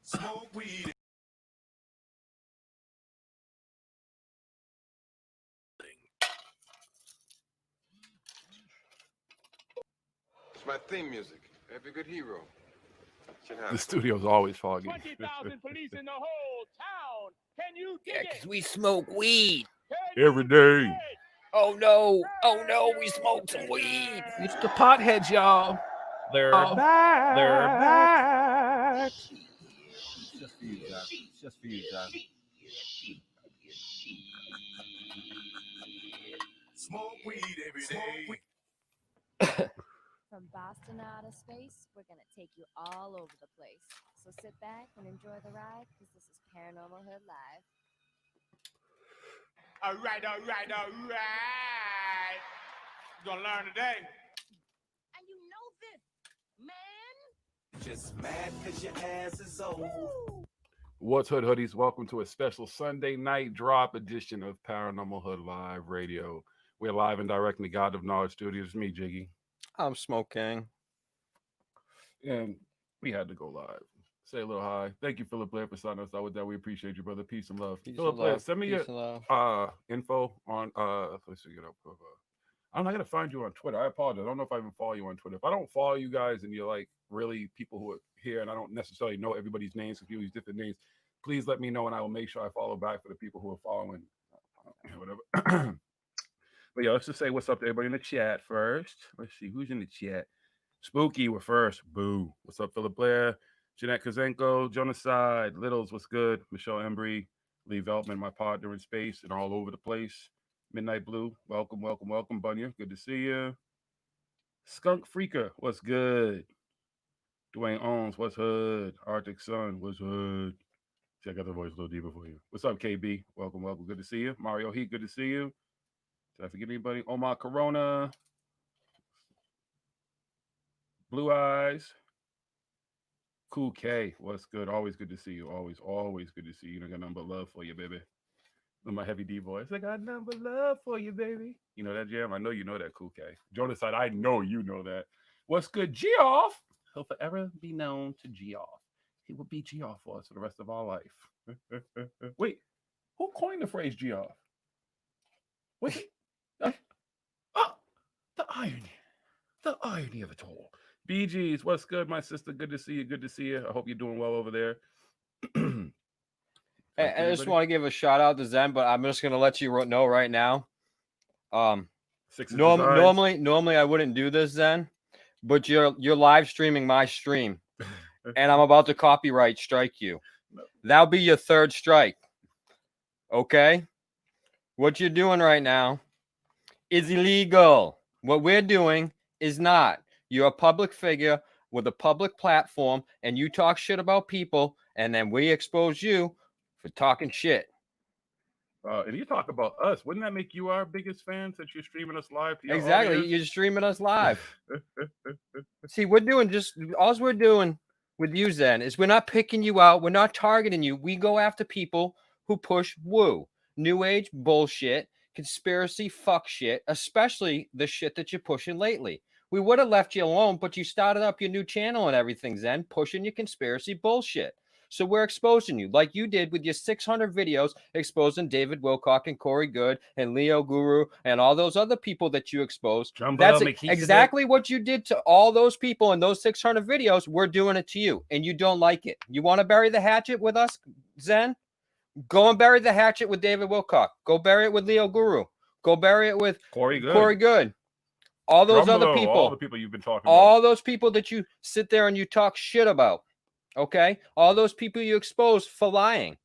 Smoke weed. It's my theme music. Every good hero should have The it. studio's always foggy. 20,000 police in the whole town. Can you dig Yeah, it? 'cause we smoke weed. Every day. Oh no, we smoked some weed. It's the potheads, y'all. They're back. They're back. It's just for you, John. It's just for you, John. Smoke weed every day. From Boston to outer space, we're gonna take you all over the place. So sit back and enjoy the ride, because this is Paranormal Hood Live. All right. You're gonna learn today. And you know this, man. Just mad because your ass is old. What's Hood Hoodies? Welcome to a special Sunday night drop edition of Paranormal Hood Live Radio. We're live and direct in the God of Knowledge Studios. It's me, Jiggy. I'm smoking. And we had to go live. Say a little hi. Thank you, Philip Blair, for signing us out with that. We appreciate you, brother. Peace and love. Philip Blair, send me your info on let's see, get up. I gotta find you on Twitter. I apologize. I don't know if I even follow you on Twitter. If I don't follow you guys and you're like really people who are here and I don't necessarily know everybody's names, if you use different names, please let me know and I will make sure I follow back for the people who are following. Whatever. But yeah, let's just say what's up to everybody in the chat first. Let's see who's in the chat. Spooky, we're first. Boo. What's up, Philip Blair? Jeanette Kazenko, Genocide, Littles, what's good? Michelle Embry, Lee Veltman, my partner in space and all over the place. Midnight Blue, welcome. Bunya, good to see you. Skunk Freaker, what's good? Dwayne Owens, what's hood? Arctic Sun, what's hood? Check out the voice a little deeper for you. What's up, KB? Welcome. Good to see you. Mario Heat, good to see you. Did I forget anybody? Omar Corona. Blue Eyes. Cool K, what's good? Always good to see you. Always good to see you. I got nothing but love for you, baby. With my heavy D voice, I got nothing but love for you, baby. You know that jam? I know you know that, Cool K. Jonas said, I know you know that. What's good? Geoff. He'll forever be known to Geoff. He will be Geoff for us for the rest of our life. Wait, who coined the phrase Geoff? Wait, the irony. The irony of it all. BGs, what's good, my sister? Good to see you. I hope you're doing well over there. I just want to give a shout out to Zen, but I'm just going to let you know right now. Normally I wouldn't do this, Zen, but you're live streaming my stream, and I'm about to copyright strike you. That'll be your third strike. Okay? What you're doing right now is illegal. What we're doing is not. You're a public figure with a public platform, and you talk shit about people, and then we expose you for talking shit. And you talk about us. Wouldn't that make you our biggest fan since you're streaming us live? To your exactly. audience? You're streaming us live. See, we're doing all we're doing with you, Zen, is we're not picking you out. We're not targeting you. We go after people who push woo, new age bullshit, conspiracy fuck shit, especially the shit that you're pushing lately. We would have left you alone, but you started up your new channel and everything, Zen, pushing your conspiracy bullshit. So we're exposing you like you did with your 600 videos exposing David Wilcock and Corey Good and Leo Guru and all those other people that you exposed. That's exactly what you did to all those people in those 600 videos. We're doing it to you, and you don't like it. You want to bury the hatchet with us, Zen? Go and bury the hatchet with David Wilcock. Go bury it with Leo Guru. Go bury it with Corey Good. All those other people. All the people you've been talking about. All those people that you sit there and you talk shit about. Okay? All those people you expose for lying.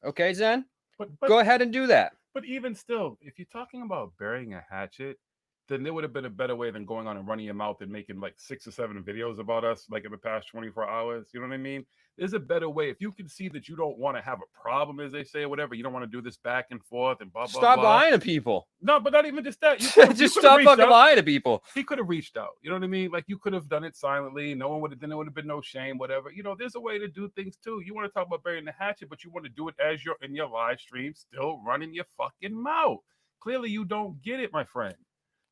Okay, Zen? But go ahead and do that. But even still, if you're talking about burying a hatchet, then there would have been a better way than going on and running your mouth and making like 6 or 7 videos about us like in the past 24 hours. You know what I mean? There's a better way. If you can see that you don't want to have a problem, as they say, or whatever, you don't want to do this back and forth and blah, blah, Stop blah. lying to people. No, but not even just that. Just stop fucking lying to people. He could have reached out. You know what I mean? Like you could have done it silently. No one would have, then there would have been no shame, whatever. You know, there's a way to do things too. You want to talk about burying the hatchet, but you want to do it as you're in your live stream, still running your fucking mouth. Clearly, you don't get it, my friend.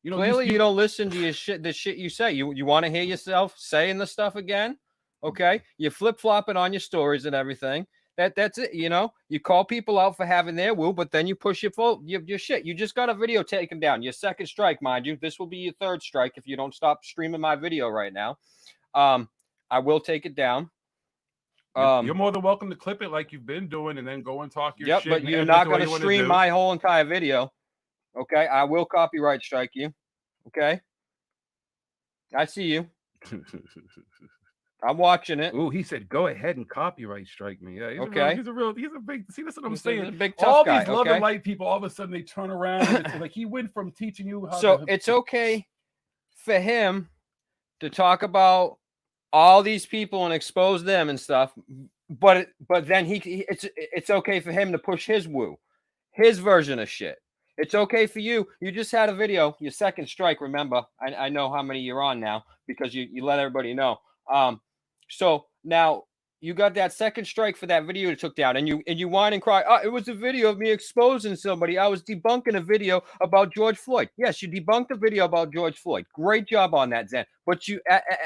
You know, clearly you don't listen to the shit you say. You want to hear yourself saying the stuff again? Okay, you're flip-flopping on your stories and everything. That's it. You know, you call people out for having their woo, but then you push your shit. You just got a video taken down. Your second strike, mind you. This will be your third strike if you don't stop streaming my video right now. I will take it down. You're more than welcome to clip it like you've been doing and then go and talk your shit. But you're not going to stream my whole entire video. Okay, I will copyright strike you. Okay, I see you. I'm watching it. Oh, he said, "Go ahead and copyright strike me." Yeah, he's a big. See, that's what I'm saying. A big tough all guy, these love and light people, all of a sudden they turn around. And it's like he went from teaching you how. So it's okay for him to talk about all these people and expose them and stuff. But then it's okay for him to push his woo, his version of shit. It's okay for you. You just had a video, your second strike. Remember, I know how many you're on now because you let everybody know. So now you got that second strike for that video you took down, and you whine and cry. Oh, it was a video of me exposing somebody. I was debunking a video about George Floyd. Yes, you debunked a video about George Floyd. Great job on that, Zen. But you,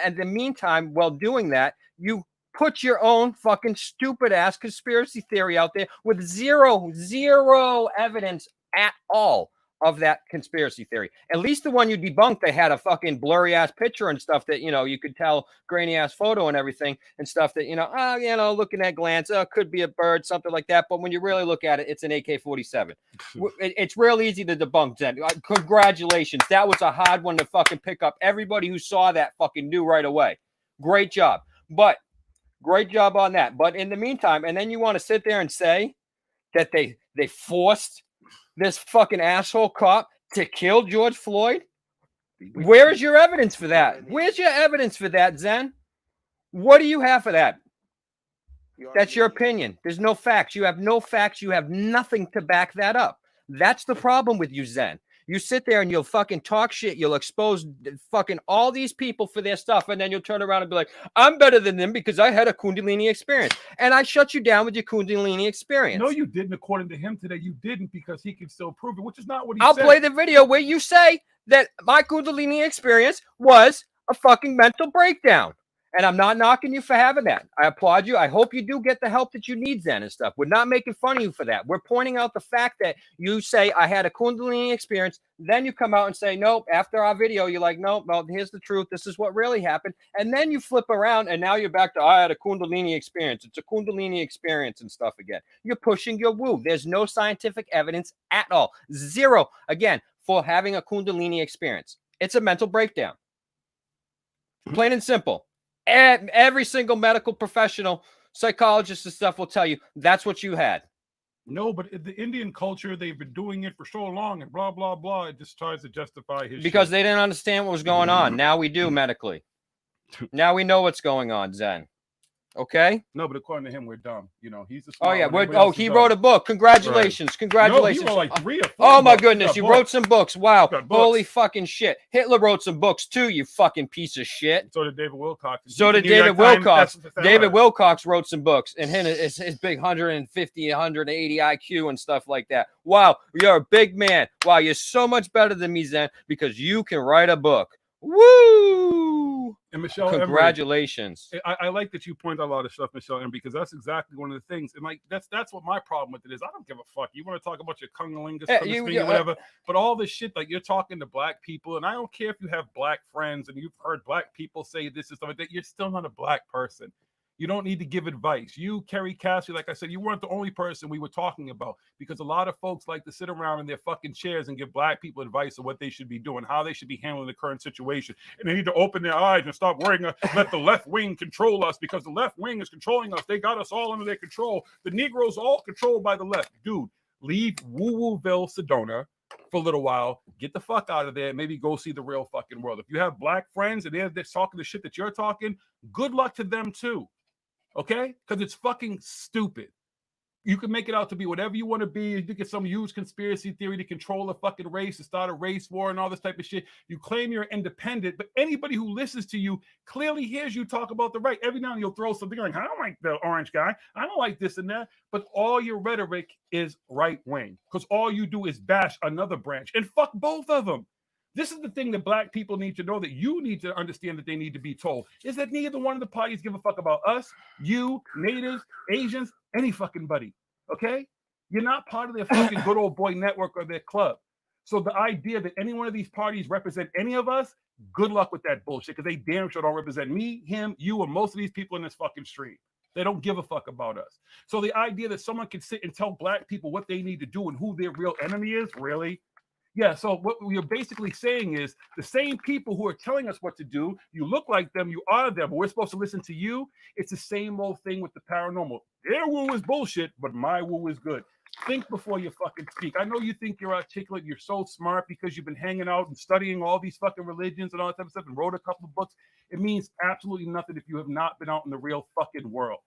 in the meantime, while doing that, you put your own fucking stupid ass conspiracy theory out there with zero evidence at all of that conspiracy theory. At least the one you debunked, they had a fucking blurry ass picture and stuff that, you could tell, grainy ass photo and everything and stuff that, looking at glance, could be a bird, something like that. But when you really look at it, it's an AK-47. It's real easy to debunk, Zen. Congratulations. That was a hard one to fucking pick up. Everybody who saw that fucking knew right away. Great job. But great job on that. But in the meantime, and then you want to sit there and say that they forced this fucking asshole cop to kill George Floyd? Where is your evidence for that? Where's your evidence for that, Zen? What do you have for that? That's your opinion. There's no facts. You have no facts. You have nothing to back that up. That's the problem with you, Zen. You sit there and you'll fucking talk shit. You'll expose fucking all these people for their stuff. And then you'll turn around and be like, I'm better than them because I had a Kundalini experience. And I shut you down with your Kundalini experience. No, you didn't. According to him today, you didn't because he can still prove it, which is not what he I'll said. play the video where you say that my Kundalini experience was a fucking mental breakdown. And I'm not knocking you for having that. I applaud you. I hope you do get the help that you need, Zen, and stuff. We're not making fun of you for that. We're pointing out the fact that you say, I had a Kundalini experience. Then you come out and say, nope, after our video, you're like, nope, no, here's the truth. This is what really happened. And then you flip around and now you're back to, I had a Kundalini experience. It's a Kundalini experience and stuff again. You're pushing your woo. There's no scientific evidence at all. Zero, again, for having a Kundalini experience. It's a mental breakdown. Plain and simple. And every single medical professional, psychologist and stuff will tell you that's what you had. No, but the Indian culture, they've been doing it for so long and blah, blah, blah. It just tries to justify his because shit. They didn't understand what was going on. Now we do medically. Now we know what's going on, Zen. Okay? No, but according to him, we're dumb. He's the smart Oh, yeah. one. He wrote a book. Congratulations. Right. Congratulations. No, he wrote like 3 or 4 Oh, my books. goodness. You wrote some books. Wow. Holy books. fucking shit. Hitler wrote some books, too, you fucking piece of shit. So did David Wilcox. So did David Wilcox. David Wilcox wrote some books, and his big 150, 180 IQ and stuff like that. Wow. You're a big man. Wow. You're so much better than me, Zen, because you can write a book. Woo! And Michelle, congratulations. Emery, I like that you point out a lot of stuff, Michelle, Emery, because that's exactly one of the things. And like that's what my problem with it is. I don't give a fuck. You want to talk about your cunnilingus, or whatever, but all this shit, like you're talking to black people, and I don't care if you have black friends and you've heard black people say this and stuff like that. You're still not a black person. You don't need to give advice. You, Kerry Cassidy, like I said, you weren't the only person we were talking about, because a lot of folks like to sit around in their fucking chairs and give black people advice on what they should be doing, how they should be handling the current situation. And they need to open their eyes and stop worrying, let the left wing control us, because the left wing is controlling us. They got us all under their control. The Negroes all controlled by the left. Dude, leave Woo-Wooville, Sedona for a little while, get the fuck out of there, and maybe go see the real fucking world. If you have black friends and they're talking the shit that you're talking, good luck to them too. Okay? Because it's fucking stupid. You can make it out to be whatever you want to be. You get some huge conspiracy theory to control a fucking race, to start a race war and all this type of shit. You claim you're independent, but anybody who listens to you clearly hears you talk about the right. Every now and then you'll throw something like, I don't like the orange guy. I don't like this and that. But all your rhetoric is right wing, because all you do is bash another branch and fuck both of them. This is the thing that black people need to know, that you need to understand, that they need to be told, is that neither one of the parties give a fuck about us, you, natives, Asians, any fucking buddy. Okay? You're not part of their fucking good old boy network or their club. So the idea that any one of these parties represent any of us, good luck with that bullshit, because they damn sure don't represent me, him, you, or most of these people in this fucking stream. They don't give a fuck about us. So the idea that someone can sit and tell black people what they need to do and who their real enemy is, really? Yeah, so what we're basically saying is the same people who are telling us what to do, you look like them, you are them, but we're supposed to listen to you. It's the same old thing with the paranormal. Their woo is bullshit, but my woo is good. Think before you fucking speak. I know you think you're articulate. You're so smart because you've been hanging out and studying all these fucking religions and all that type of stuff and wrote a couple of books. It means absolutely nothing if you have not been out in the real fucking world.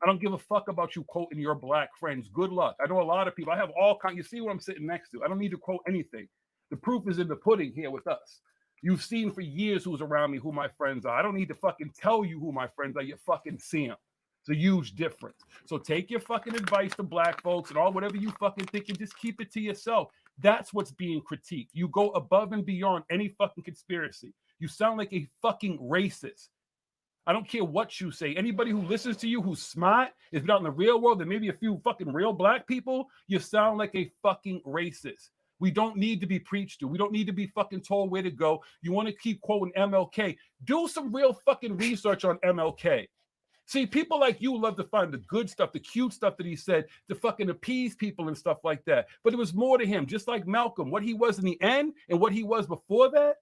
I don't give a fuck about you quoting your black friends. Good luck. I know a lot of people. I have all kinds. You see what I'm sitting next to. I don't need to quote anything. The proof is in the pudding here with us. You've seen for years who's around me, who my friends are. I don't need to fucking tell you who my friends are. You fucking see them. It's a huge difference. So take your fucking advice to black folks and all whatever you fucking think and just keep it to yourself. That's what's being critiqued. You go above and beyond any fucking conspiracy. You sound like a fucking racist. I don't care what you say. Anybody who listens to you who's smart, is out in the real world, and maybe a few fucking real black people, you sound like a fucking racist. We don't need to be preached to. We don't need to be fucking told where to go. You want to keep quoting MLK. Do some real fucking research on MLK. See, people like you love to find the good stuff, the cute stuff that he said to fucking appease people and stuff like that. But it was more to him, just like Malcolm, what he was in the end and what he was before that.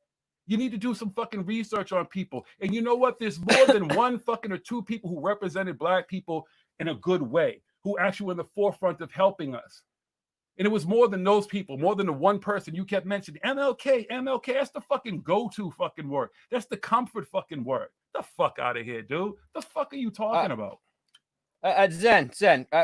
You need to do some fucking research on people. And you know what? There's more than one fucking or two people who represented black people in a good way, who actually were in the forefront of helping us. And it was more than those people, more than the one person you kept mentioning. MLK, MLK, that's the fucking go-to fucking word. That's the comfort fucking word. The fuck out of here, dude. The fuck are you talking about? Zen,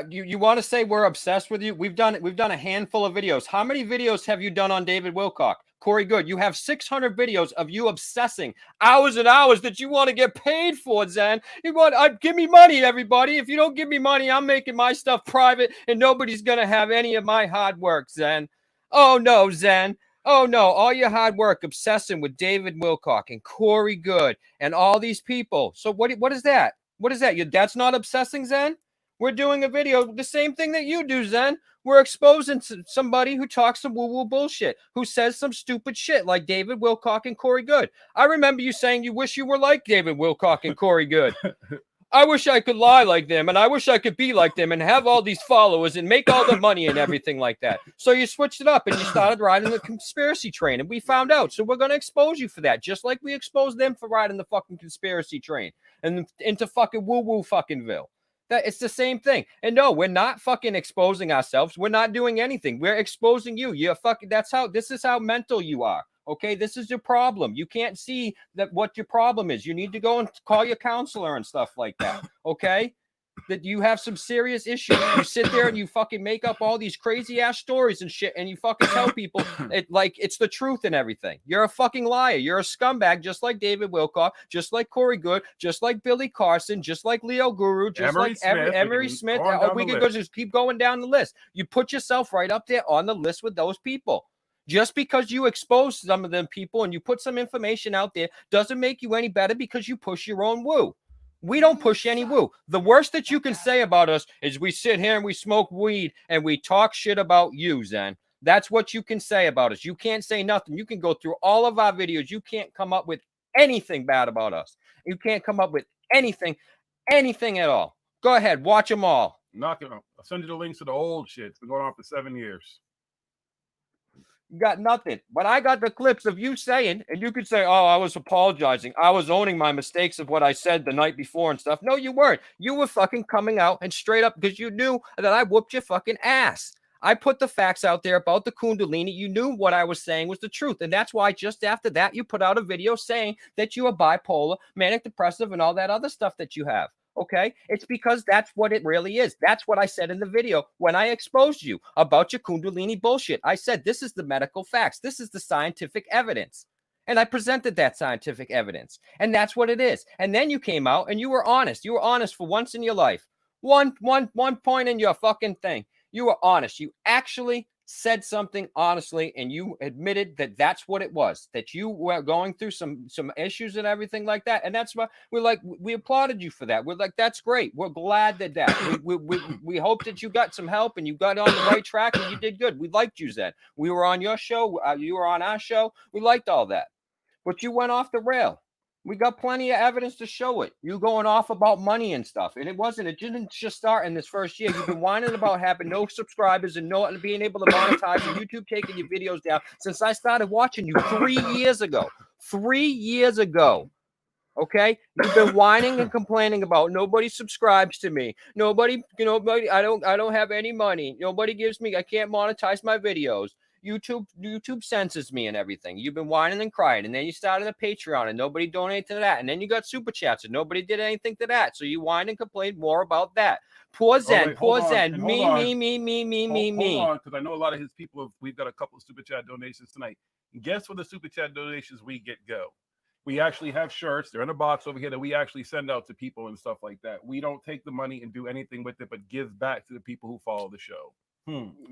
you want to say we're obsessed with you? We've done a handful of videos. How many videos have you done on David Wilcock? Corey Good, you have 600 videos of you obsessing hours and hours that you want to get paid for, Zen. You want, give me money, everybody. If you don't give me money, I'm making my stuff private and nobody's going to have any of my hard work, Zen. Oh, no, Zen. Oh, no, all your hard work obsessing with David Wilcock and Corey Good and all these people. So what is that? What is that? That's not obsessing, Zen? We're doing a video, the same thing that you do, Zen. We're exposing somebody who talks some woo-woo bullshit, who says some stupid shit like David Wilcock and Corey Good. I remember you saying you wish you were like David Wilcock and Corey Good. I wish I could lie like them, and I wish I could be like them and have all these followers and make all the money and everything like that. So you switched it up and you started riding the conspiracy train, and we found out. So we're going to expose you for that, just like we exposed them for riding the fucking conspiracy train and into fucking woo-woo fuckingville. That it's the same thing. And no, we're not fucking exposing ourselves. We're not doing anything. We're exposing you. You're fucking, this is how mental you are. Okay, this is your problem. You can't see that what your problem is. You need to go and call your counselor and stuff like that. Okay, that you have some serious issues. You sit there and you fucking make up all these crazy ass stories and shit, and you fucking tell people it like it's the truth and everything. You're a fucking liar. You're a scumbag, just like David Wilcock, just like Corey Good, just like Billy Carson, just like Leo Guru, just like Emery Smith. We can go just keep going down the list. You put yourself right up there on the list with those people. Just because you expose some of them people and you put some information out there doesn't make you any better because you push your own woo. We don't push any woo. The worst that you can say about us is we sit here and we smoke weed and we talk shit about you, Zen. That's what you can say about us. You can't say nothing. You can go through all of our videos. You can't come up with anything bad about us. You can't come up with anything at all. Go ahead. Watch them all. Knock it up. I'll send you the links to the old shit. It's been going on for 7 years. You got nothing. But I got the clips of you saying, and you could say, oh, I was apologizing. I was owning my mistakes of what I said the night before and stuff. No, you weren't. You were fucking coming out and straight up because you knew that I whooped your fucking ass. I put the facts out there about the Kundalini. You knew what I was saying was the truth. And that's why just after that, you put out a video saying that you are bipolar, manic depressive, and all that other stuff that you have. Okay, it's because that's what it really is. That's what I said in the video when I exposed you about your Kundalini bullshit. I said, this is the medical facts. This is the scientific evidence. And I presented that scientific evidence. And that's what it is. And then you came out and you were honest. You were honest for once in your life. One point in your fucking thing. You were honest. You actually said something honestly, and you admitted that that's what it was, that you were going through some issues and everything like that. And that's why we applauded you for that. We're like, that's great. We're glad that we hope that you got some help and you got on the right track and you did good. We liked you, Zen. We were on your show. You were on our show. We liked all that, but you went off the rail. We got plenty of evidence to show it. You going off about money and stuff. And it didn't just start in this first year. You've been whining about having no subscribers and no being able to monetize and YouTube taking your videos down since I started watching you 3 years ago. 3 years ago. Okay, you've been whining and complaining about nobody subscribes to me. Nobody, I don't have any money. Nobody gives me. I can't monetize my videos. YouTube censors me and everything. You've been whining and crying, and then you started a Patreon, and nobody donated to that, and then you got super chats, and nobody did anything to that. So you whined and complained more about that. Poor Zen, poor Zen. Me. Hold on, because I know a lot of his people. We've got a couple of super chat donations tonight. And guess where the super chat donations we get go? We actually have shirts. They're in a box over here that we actually send out to people and stuff like that. We don't take the money and do anything with it, but give back to the people who follow the show.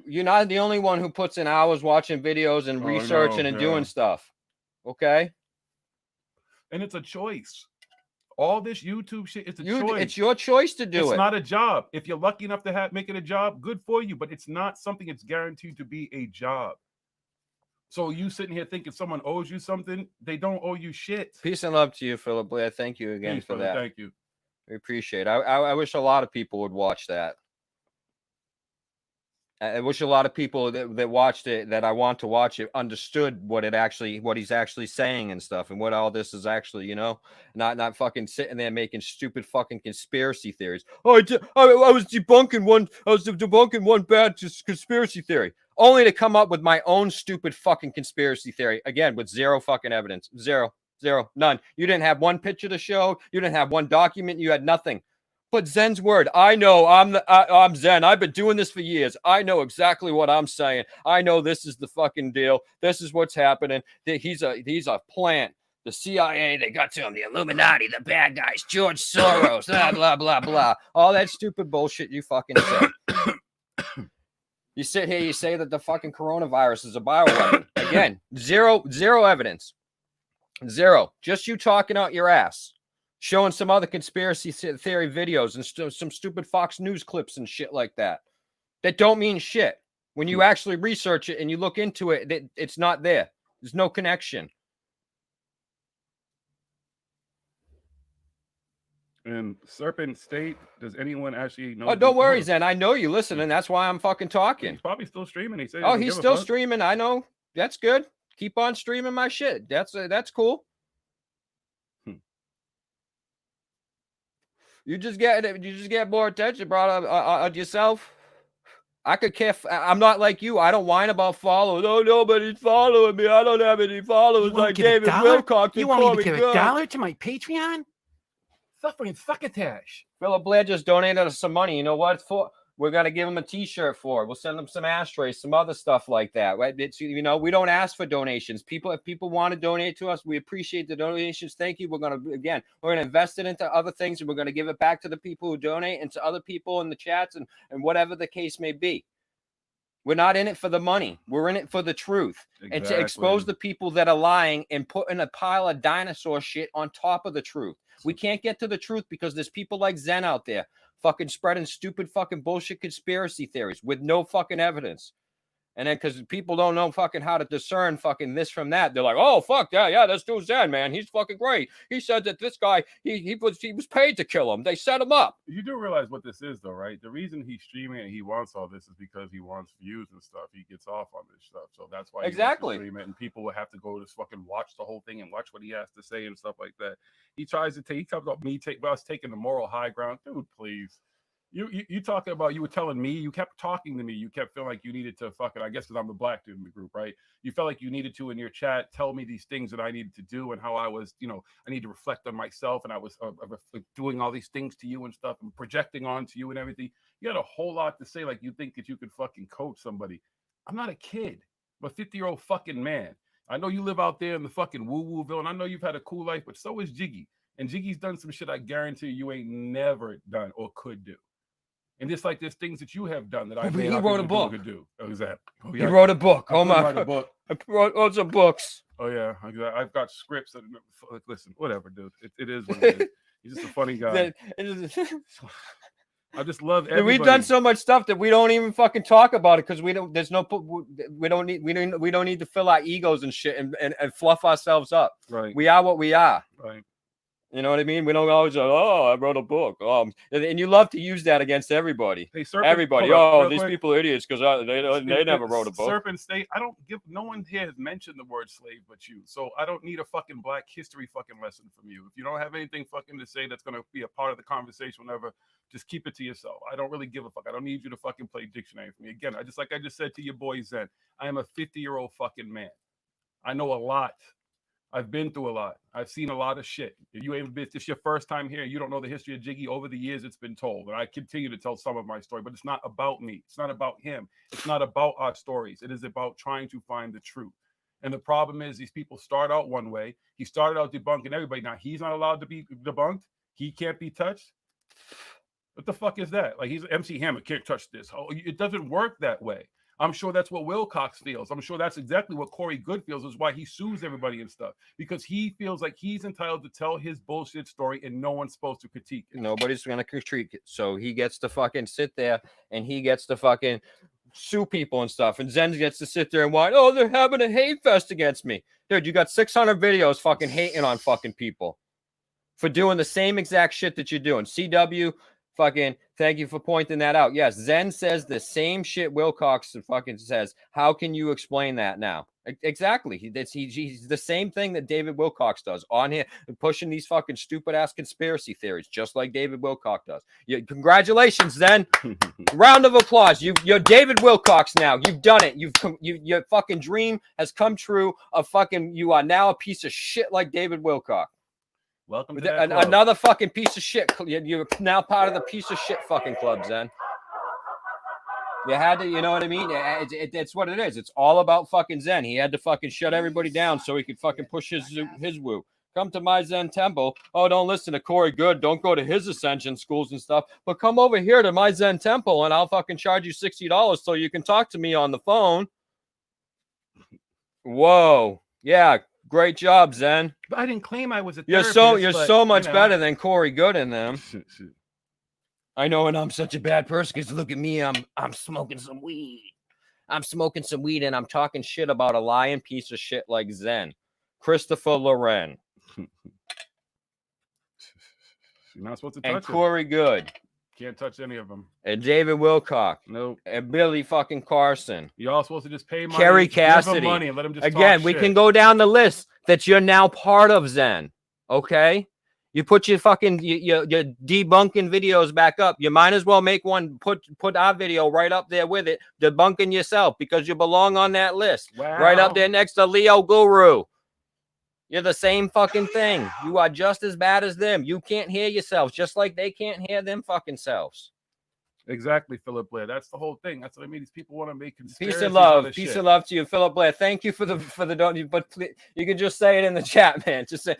You're not the only one who puts in hours watching videos and researching and doing stuff. Okay? And it's a choice. All this YouTube shit, it's a choice. It's your choice to do it. It's not a job. If you're lucky enough to make it a job, good for you. But it's not something that's guaranteed to be a job. So you sitting here thinking someone owes you something, they don't owe you shit. Peace and love to you, Philip Blair. Thank you again for that. Thank you. We appreciate it. I wish a lot of people would watch that. I wish a lot of people that watched it, that I want to watch it, understood what he's actually saying and stuff, and what all this is actually, not fucking sitting there making stupid fucking conspiracy theories. I was debunking one bad conspiracy theory, only to come up with my own stupid fucking conspiracy theory again with zero fucking evidence, zero, none. You didn't have one picture to show. You didn't have one document. You had nothing. But Zen's word, I know, I'm Zen. I've been doing this for years. I know exactly what I'm saying. I know this is the fucking deal. This is what's happening. He's a plant. The CIA, they got to him. The Illuminati, the bad guys, George Soros, blah, blah, blah, blah. All that stupid bullshit you fucking say. You sit here, you say that the fucking coronavirus is a bioweapon. Again, zero evidence. Zero. Just you talking out your ass. Showing some other conspiracy theory videos and some stupid Fox News clips and shit like that don't mean shit. When you actually research it and you look into it, it's not there. There's no connection. In Serpent State, does anyone actually know? Oh, don't worry, Zen. I know you listening. That's why I'm fucking talking. He's probably still streaming. He said, "Oh, he's still streaming. I know. That's good. Keep on streaming my shit. That's cool." You just get more attention brought up on yourself. I could care. I'm not like you. I don't whine about followers. Oh, nobody's following me. I don't have any followers like David Wilcox. You want me to give $1 to my Patreon? Succotash. Philip Blair just donated us some money. You know what? We're going to give him a t-shirt for it. We'll send him some ashtrays, some other stuff like that. Right? It's, we don't ask for donations. If people want to donate to us, we appreciate the donations. Thank you. We're going to invest it into other things, and we're going to give it back to the people who donate and to other people in the chats and whatever the case may be. We're not in it for the money. We're in it for the truth. Exactly. And to expose the people that are lying and putting a pile of dinosaur shit on top of the truth. We can't get to the truth because there's people like Zen out there fucking spreading stupid fucking bullshit conspiracy theories with no fucking evidence. And then because people don't know fucking how to discern fucking this from that, they're like, oh, fuck, yeah, that's dude Zen, man. He's fucking great. He said that this guy, he was paid to kill him. They set him up. You do realize what this is, though, right? The reason he's streaming and he wants all this is because he wants views and stuff. He gets off on this stuff. So that's why he wants to stream it. And people will have to go to fucking watch the whole thing and watch what he has to say and stuff like that. He tries to he comes up us taking the moral high ground. Dude, please. You talking about, you were telling me, you kept talking to me, you kept feeling like you needed to fucking, I guess because I'm the black dude in the group, right? You felt like you needed to in your chat tell me these things that I needed to do and how I was, I need to reflect on myself, and I was doing all these things to you and stuff and projecting onto you and everything. You had a whole lot to say, like you think that you could fucking coach somebody. I'm not a kid. I'm a 50-year-old fucking man. I know you live out there in the fucking woo-wooville, and I know you've had a cool life, but so is Jiggy. And Jiggy's done some shit I guarantee you ain't never done or could do. And just like there's things that you have done that I he wrote a book. Could do. Oh, exactly. Oh, yeah. He wrote a book. Oh my! Write a book. I wrote some books. Oh yeah, I've got scripts. That, listen, whatever, dude. It is what it is. He's just a funny guy. I just love everybody. We've done so much stuff that we don't even fucking talk about it because we don't need to fill our egos and shit and fluff ourselves up. Right. We are what we are. Right. You know what I mean? We don't always go, oh, I wrote a book. And you love to use that against everybody. Hey, Serpent, Everybody. real These quick. people are idiots because they never wrote a book. Serpent State. I don't give. No one here has mentioned the word slave but you. So I don't need a fucking Black history fucking lesson from you. If you don't have anything fucking to say that's gonna be a part of the conversation, whenever, just keep it to yourself. I don't really give a fuck. I don't need you to fucking play dictionary for me. Again, I just said to your boy Zen, I am a 50-year-old fucking man. I know a lot. I've been through a lot. I've seen a lot of shit. If you ain't been, it's your first time here, you don't know the history of Jiggy. Over the years, it's been told. And I continue to tell some of my story, but it's not about me. It's not about him. It's not about our stories. It is about trying to find the truth. And the problem is these people start out one way. He started out debunking everybody. Now he's not allowed to be debunked. He can't be touched. What the fuck is that? Like, he's MC Hammer, can't touch this. Oh, it doesn't work that way. I'm sure that's what Wilcox feels. I'm sure that's exactly what Corey Good feels, is why he sues everybody and stuff. Because he feels like he's entitled to tell his bullshit story and no one's supposed to critique it. Nobody's going to critique it. So he gets to fucking sit there and he gets to fucking sue people and stuff. And Zen gets to sit there and whine, oh, they're having a hate fest against me. Dude, you got 600 videos fucking hating on fucking people for doing the same exact shit that you're doing. CW, fucking, thank you for pointing that out. Yes, Zen says the same shit Wilcox fucking says. How can you explain that now? Exactly. He's the same thing that David Wilcox does on here, pushing these fucking stupid ass conspiracy theories, just like David Wilcox does. Congratulations, Zen. Round of applause. You're David Wilcox now. You've done it. Your fucking dream has come true. You are now a piece of shit like David Wilcox. Welcome to that club. Another fucking piece of shit. You're now part of the piece of shit fucking club, Zen. You had to, you know what I mean? It's what it is. It's all about fucking Zen. He had to fucking shut everybody down so he could fucking push his woo. Come to my Zen temple. Oh, don't listen to Corey Good. Don't go to his ascension schools and stuff. But come over here to my Zen temple and I'll fucking charge you $60 so you can talk to me on the phone. Whoa. Yeah. Great job, Zen. But I didn't claim I was a therapist. You're so much better than Corey Good in them. I know, and I'm such a bad person because look at me, I'm smoking some weed. I'm smoking some weed and I'm talking shit about a lying piece of shit like Zen. Christopher Loren. You're not supposed to touch and Corey Good. Can't touch any of them. And David Wilcox. Nope. And Billy fucking Carson. You're all supposed to just pay money. Kerry Cassidy. Give them money and let them just again, talk we shit. can go down the list that you're now part of Zen. Okay? You put your fucking your debunking videos back up. You might as well make one, put our video right up there with it, debunking yourself because you belong on that list. Wow. Right up there next to Leo Guru. You're the same fucking thing. You are just as bad as them. You can't hear yourselves, just like they can't hear them fucking selves. Exactly, Philip Blair. That's the whole thing. That's what I mean. These people want to make conspiracies. Peace and love to you, Philip Blair. Thank you for the donation. But you can just say it in the chat, man. Just say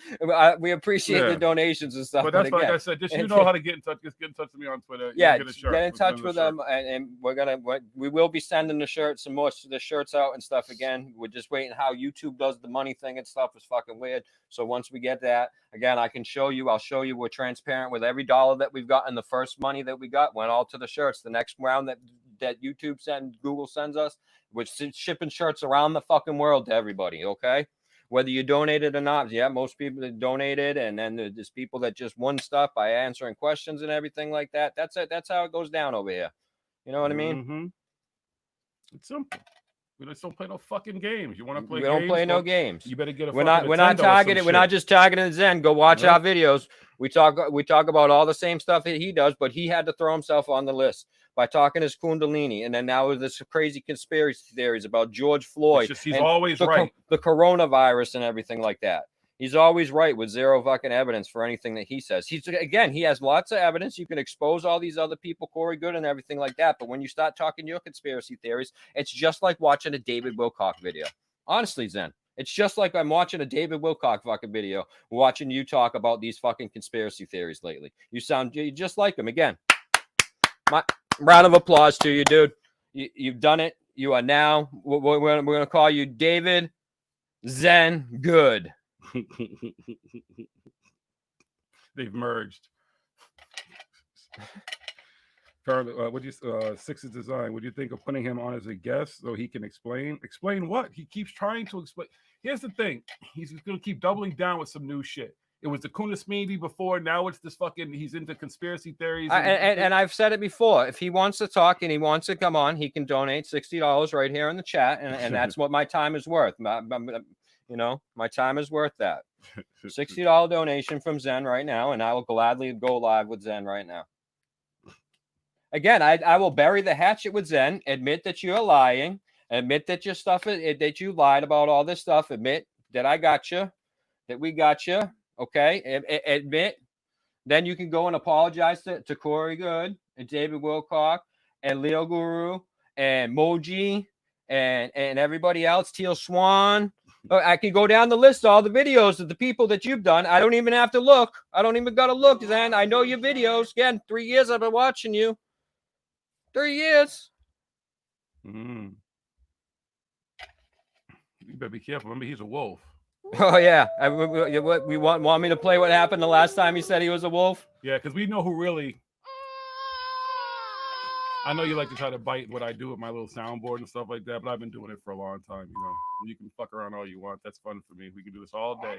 we appreciate the donations and stuff. But that's like I said. Just know how to get in touch. Just get in touch with me on Twitter. Yeah, get in touch with them, and we will be sending the shirts and more of the shirts out and stuff again. We're just waiting how YouTube does the money thing and stuff is fucking weird. So once we get that, again, I can show you. I'll show you. We're transparent with every dollar that we've got, and the first money that we got went all to the shirts. The next round that YouTube Google sends us, which is shipping shirts around the fucking world to everybody. Okay, whether you donated or not. Yeah, most people that donated, and then there's people that just won stuff by answering questions and everything like that. That's it. That's how it goes down over here. You know what I mean? Mm-hmm. It's simple. We just don't play no fucking games. You want to play? We don't play no games. You better get a. We're not targeted. We're not just targeting Zen. Go watch our videos. We talk about all the same stuff that he does, but he had to throw himself on the list by talking his Kundalini, and then now with this crazy conspiracy theories about George Floyd. He's always right. The coronavirus and everything like that. He's always right with zero fucking evidence for anything that he says. He has lots of evidence. You can expose all these other people, Corey Good and everything like that. But when you start talking your conspiracy theories, it's just like watching a David Wilcock video. Honestly, Zen, it's just like I'm watching a David Wilcock fucking video, watching you talk about these fucking conspiracy theories lately. You sound just like him. Again, my round of applause to you, dude. You've done it. You are now, we're going to call you David Zen Good. They've merged. Apparently, Six's design? Would you think of putting him on as a guest so he can explain? Explain what? He keeps trying to explain. Here's the thing. He's just going to keep doubling down with some new shit. It was the Kundalini before. Now it's this fucking. He's into conspiracy theories. And I've said it before. If he wants to talk and he wants to come on, he can donate $60 right here in the chat, and that's what my time is worth. You know, my time is worth that. $60 donation from Zen right now, and I will gladly go live with Zen right now. Again, I will bury the hatchet with Zen. Admit that you're lying. Admit that your stuff that you lied about all this stuff. Admit that I got you. That we got you. Okay, admit. Then you can go and apologize to Corey Good and David Wilcock and Leo Guru and Moji and everybody else, Teal Swan. I can go down the list of all the videos of the people that you've done. I don't even have to look. I don't even got to look, Zen. I know your videos. Again, 3 years I've been watching you. 3 years. You better be careful. Remember, he's a wolf. Oh yeah, we want me to play what happened the last time he said he was a wolf? Yeah, because we know who really. I know you like to try to bite what I do with my little soundboard and stuff like that, but I've been doing it for a long time. You know, you can fuck around all you want. That's fun for me. We can do this all day.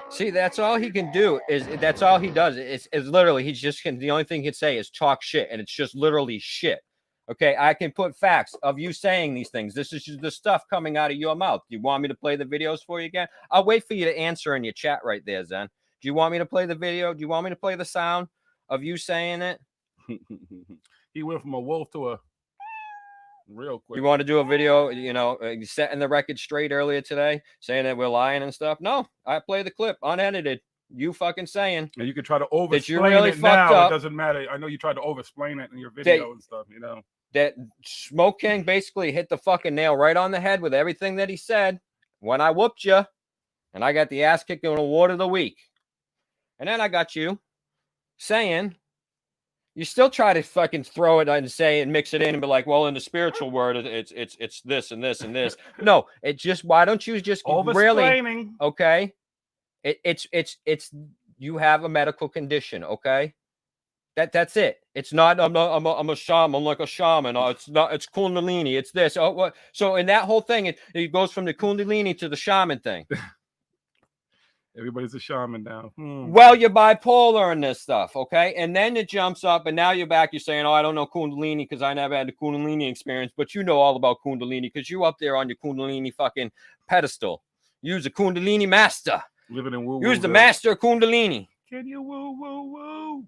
See, that's all he can do. That's all he does. It's literally the only thing he can say is talk shit, and it's just literally shit. Okay, I can put facts of you saying these things. This is just the stuff coming out of your mouth. Do you want me to play the videos for you again? I'll wait for you to answer in your chat right there, Zen. Do you want me to play the video? Do you want me to play the sound of you saying it? He went from a wolf to a real quick. You want to do a video, you know, setting the record straight earlier today, saying that we're lying and stuff? No, I play the clip unedited. You fucking saying. And you can try to over-explain really it now. up. It doesn't matter. I know you tried to over-explain it in your video and stuff, you know. That Smoke King basically hit the fucking nail right on the head with everything that he said when I whooped you, and I got the ass kicked in award of the week. And then I got you saying, you still try to fucking throw it and say and mix it in and be like, well, in the spiritual word, it's this and this and this. No, it just, why don't you just really, okay? It's you have a medical condition, okay? That's it. It's not. I'm a shaman. I'm like a shaman. It's not. It's Kundalini. It's this. Oh, what? So in that whole thing, it goes from the Kundalini to the shaman thing. Everybody's a shaman now. Well, you're bipolar in this stuff, okay? And then it jumps up, and now you're back. You're saying, "Oh, I don't know Kundalini because I never had the Kundalini experience." But you know all about Kundalini because you up there on your Kundalini fucking pedestal. You're the Kundalini master. Living in woo. You're the master of Kundalini. Can you woo?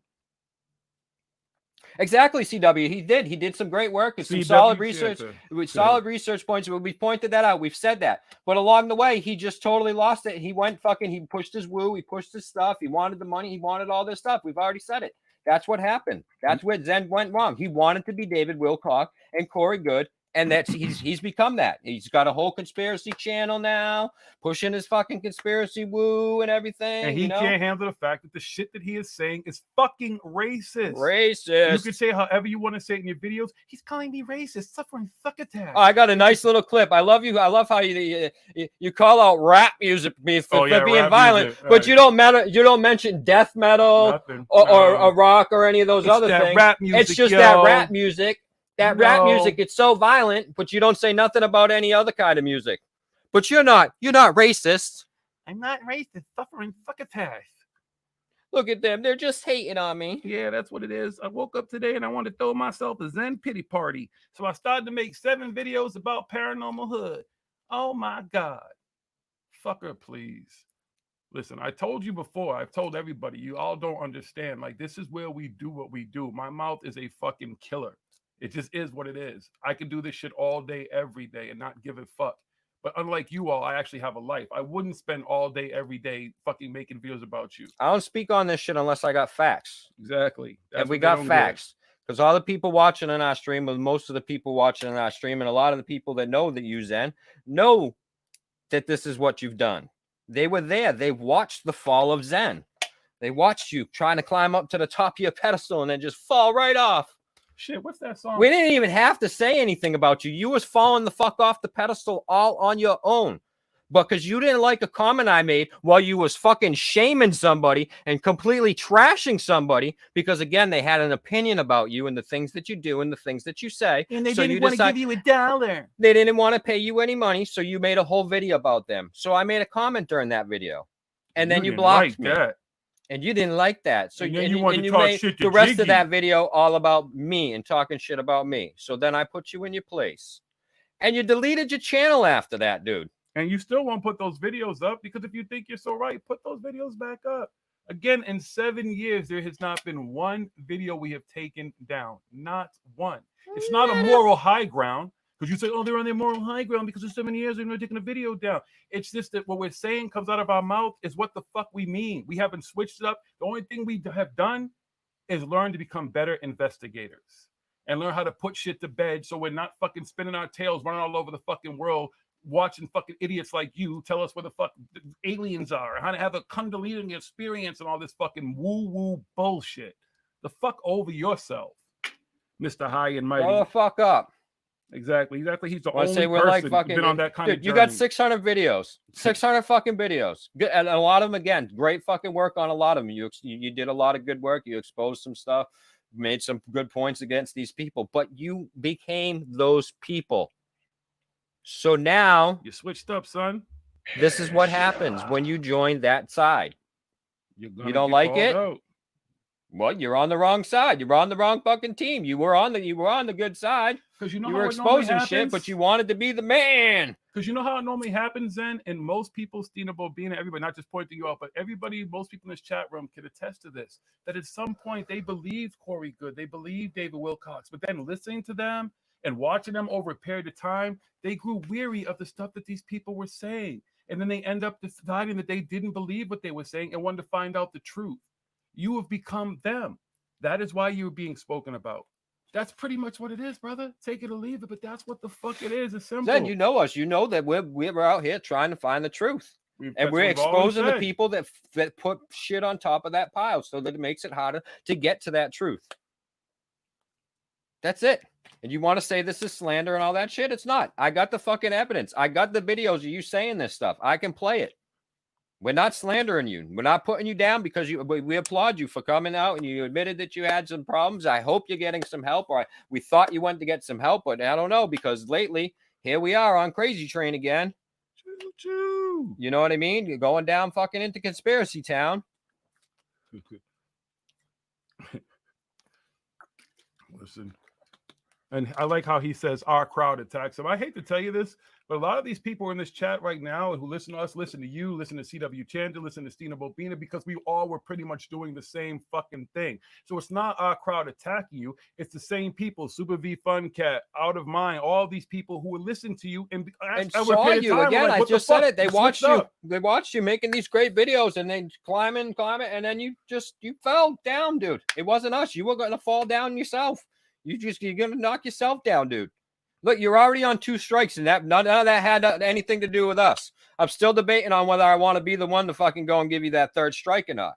Exactly, CW. He did some great work and some solid research with solid research points. We pointed that out. We've said that. But along the way, he just totally lost it. He went he pushed his woo, he pushed his stuff, he wanted the money, he wanted all this stuff. We've already said it. That's what happened. That's where Zen went wrong. He wanted to be David Wilcock and Corey Good. And he's become that. He's got a whole conspiracy channel now, pushing his fucking conspiracy woo and everything. And he can't handle the fact that the shit that he is saying is fucking racist. Racist. You can say however you want to say it in your videos. He's calling me racist, suffering succotash. Oh, I got a nice little clip. I love you. I love how you call out rap music for being violent, music, but you don't mention death metal or rock or any of those other things. Rap music, it's just that rap music. Rap music, it's so violent, but you don't say nothing about any other kind of music. But you're not racist. I'm not racist, suffering succotash. Look at them. They're just hating on me. Yeah, that's what it is. I woke up today and I wanted to throw myself a Zen pity party. So I started to make 7 videos about paranormal hood. Oh my God. Fucker, please. Listen, I told you before. I've told everybody. You all don't understand. Like, this is where we do what we do. My mouth is a fucking killer. It just is what it is. I can do this shit all day, every day, and not give a fuck. But unlike you all, I actually have a life. I wouldn't spend all day, every day fucking making videos about you. I don't speak on this shit unless I got facts. Exactly. And we got facts. Because all the people watching in our stream, most of the people watching in our stream, and a lot of the people that know that you Zen, know that this is what you've done. They were there. They watched the fall of Zen. They watched you trying to climb up to the top of your pedestal and then just fall right off. Shit, what's that song? We didn't even have to say anything about you. You was falling the fuck off the pedestal all on your own. Because you didn't like a comment I made while you was fucking shaming somebody and completely trashing somebody because, again, they had an opinion about you and the things that you do and the things that you say. And they didn't want to give you $1. They didn't want to pay you any money, so you made a whole video about them. So I made a comment during that video. and then you didn't blocked like me. that. And you didn't like that. So and then you wanted to talk made shit to the rest Jiggy. of that video all about me and talking shit about me. So then I put you in your place. And you deleted your channel after that, dude. And you still won't put those videos up because if you think you're so right, put those videos back up. Again, in 7 years, there has not been one video we have taken down. Not one. It's not a moral high ground because you say, oh, they're on their moral high ground because in 7 years they're not taking a video down. It's just that what we're saying comes out of our mouth is what the fuck we mean. We haven't switched it up. The only thing we have done is learn to become better investigators and learn how to put shit to bed so we're not fucking spinning our tails, running all over the fucking world, watching fucking idiots like you tell us where the fuck aliens are, how to have a Kundalini experience and all this fucking woo-woo bullshit. The fuck over yourself, Mr. High and Mighty. Grow the fuck up. Exactly. He's the Well, only say we're person like fucking, been on that kind of dude, journey. you got 600 videos. 600 fucking videos. Good, and a lot of them, again, great fucking work on a lot of them. You did a lot of good work. You exposed some stuff, made some good points against these people, but you became those people. So now you switched up, son. This is what happens when you join that side. You don't like it? Out. Well, you're on the wrong side. You're on the wrong fucking team. You were on the good side. Because you were exposing shit, but you wanted to be the man. Because you know how it normally happens then, and most people, Stina Bobina, everybody, not just pointing you out, but everybody, most people in this chat room can attest to this, that at some point they believed Corey Good, they believed David Wilcox, but then listening to them and watching them over a period of time, they grew weary of the stuff that these people were saying. And then they end up deciding that they didn't believe what they were saying and wanted to find out the truth. You have become them. That is why you're being spoken about. That's pretty much what it is, brother. Take it or leave it, but that's what the fuck it is. It's simple. Then you know us. You know that we're out here trying to find the truth. And we're exposing the people that put shit on top of that pile so that it makes it harder to get to that truth. That's it. And you want to say this is slander and all that shit? It's not. I got the fucking evidence. I got the videos of you saying this stuff. I can play it. We're not slandering you. We're not putting you down because we applaud you for coming out and you admitted that you had some problems. I hope you're getting some help. Or we thought you went to get some help, but I don't know because lately, here we are on Crazy Train again. Choo-choo. You know what I mean? You're going down fucking into conspiracy town. Listen. And I like how he says our crowd attacks him. I hate to tell you this, but a lot of these people in this chat right now who listen to us, listen to you, listen to CW Chandler, listen to Stina Bobina, because we all were pretty much doing the same fucking thing. So it's not our crowd attacking you. It's the same people, Super V Fun Cat, Out of Mind, all these people who would listen to you and saw you again. Like, I just said it. They watched you. They watched you making these great videos and then climbing, and then you fell down, dude. It wasn't us. You were going to fall down yourself. You're gonna knock yourself down, dude. Look, you're already on 2 strikes, and none of that had anything to do with us. I'm still debating on whether I want to be the one to fucking go and give you that 3rd strike or not.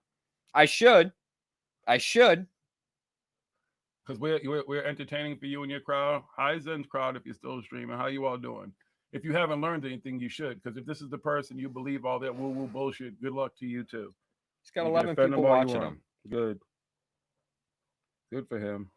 I should. Because we're entertaining for you and your crowd. Hi Zen's crowd, if you're still streaming, how you all doing? If you haven't learned anything, you should. Because if this is the person you believe all that woo-woo bullshit, good luck to you too. He's got 11 people watching him. Good for him.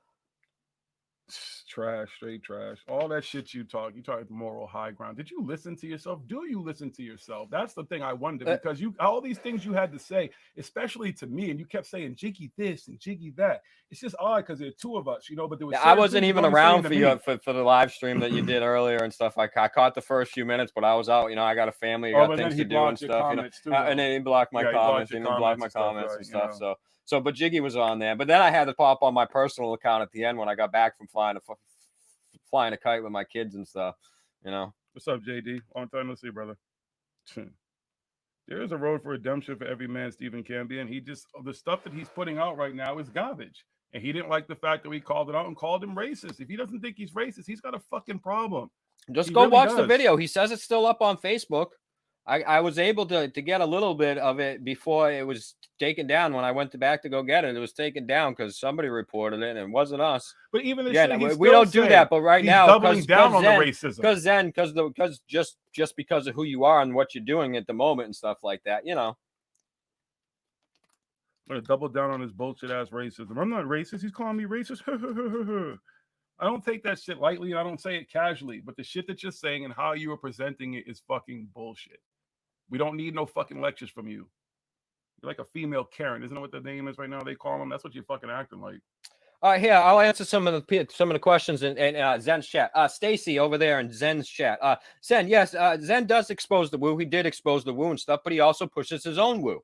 Trash, straight trash. All that shit you talk moral high ground. Did you listen to yourself? Do you listen to yourself? That's the thing I wonder, because all these things you had to say, especially to me, and you kept saying Jiggy this and Jiggy that. It's just odd because there are 2 of us, but there was. I wasn't even around for you for the live stream that you did earlier and stuff. I caught the first few minutes, but I was out. I got a family, I got things to do and stuff. And then he blocked my comments, and he blocked my comments and stuff. So, but Jiggy was on there. But then I had to pop on my personal account at the end when I got back from flying a kite with my kids and stuff. What's up, JD? Long time no see, brother. There is a road for redemption for every man, Stephen Cambion. The stuff that he's putting out right now is garbage. And he didn't like the fact that we called it out and called him racist. If he doesn't think he's racist, he's got a fucking problem. Just go watch the video. He says it's still up on Facebook. I was able to get a little bit of it before it was taken down. When I went back to go get it, it was taken down because somebody reported it and it wasn't us. But even we don't do that. But right now, doubling down on the racism. Because just because of who you are and what you're doing at the moment and stuff like that, I'm gonna double down on his bullshit ass racism. I'm not racist. He's calling me racist. I don't take that shit lightly, and I don't say it casually. But the shit that you're saying and how you are presenting it is fucking bullshit. We don't need no fucking lectures from you. You're like a female Karen, isn't that what the name is right now? They call them. That's what you're fucking acting like. Here, I'll answer some of the questions in Zen's chat. Stacy over there in Zen's chat. Zen, yes, Zen does expose the woo. He did expose the woo and stuff, but he also pushes his own woo.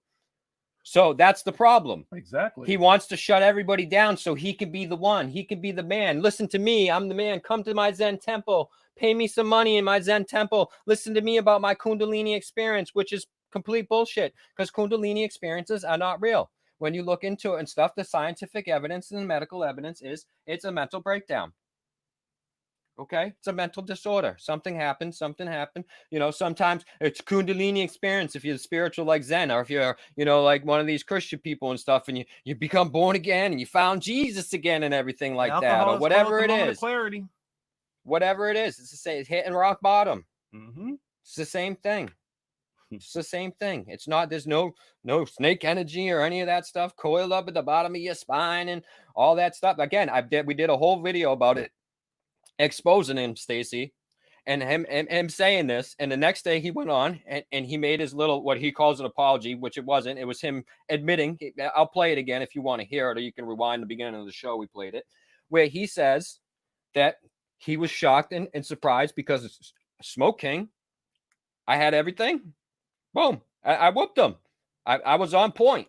So that's the problem. Exactly. He wants to shut everybody down so he can be the one. He can be the man. Listen to me. I'm the man. Come to my Zen temple. Pay me some money in my Zen temple. Listen to me about my Kundalini experience, which is complete bullshit because Kundalini experiences are not real. When you look into it and stuff, the scientific evidence and the medical evidence is it's a mental breakdown. Okay, it's a mental disorder. Something happened. You know, sometimes it's Kundalini experience if you're spiritual like Zen, or if you're, you know, like one of these Christian people and stuff, and you become born again and you found Jesus again and everything like that, or whatever it is. Clarity. Whatever it is, it's the same. It's hitting rock bottom. Mm-hmm. It's the same thing. It's the same thing. It's not, there's no snake energy or any of that stuff coiled up at the bottom of your spine and all that stuff. Again, we did a whole video about it, exposing him, Stacy, and him saying this. And the next day he went on and he made his little, what he calls an apology, which it wasn't. It was him admitting, I'll play it again if you want to hear it, or you can rewind the beginning of the show. We played it, where he says that he was shocked and surprised because it's Smoke King. I had everything. Boom. I whooped him. I was on point.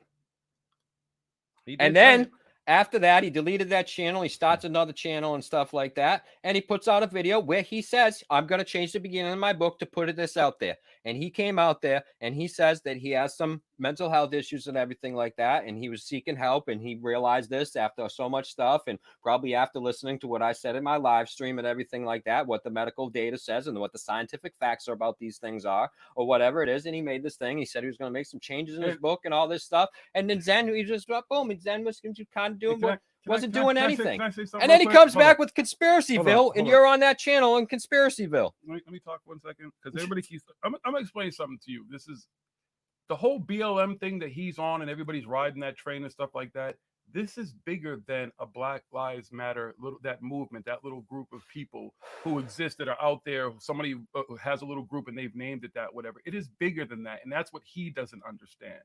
And then after that, he deleted that channel. He starts another channel and stuff like that. And he puts out a video where he says, I'm going to change the beginning of my book to put this out there. And he came out there and he says that he has some mental health issues and everything like that. And he was seeking help. And he realized this after so much stuff. And probably after listening to what I said in my live stream and everything like that, what the medical data says and what the scientific facts are about these things are, or whatever it is. And he made this thing. He said he was going to make some changes in his book and all this stuff. And then Zen, he just, boom, and Zen was kind of doing what wasn't doing anything. And then he comes back with Conspiracyville, and you're on that channel in Conspiracyville. Let me talk 1 second, because everybody keeps. I'm gonna explain something to you. This is the whole BLM thing that he's on, and everybody's riding that train and stuff like that. This is bigger than a Black Lives Matter, that movement, that little group of people who exist that are out there. Somebody has a little group and they've named it that, whatever. It is bigger than that, and that's what he doesn't understand.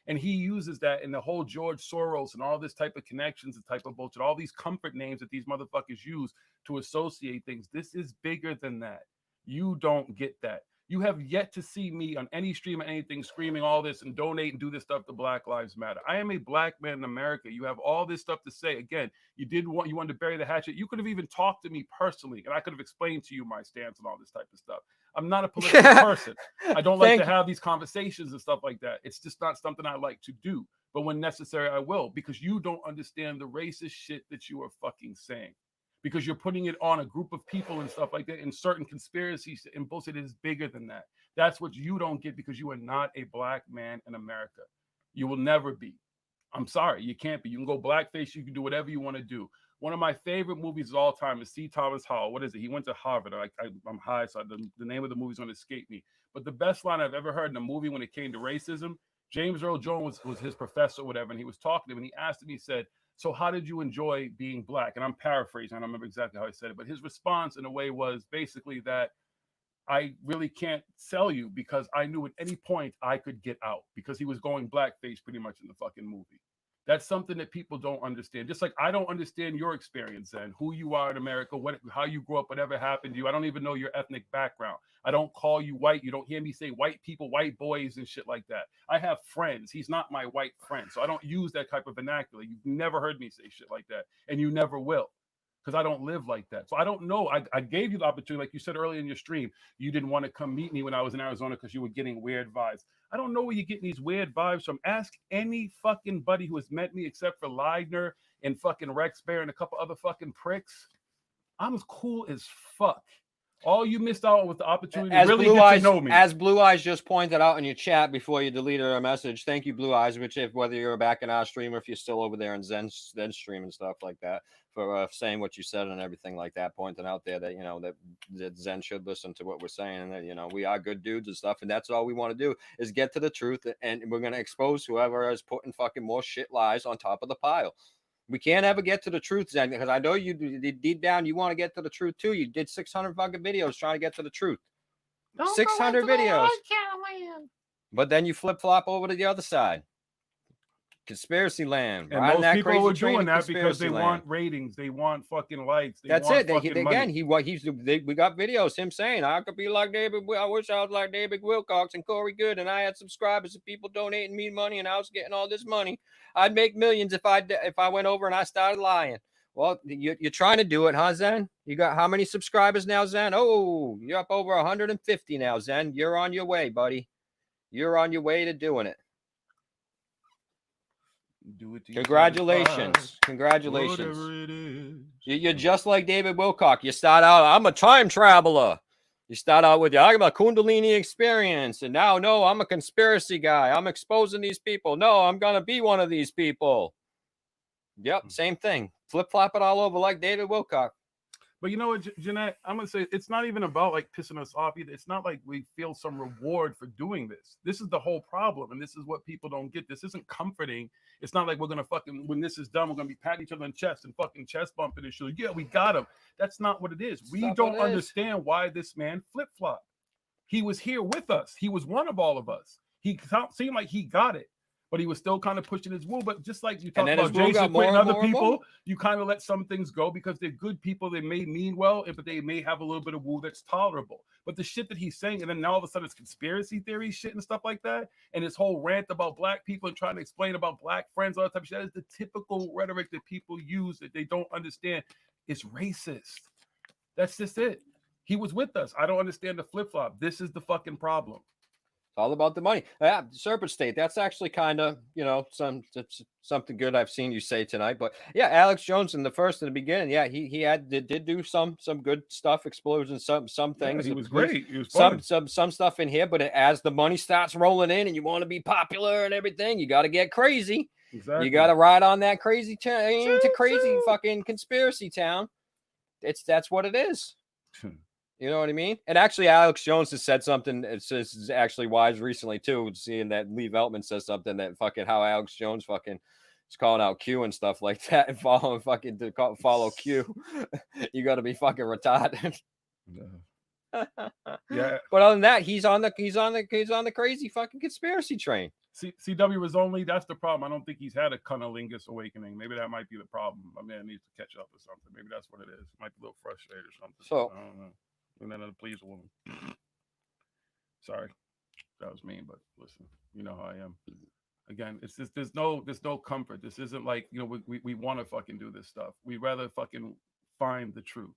And he uses that in the whole George Soros and all this type of connections and type of bullshit, all these comfort names that these motherfuckers use to associate things. This is bigger than that. You don't get that. You have yet to see me on any stream or anything screaming all this and donate and do this stuff to Black Lives Matter. I am a black man in America. You have all this stuff to say. Again, you wanted to bury the hatchet. You could have even talked to me personally, and I could have explained to you my stance and all this type of stuff. I'm not a political person. I don't like to have these conversations and stuff like that. It's just not something I like to do. But when necessary, I will, because you don't understand the racist shit that you are fucking saying. Because you're putting it on a group of people and stuff like that, and certain conspiracies and bullshit is bigger than that. That's what you don't get, because you are not a black man in America. You will never be. I'm sorry, you can't be. You can go blackface, you can do whatever you want to do. One of my favorite movies of all time is C. Thomas Howell. What is it? He went to Harvard. I'm high, so the name of the movie's going to escape me. But the best line I've ever heard in a movie when it came to racism, James Earl Jones was his professor or whatever, and he was talking to him, and he asked him, he said, so how did you enjoy being black? And I'm paraphrasing, I don't remember exactly how he said it, but his response in a way was basically that I really can't sell you, because I knew at any point I could get out, because he was going blackface pretty much in the fucking movie. That's something that people don't understand. Just like I don't understand your experience and who you are in America, how you grew up, whatever happened to you. I don't even know your ethnic background. I don't call you white. You don't hear me say white people, white boys and shit like that. I have friends. He's not my white friend. So I don't use that type of vernacular. You've never heard me say shit like that. And you never will, because I don't live like that. So I don't know. I gave you the opportunity, like you said earlier in your stream, you didn't want to come meet me when I was in Arizona because you were getting weird vibes. I don't know where you're getting these weird vibes from. Ask any fucking buddy who has met me except for Leidner and fucking Rex Bear and a couple other fucking pricks. I'm as cool as fuck. All you missed out with the opportunity to really get to know me. As Blue Eyes just pointed out in your chat before you deleted our message, thank you, Blue Eyes, which whether you're back in our stream or if you're still over there in Zen's stream and stuff like that, for saying what you said and everything like that, pointing out there that, you know, that Zen should listen to what we're saying, and that, you know, we are good dudes and stuff, and that's all we want to do is get to the truth, and we're going to expose whoever is putting fucking more shit lies on top of the pile. We can't ever get to the truth, Zen, because I know you deep down you want to get to the truth too. You did 600 fucking videos trying to get to the truth. 600 videos. But then you flip flop over to the other side. Conspiracy land. And Riding most that people crazy are train doing of that because they conspiracy land. want ratings. They want fucking likes. That's want it. They, fucking money. We got videos him saying, I could be like David. I wish I was like David Wilcox and Corey Good, and I had subscribers and people donating me money, and I was getting all this money. I'd make millions if I went over and I started lying. Well, you're trying to do it, huh, Zen? You got how many subscribers now, Zen? Oh, you're up over 150 now, Zen. You're on your way, buddy. You're on your way to doing it. Do it to Congratulations. Congratulations. Whatever it is. You're just like David Wilcock. You start out, I'm a time traveler. You start out with, I got a Kundalini experience. And now, no, I'm a conspiracy guy. I'm exposing these people. No, I'm going to be one of these people. Yep, same thing. Flip-flop it all over like David Wilcock. But you know what, Jeanette? I'm going to say it's not even about like pissing us off either. It's not like we feel some reward for doing this. This is the whole problem. And this is what people don't get. This isn't comforting. It's not like we're going to fucking, when this is done, we're going to be patting each other on the chest and fucking chest bumping and shit. Yeah, we got him. That's not what it is. We don't understand why this man flip-flopped. He was here with us. He was one of all of us. He seemed like he got it. But he was still kind of pushing his woo. But just like you talked about Jason Quick and other people, you kind of let some things go because they're good people. They may mean well, but they may have a little bit of woo that's tolerable. But the shit that he's saying, and then now all of a sudden it's conspiracy theory shit and stuff like that, and his whole rant about black people and trying to explain about black friends, all that type of shit, that is the typical rhetoric that people use that they don't understand. It's racist. That's just it. He was with us. I don't understand the flip-flop. This is the fucking problem. It's all about the money. Yeah, Serpent State. That's actually kind of, something good I've seen you say tonight. But yeah, Alex Jones in the beginning. Yeah, he did do some good stuff, exposing some things. Yeah, he was great. He was fun. some stuff in here. But as the money starts rolling in and you want to be popular and everything, you got to get crazy. Exactly. You got to ride on that crazy train to crazy fucking conspiracy town. That's what it is. You know what I mean? And actually, Alex Jones has said something. This is actually wise recently too. Seeing that Lee Veltman says something that fucking how Alex Jones fucking is calling out Q and stuff like that, and follow Q. You got to be fucking retarded. Yeah. But other than that, he's on the crazy fucking conspiracy train. CW was only, that's the problem. I don't think he's had a cunnilingus awakening. Maybe that might be the problem. My man needs to catch up or something. Maybe that's what it is. Might be a little frustrated or something. So I don't know. And then to please a woman. Sorry, that was mean, but listen, you know how I am. Again, it's just there's no comfort. This isn't like, we want to fucking do this stuff. We'd rather fucking find the truth.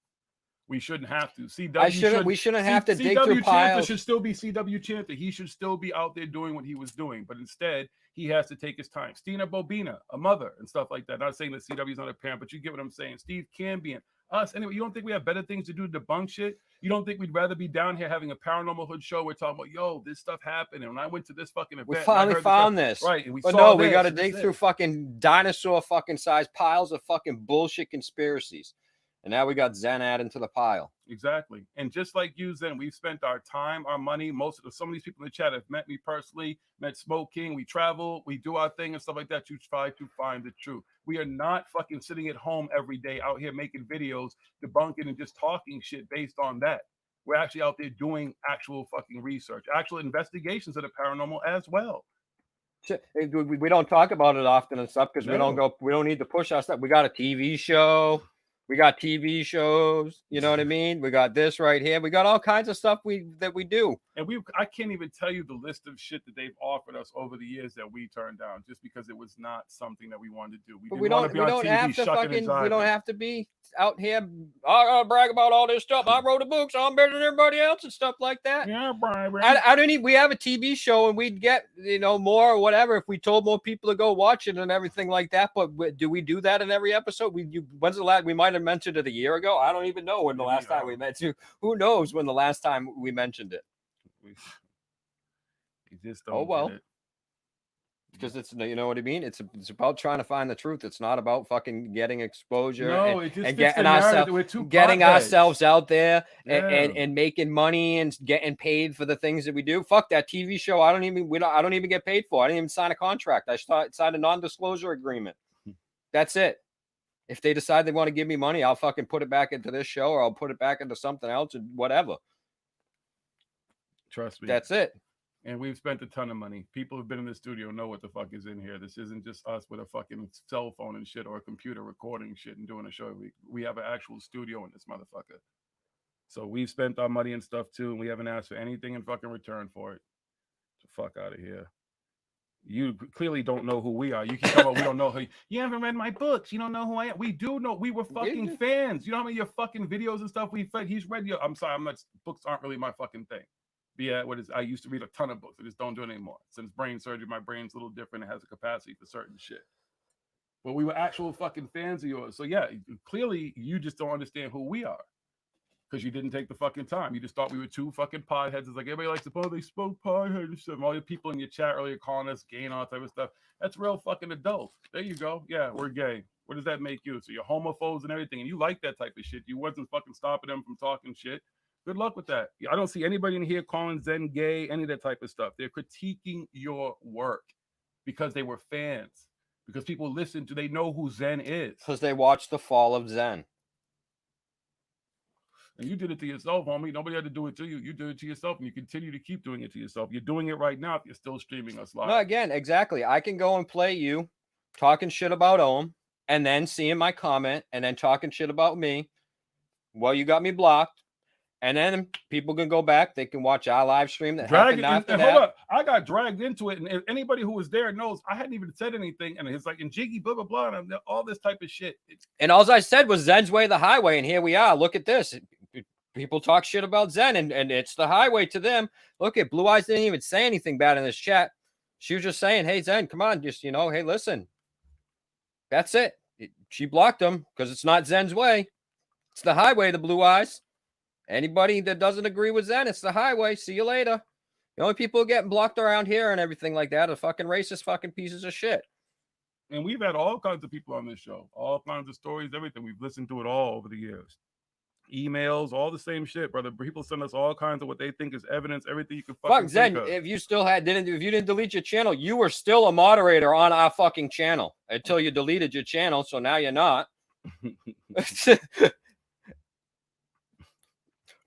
We shouldn't have to. We shouldn't have to dig through piles. Should still be CW Chanter. He should still be out there doing what he was doing, but instead he has to take his time. Stina Bobina, a mother, and stuff like that. Not saying that CW is not a parent, but you get what I'm saying. Steve Cambion, us. Anyway, you don't think we have better things to do to debunk shit? You don't think we'd rather be down here having a paranormal hood show? We're talking about, yo, this stuff happened, and when I went to this fucking event, we finally found this. Right? But no, we got to dig through fucking dinosaur fucking size piles of fucking bullshit conspiracies. And now we got Zen adding to the pile. Exactly. And just like you, Zen, we've spent our time, our money. Some of these people in the chat have met me personally, met Smoke King. We travel, we do our thing and stuff like that. You try to find the truth. We are not fucking sitting at home every day out here making videos, debunking and just talking shit based on that. We're actually out there doing actual fucking research, actual investigations of the paranormal as well. We don't talk about it often and stuff because we don't need to push our stuff. We got a TV show. We got TV shows, you know what I mean? We got this right here. We got all kinds of stuff that we do. And I can't even tell you the list of shit that they've offered us over the years that we turned down just because it was not something that we wanted to do. We don't have to be out here. I gotta brag about all this stuff. I wrote a book, so I'm better than everybody else and stuff like that. Yeah, Brian. I don't need. We have a TV show and we'd get more or whatever if we told more people to go watch it and everything like that. But do we do that in every episode? When's the last? We might have mentioned it a year ago. I don't even know when the last time we mentioned. Who knows when the last time we mentioned it? We just don't get it. Because it's, you know what I mean? It's about trying to find the truth. It's not about fucking getting exposure and getting ourselves out there and making money and getting paid for the things that we do. Fuck that TV show. I don't even get paid for. I didn't even sign a contract. I signed a non-disclosure agreement. That's it. If they decide they want to give me money, I'll fucking put it back into this show or I'll put it back into something else or whatever. Trust me. That's it. And we've spent a ton of money. People who've been in the studio know what the fuck is in here. This isn't just us with a fucking cell phone and shit or a computer recording shit and doing a show. We have an actual studio in this motherfucker. So we've spent our money and stuff too, and we haven't asked for anything in fucking return for it. So fuck out of here. You clearly don't know who we are. You can come up, we don't know who you haven't read my books. You don't know who I am. We do know. We were fucking fans. You know how many of your fucking videos and stuff we fed? He's read your. I'm sorry, I'm not. Books aren't really my fucking thing. But yeah, I used to read a ton of books. I just don't do it anymore. Since brain surgery, my brain's a little different. It has a capacity for certain shit. But we were actual fucking fans of yours. So yeah, clearly you just don't understand who we are. Because you didn't take the fucking time. You just thought we were two fucking podheads. It's like everybody likes to, oh, they spoke podhead and stuff. All the people in your chat earlier calling us gay and all that type of stuff. That's real fucking adult. There you go. Yeah, we're gay. What does that make you? So you're homophobes and everything, and you like that type of shit. You wasn't fucking stopping them from talking shit. Good luck with that. I don't see anybody in here calling Zen gay, any of that type of stuff. They're critiquing your work because they were fans. Because people listen to, they know who Zen is. Because they watched the fall of Zen. And you did it to yourself, homie. Nobody had to do it to you. You did it to yourself, and you continue to keep doing it to yourself. You're doing it right now if you're still streaming us live. No, again, exactly. I can go and play you talking shit about Ohm, and then seeing my comment, and then talking shit about me. Well, you got me blocked. And then people can go back. They can watch our live stream that happened after that. Hold up. I got dragged into it, and anybody who was there knows I hadn't even said anything. And it's like, and Jiggy, blah, blah, blah, and all this type of shit. And all I said was Zen's way, the highway. And here we are. Look at this. People talk shit about Zen, and it's the highway to them. Look at Blue Eyes didn't even say anything bad in this chat. She was just saying, hey, Zen, come on. Just, hey, listen. That's it. She blocked him because it's not Zen's way. It's the highway, the Blue Eyes. Anybody that doesn't agree with Zen, it's the highway. See you later. The only people who getting blocked around here and everything like that are fucking racist fucking pieces of shit. And we've had all kinds of people on this show. All kinds of stories, everything. We've listened to it all over the years. Emails, all the same shit, brother. People send us all kinds of what they think is evidence, everything you can fucking fuck Zen. If you still if you didn't delete your channel, you were still a moderator on our fucking channel until you deleted your channel. So now you're not.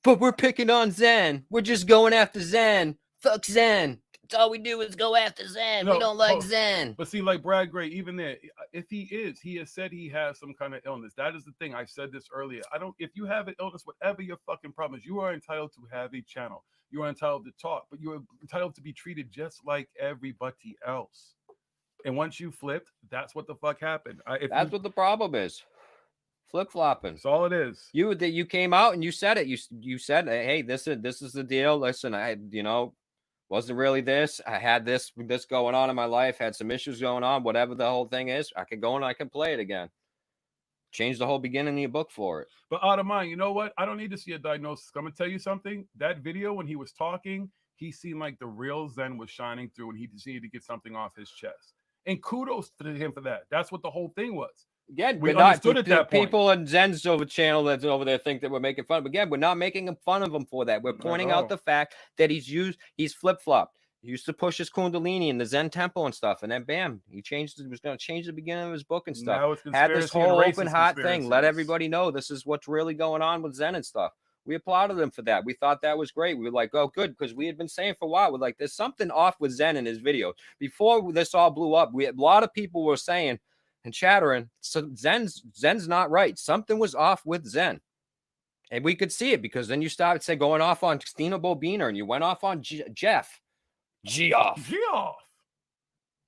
But we're picking on Zen. We're just going after Zen. Fuck Zen. That's all we do is go after Zen. We don't like Zen. But see, like Brad Gray, even there, if he has said he has some kind of illness. That is the thing. I said this earlier. If you have an illness, whatever your fucking problem is, you are entitled to have a channel. You are entitled to talk, but you're entitled to be treated just like everybody else. And once you flipped, that's what the fuck happened. That's what the problem is. Flip-flopping. That's all it is. You came out and you said it. You said, hey, this is the deal. Listen, I wasn't really this. I had this going on in my life, had some issues going on, whatever the whole thing is. I could go and I can play it again. Change the whole beginning of your book for it. But out of mind, you know what? I don't need to see a diagnosis. I'm going to tell you something. That video, when he was talking, he seemed like the real Zen was shining through and he just needed to get something off his chest. And kudos to him for that. That's what the whole thing was. Again, we understood at that point. People on Zen's over channel that's over there think that we're making fun of him. Again, we're not making fun of him for that. We're pointing out the fact that he's flip-flopped. He used to push his Kundalini in the Zen temple and stuff, and then bam, he was going to change the beginning of his book and stuff. Had this whole open heart thing. Let everybody know this is what's really going on with Zen and stuff. We applauded him for that. We thought that was great. We were like, oh, good, because we had been saying for a while, we're like, there's something off with Zen in his videos. Before this all blew up, a lot of people were saying and chattering, so Zen's not right. Something was off with Zen. And we could see it because then you started going off on Stina Bobina and you went off on Jeff. Geoff.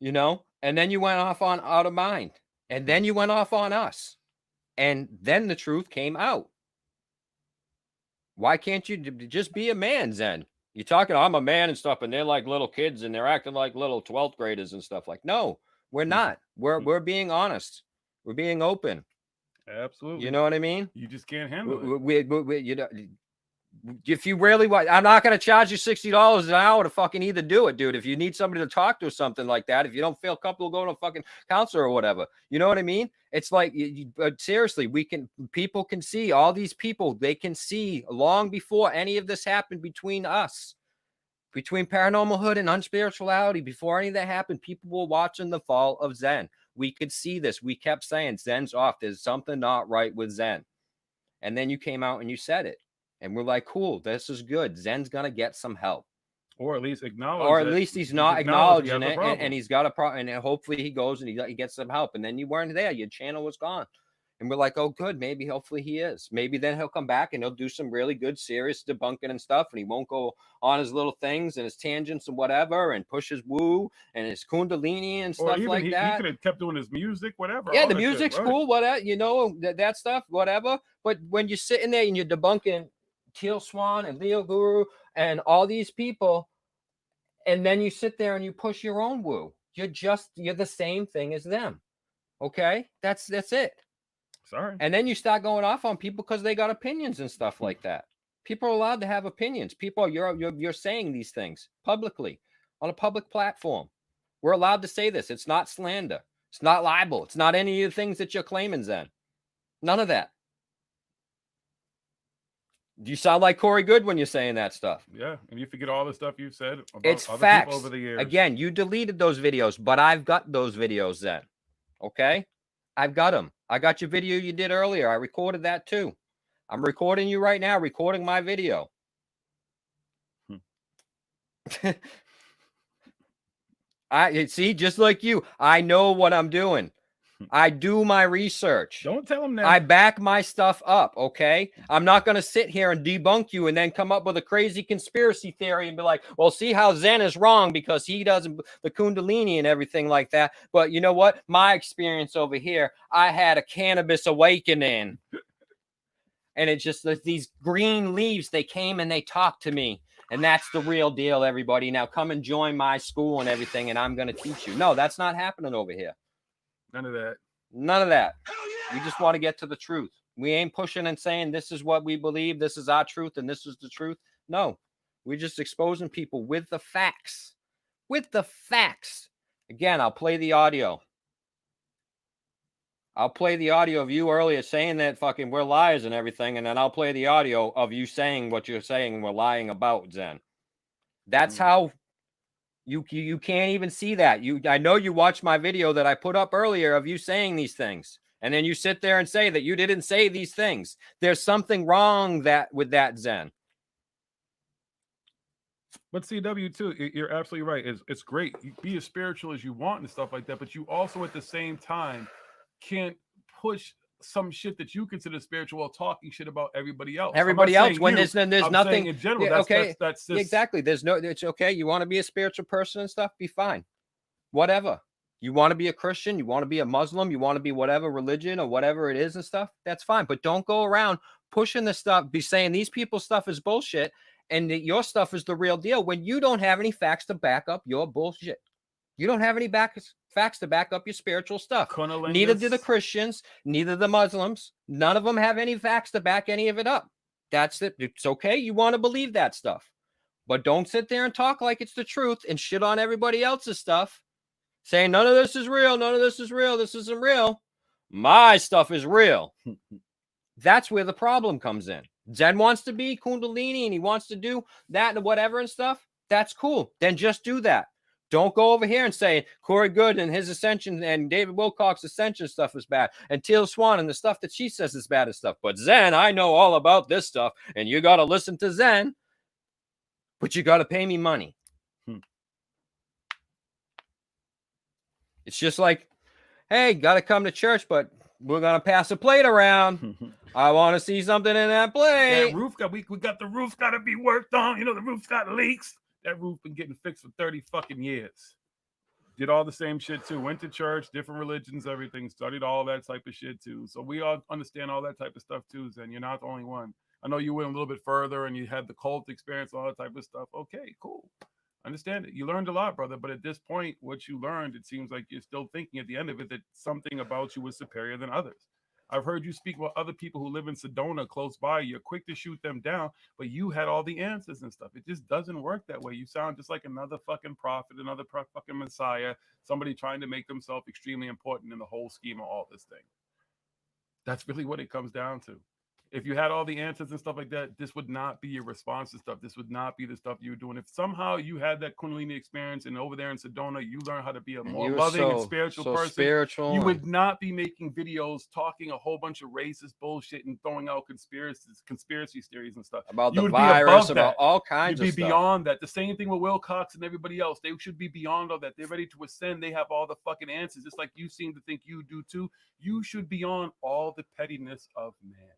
And then you went off on Out of Mind. And then you went off on us. And then the truth came out. Why can't you just be a man, Zen? You're talking, I'm a man and stuff, and they're like little kids and they're acting like little 12th graders and stuff. Like, no. We're not. We're being honest. We're being open. Absolutely. You know what I mean? You just can't handle it. We if you really want, I'm not going to charge you $60 an hour to fucking either do it, dude. If you need somebody to talk to or something like that, if you don't feel comfortable going to a fucking counselor or whatever, you know what I mean? It's like, seriously, people can see all these people. They can see long before any of this happened between us. Between paranormal hood and unspirituality, before any of that happened, people were watching the fall of Zen. We could see this. We kept saying Zen's off. There's something not right with Zen. And then you came out and you said it. And we're like, cool, this is good. Zen's going to get some help. or at least acknowledge, or at least he's not acknowledging it, and he's got a problem. And hopefully he goes and he gets some help. And then you weren't there; your channel was gone. And we're like, oh, good. Maybe, hopefully he is. Maybe then he'll come back and he'll do some really good, serious debunking and stuff. And he won't go on his little things and his tangents and whatever and push his woo and his kundalini and stuff like that. He could have kept doing his music, whatever. Yeah, the music's cool, whatever, you know, that stuff, whatever. But when you're sitting there and you're debunking Teal Swan and Leo Guru and all these people, and then you sit there and you push your own woo, you're the same thing as them. Okay? That's it. Sorry. And then you start going off on people because they got opinions and stuff like that. People are allowed to have opinions. People, you're saying these things publicly on a public platform. We're allowed to say this. It's not slander. It's not libel. It's not any of the things that you're claiming, Zen. None of that. You sound like Corey Good when you're saying that stuff. Yeah, and you forget all the stuff you've said about it's other facts. people over the years. Again, you deleted those videos, but I've got those videos, Zen. Okay? I've got them. I got your video you did earlier. I recorded that too. I'm recording you right now, recording my video. I see, just like you, I know what I'm doing. I do my research. Don't tell him that. I back my stuff up, okay? I'm not going to sit here and debunk you and then come up with a crazy conspiracy theory and be like, well, see how Zen is wrong because he doesn't, the Kundalini and everything like that. But you know what? My experience over here, I had a cannabis awakening. And it's just these green leaves, they came and they talked to me. And that's the real deal, everybody. Now come and join my school and everything, and I'm going to teach you. No, that's not happening over here. None of that. None of that. We just want to get to the truth. We ain't pushing and saying this is what we believe, this is our truth, and this is the truth. No, we're just exposing people with the facts. With the facts. Again, I'll play the audio. I'll play the audio of you earlier saying that fucking we're liars and everything, and then I'll play the audio of you saying what you're saying and we're lying about, Zen. That's how you can't even see that. I know you watched my video that I put up earlier of you saying these things, and then you sit there and say that you didn't say these things. There's something wrong with that, Zen. But CW too, you're absolutely right. It's great. You be as spiritual as you want and stuff like that, but you also at the same time can't push some shit that you consider spiritual while talking shit about everybody else. Everybody else, when there's nothing in general. Yeah, that's just, exactly. It's okay. You want to be a spiritual person and stuff, be fine. Whatever. You want to be a Christian, you want to be a Muslim, you want to be whatever religion or whatever it is and stuff, that's fine. But don't go around pushing this stuff, be saying these people's stuff is bullshit and that your stuff is the real deal when you don't have any facts to back up your bullshit. You don't have any facts to back up your spiritual stuff. Neither do the Christians, neither the Muslims. None of them have any facts to back any of it up. That's it. It's okay. You want to believe that stuff. But don't sit there and talk like it's the truth and shit on everybody else's stuff. Saying none of this is real. None of this is real. This isn't real. My stuff is real. That's where the problem comes in. Zen wants to be Kundalini and he wants to do that and whatever and stuff. That's cool. Then just do that. Don't go over here and say Corey Good and his ascension and David Wilcox's ascension stuff is bad. And Teal Swan and the stuff that she says is bad and stuff. But Zen, I know all about this stuff. And you got to listen to Zen. But you got to pay me money. It's just like, hey, got to come to church, but we're going to pass a plate around. I want to see something in that plate. That roof we got the roof got to be worked on. You know, the roof's got leaks. That roof been getting fixed for 30 fucking years. Did all the same shit too. Went to church, different religions, everything. Studied all that type of shit too. So we all understand all that type of stuff too, Zen. You're not the only one. I know you went a little bit further and you had the cult experience, all that type of stuff. Okay, cool. Understand it. You learned a lot, brother. But at this point, what you learned, it seems like you're still thinking at the end of it that something about you was superior than others. I've heard you speak about other people who live in Sedona close by. You're quick to shoot them down, but you had all the answers and stuff. It just doesn't work that way. You sound just like another fucking prophet, another fucking messiah, somebody trying to make themselves extremely important in the whole scheme of all this thing. That's really what it comes down to. If you had all the answers and stuff like that, this would not be your response to stuff. This would not be the stuff you were doing. If somehow you had that Kundalini experience and over there in Sedona, you learn how to be a more loving and spiritual person, you would not be making videos talking a whole bunch of racist bullshit and throwing out conspiracy theories and stuff. About you the virus, about all kinds of stuff. You'd be beyond that. The same thing with Wilcox and everybody else. They should be beyond all that. They're ready to ascend. They have all the fucking answers, just like you seem to think you do too. You should be on all the pettiness of man.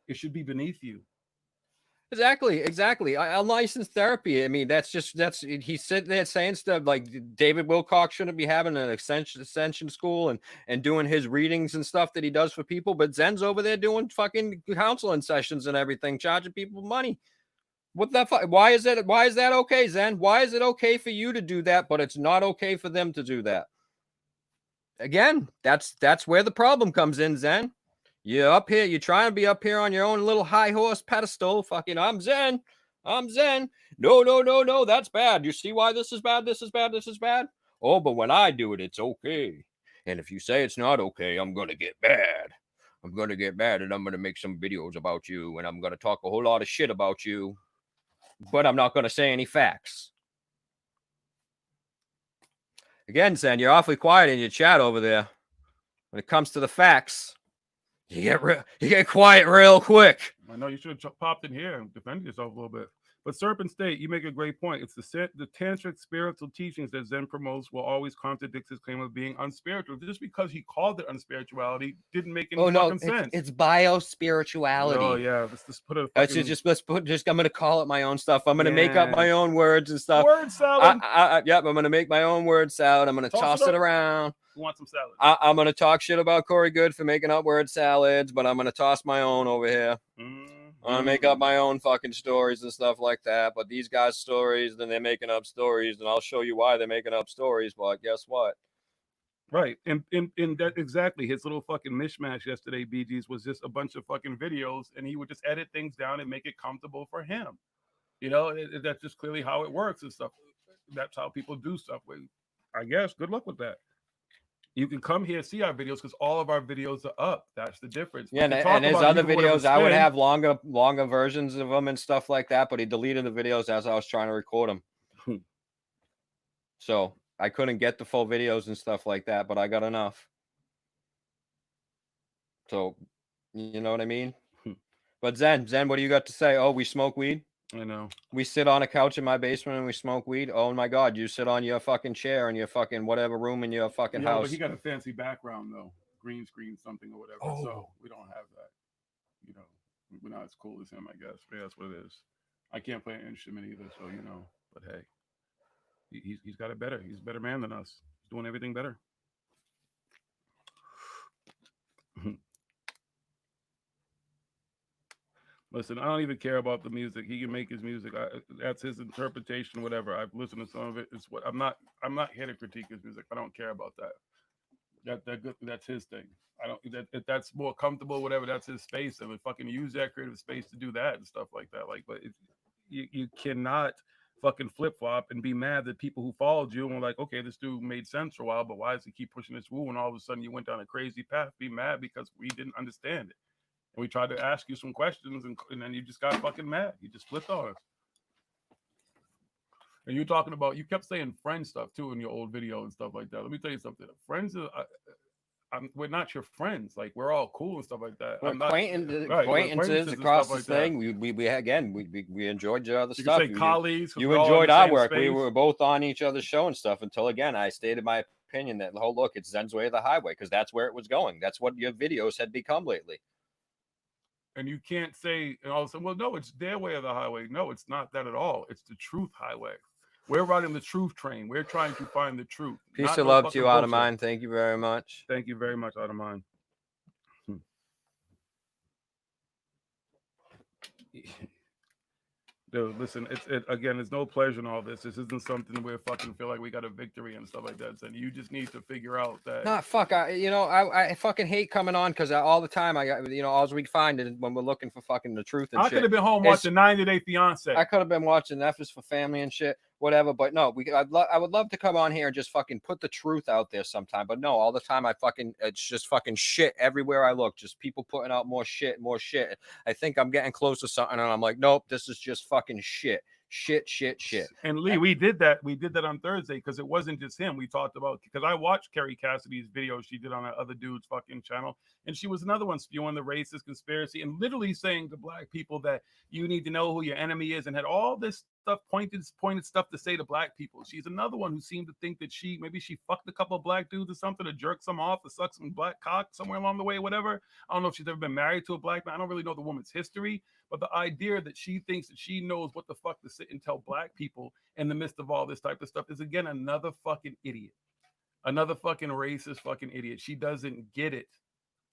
It should be beneath you. Exactly. Unlicensed therapy. I mean, he's sitting there saying stuff like David Wilcox shouldn't be having an ascension school and doing his readings and stuff that he does for people, but Zen's over there doing fucking counseling sessions and everything, charging people money. What the fuck? Why is that okay, Zen? Why is it okay for you to do that, but it's not okay for them to do that? Again, that's where the problem comes in, Zen. You're up here. You're trying to be up here on your own little high horse pedestal. Fucking, I'm Zen. No. That's bad. You see why this is bad? This is bad. Oh, but when I do it, it's okay. And if you say it's not okay, I'm going to get bad. And I'm going to make some videos about you. And I'm going to talk a whole lot of shit about you. But I'm not going to say any facts. Again, Zen, you're awfully quiet in your chat over there. When it comes to the facts, you get quiet real quick. I know you should have popped in here and defended yourself a little bit. But Serpent State, you make a great point. It's the tantric spiritual teachings that Zen promotes will always contradict his claim of being unspiritual. Just because he called it unspirituality didn't make any fucking sense. It's biospirituality. Oh yeah, let's put it. I'm gonna call it my own stuff. I'm gonna make up my own words and stuff. Word salad. Yep, I'm gonna make my own word salad. I'm gonna toss it around. You want some salad? I'm gonna talk shit about Corey Good for making up word salads, but I'm gonna toss my own over here. I'm gonna make up my own fucking stories and stuff like that. But these guys' stories, then they're making up stories, and I'll show you why they're making up stories. But guess what? Right. And that exactly his little fucking mishmash yesterday, BG's, was just a bunch of fucking videos, and he would just edit things down and make it comfortable for him. You know, that's just clearly how it works and stuff. That's how people do stuff. I guess good luck with that. You can come here, see our videos, because all of our videos are up. That's the difference. Yeah, and his other videos, I would have longer versions of them and stuff like that, but he deleted the videos as I was trying to record them. So I couldn't get the full videos and stuff like that, but I got enough. So, you know what I mean? But Zen, what do you got to say? Oh, we smoke weed? I know. We sit on a couch in my basement and we smoke weed. Oh my God, you sit on your fucking chair in your fucking whatever room in your fucking house. But he got a fancy background though, green screen something or whatever. Oh. So we don't have that. You know, we're not as cool as him, I guess. But yeah, that's what it is. I can't play an instrument either, so you know. But hey, he's got it better. He's a better man than us. He's doing everything better. Listen, I don't even care about the music. He can make his music. That's his interpretation, whatever. I've listened to some of it. It's what I'm not here to critique his music. I don't care about that. That's his thing. I don't. If that's more comfortable, whatever. That's his space. I mean, fucking use that creative space to do that and stuff like that. Like, but you cannot fucking flip flop and be mad that people who followed you and were like, okay, this dude made sense for a while, but why does he keep pushing this woo? And all of a sudden you went down a crazy path. Be mad because we didn't understand it. And we tried to ask you some questions, and then you just got fucking mad. You just flipped on us. And you're talking about, you kept saying friend stuff too in your old video and stuff like that. Let me tell you something. Friends we're not your friends. Like, we're all cool and stuff like that. Acquaintances across the thing. We enjoyed your other stuff. You colleagues. You enjoyed our work. We were both on each other's show and stuff until, again, I stated my opinion that, oh, look, it's Zen's Way of the Highway, because that's where it was going. That's what your videos had become lately. And you can't say, and all of a sudden, well, no, it's their way of the highway. No, it's not that at all. It's the truth highway. We're riding the truth train. We're trying to find the truth. Peace and love to you, Out of Mind. Thank you very much. Thank you very much, Out of Mind. Dude, listen, again, it's no pleasure in all this. This isn't something where fucking feel like we got a victory and stuff like that. And you just need to figure out that. Nah, fuck. I fucking hate coming on because all the time I got, all we find is when we're looking for fucking the truth and shit. I could have been home watching 90 Day Fiance. I could have been watching F is for Family and shit. whatever. But no, I would love to come on here and just fucking put the truth out there sometime. But no, all the time it's just fucking shit everywhere I look. Just people putting out more shit. I think I'm getting close to something, and I'm like, nope, this is just fucking shit. And Lee, we did that on Thursday because it wasn't just him. We talked about, because I watched Kerry Cassidy's video she did on that other dude's fucking channel, and she was another one spewing the racist conspiracy and literally saying to black people that you need to know who your enemy is, and had all this stuff, pointed stuff to say to black people. She's another one who seemed to think that she fucked a couple of black dudes or something, to jerk some off, to suck some black cock somewhere along the way, whatever. I don't know if she's ever been married to a black man. I don't really know the woman's history, but the idea that she thinks that she knows what the fuck to sit and tell black people in the midst of all this type of stuff is, again, another fucking idiot. Another fucking racist fucking idiot. She doesn't get it.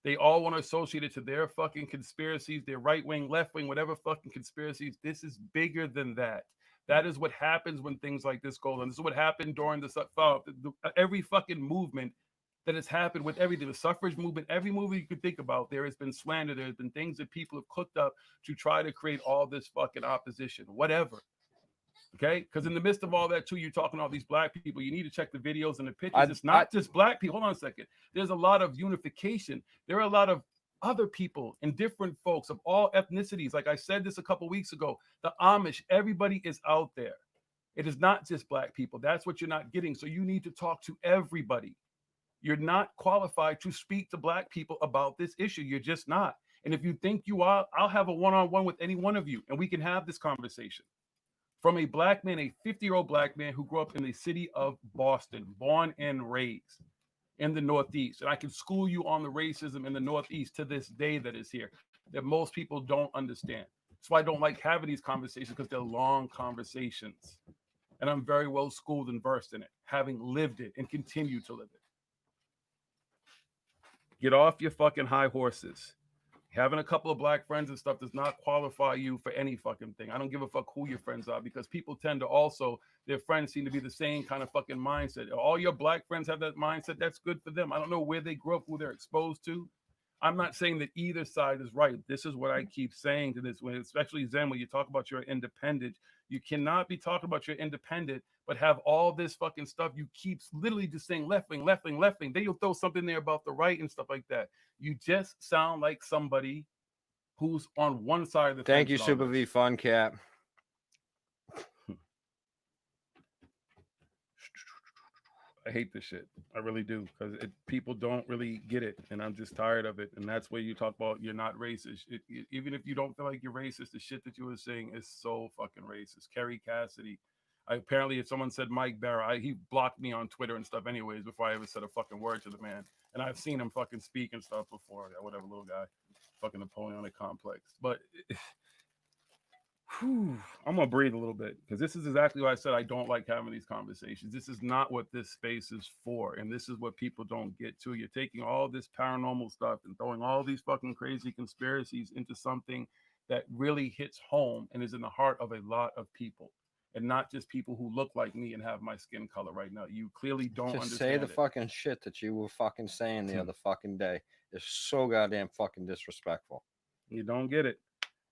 They all want to associate it to their fucking conspiracies, their right wing, left wing, whatever fucking conspiracies. This is bigger than that. That is what happens when things like this go on. This is what happened during every fucking movement that has happened with everything. The suffrage movement, every movement you could think about, there has been slander. There has been things that people have cooked up to try to create all this fucking opposition, whatever. Okay? Because in the midst of all that, too, you're talking to all these black people. You need to check the videos and the pictures. It's not just black people. Hold on a second. There's a lot of unification. There are a lot of other people and different folks of all ethnicities. Like I said this a couple weeks ago, the Amish, everybody is out there. It is not just black people. That's what you're not getting. So you need to talk to everybody. You're not qualified to speak to black people about this issue. You're just not. And if you think you are, I'll have a one-on-one with any one of you, and we can have this conversation. From a black man, a 50-year-old black man who grew up in the city of Boston, born and raised in the Northeast. And I can school you on the racism in the Northeast to this day that is here, that most people don't understand. That's why I don't like having these conversations, because they're long conversations. And I'm very well schooled and versed in it, having lived it and continue to live it. Get off your fucking high horses. Having a couple of black friends and stuff does not qualify you for any fucking thing. I don't give a fuck who your friends are, because people tend to also, their friends seem to be the same kind of fucking mindset. All your black friends have that mindset. That's good for them. I don't know where they grew up, who they're exposed to. I'm not saying that either side is right. This is what I keep saying to this, especially Zen, when you talk about your independent. You cannot be talking about your independent, but have all this fucking stuff. You keep literally just saying left wing, left wing, left wing. Then you'll throw something there about the right and stuff like that. You just sound like somebody who's on one side of the fence. Thank you, Super V Fun Cap. I hate this shit. I really do, because people don't really get it, and I'm just tired of it. And that's where you talk about you're not racist. Even if you don't feel like you're racist, the shit that you were saying is so fucking racist. Kerry Cassidy. Apparently, if someone said Mike Barra, he blocked me on Twitter and stuff anyways before I ever said a fucking word to the man. And I've seen him fucking speak and stuff before. Whatever, little guy. Fucking Napoleonic complex. But I'm gonna breathe a little bit, because this is exactly why I said I don't like having these conversations. This is not what this space is for, and this is what people don't get to. You're taking all this paranormal stuff and throwing all these fucking crazy conspiracies into something that really hits home and is in the heart of a lot of people, and not just people who look like me and have my skin color right now. You clearly don't understand. Say the fucking shit that you were fucking saying the other fucking day. It's so goddamn fucking disrespectful. You don't get it.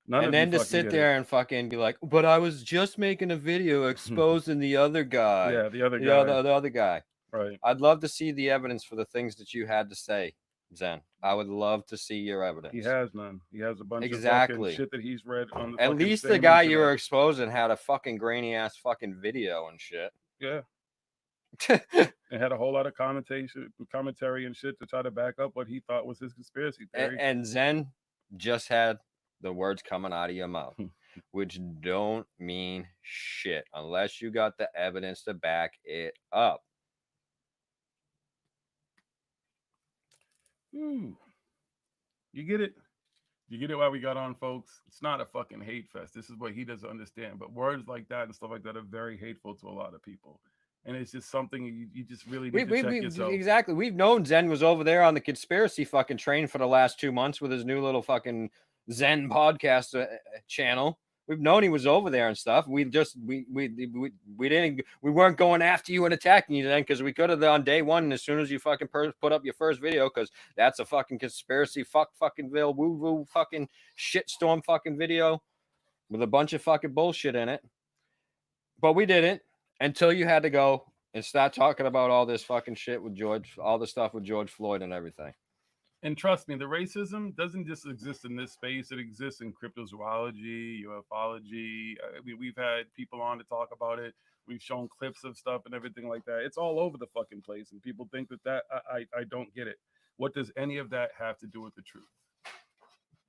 And then to sit there and fucking be like, but I was just making a video exposing the other guy. Yeah, the other guy. The other guy. Right. I'd love to see the evidence for the things that you had to say, Zen. I would love to see your evidence. He has none. He has a bunch of fucking shit that he's read on the At least the guy you were exposing had a fucking grainy ass fucking video and shit. Yeah. And had a whole lot of commentary and shit to try to back up what he thought was his conspiracy theory. And Zen just had the words coming out of your mouth, which don't mean shit unless you got the evidence to back it up. You get it? You get it why we got on, folks? It's not a fucking hate fest. This is what he doesn't understand. But words like that and stuff like that are very hateful to a lot of people. And it's just something you just really need to check yourself. Exactly. We've known Zen was over there on the conspiracy fucking train for the last 2 months with his new little fucking Zen podcast channel. We've known he was over there and stuff. We weren't going after you and attacking you then, because we could have on day one. And as soon as you fucking put up your first video, because that's a fucking conspiracy fuckingville woo woo fucking shitstorm fucking video with a bunch of fucking bullshit in it. But we didn't. until you had to go and start talking about all this fucking shit with George, all the stuff with George Floyd and everything. And trust me, the racism doesn't just exist in this space. It exists in cryptozoology, ufology. I mean, we've had people on to talk about it. We've shown clips of stuff and everything like that. It's all over the fucking place. And people think that I don't get it. What does any of that have to do with the truth?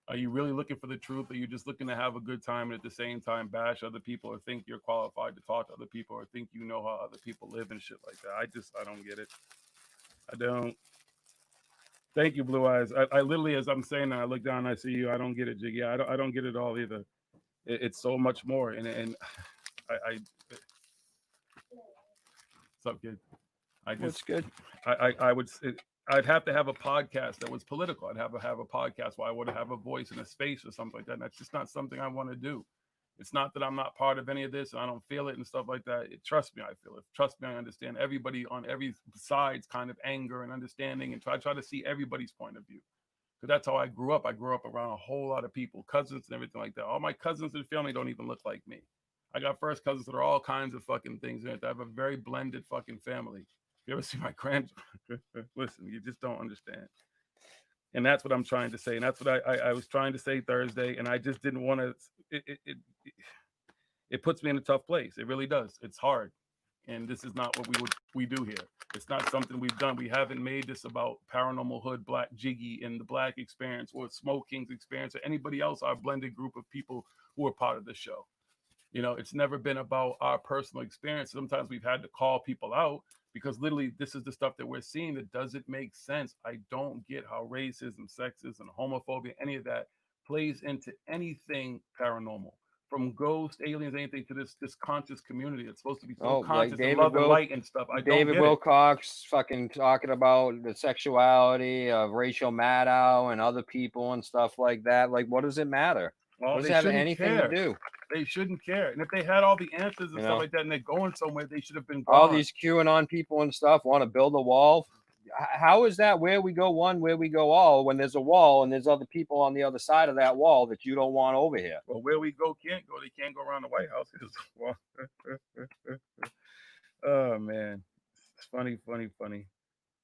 Are you really looking for the truth? Or are you just looking to have a good time and at the same time bash other people or think you're qualified to talk to other people or think you know how other people live and shit like that? I don't get it. I don't. Thank you, Blue Eyes. I literally, as I'm saying that, I look down and I see you. I don't get it, Jiggy. I don't get it all either. It's so much more. And what's up, kid? What's good? I'd have to have a podcast that was political. I'd have a podcast where I would have a voice in a space or something like that. And that's just not something I want to do. It's not that I'm not part of any of this and I don't feel it and stuff like that. Trust me, I feel it. Trust me, I understand everybody on every side's kind of anger and understanding and try to see everybody's point of view. Because that's how I grew up. I grew up around a whole lot of people, cousins and everything like that. All my cousins and family don't even look like me. I got first cousins that are all kinds of fucking things in it. I have a very blended fucking family. If you ever see my listen, you just don't understand. And that's what I'm trying to say. And that's what I was trying to say Thursday. And I just didn't want to. It puts me in a tough place. It really does. It's hard. And this is not what we do here. It's not something we've done. We haven't made this about Paranormal Hood, Black Jiggy, and the Black Experience or Smoke King's Experience or anybody else, our blended group of people who are part of the show. You know, it's never been about our personal experience. Sometimes we've had to call people out because literally this is the stuff that we're seeing that doesn't make sense. I don't get how racism, sexism, homophobia, any of that plays into anything paranormal. From ghosts, aliens, anything to this conscious community that's supposed to be so conscious and love and light and stuff. David Wilcox fucking talking about the sexuality of Rachel Maddow and other people and stuff like that. Like, what does it matter? Well, what does it have anything to do? They shouldn't care. And if they had all the answers and stuff like that and they're going somewhere, they should have been gone. All these QAnon people and stuff want to build a wall. How is that where we go one, where we go all, when there's a wall and there's other people on the other side of that wall that you don't want over here? Well, where we go can't go. They can't go around the White House. Oh, man. It's funny.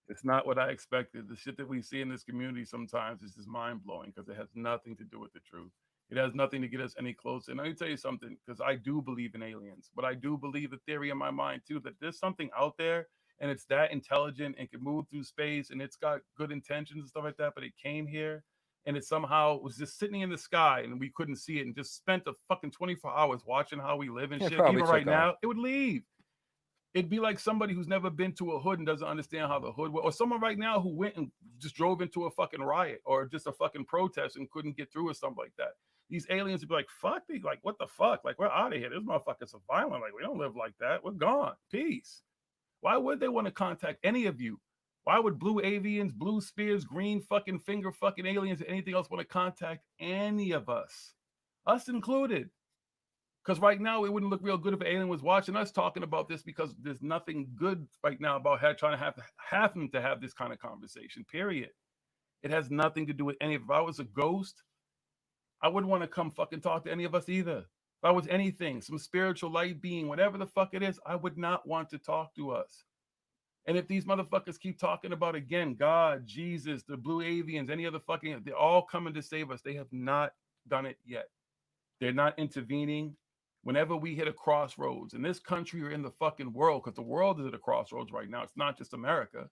It's not what I expected. The shit that we see in this community sometimes is just mind-blowing because it has nothing to do with the truth. It has nothing to get us any closer. And let me tell you something, because I do believe in aliens, but I do believe a theory in my mind, too, that there's something out there and it's that intelligent and can move through space and it's got good intentions and stuff like that, but it came here and it somehow was just sitting in the sky and we couldn't see it and just spent a fucking 24 hours watching how we live and shit. Even right now, it would leave. It'd be like somebody who's never been to a hood and doesn't understand how the hood works, or someone right now who went and just drove into a fucking riot or just a fucking protest and couldn't get through or something like that. These aliens would be like, fuck me, like, what the fuck? Like, we're out of here. This motherfuckers are violent. Like, we don't live like that. We're gone. Peace. Why would they want to contact any of you? Why would blue avians, blue spears, green fucking finger fucking aliens, or anything else want to contact any of us? Us included. Because right now, it wouldn't look real good if an alien was watching us talking about this because there's nothing good right now about trying to have them to have this kind of conversation, period. It has nothing to do with any of it. If I was a ghost, I wouldn't want to come fucking talk to any of us either. If I was anything, some spiritual light being, whatever the fuck it is, I would not want to talk to us. And if these motherfuckers keep talking about, again, God, Jesus, the blue avians, any other fucking, they're all coming to save us. They have not done it yet. They're not intervening. Whenever we hit a crossroads in this country or in the fucking world, because the world is at a crossroads right now. It's not just America.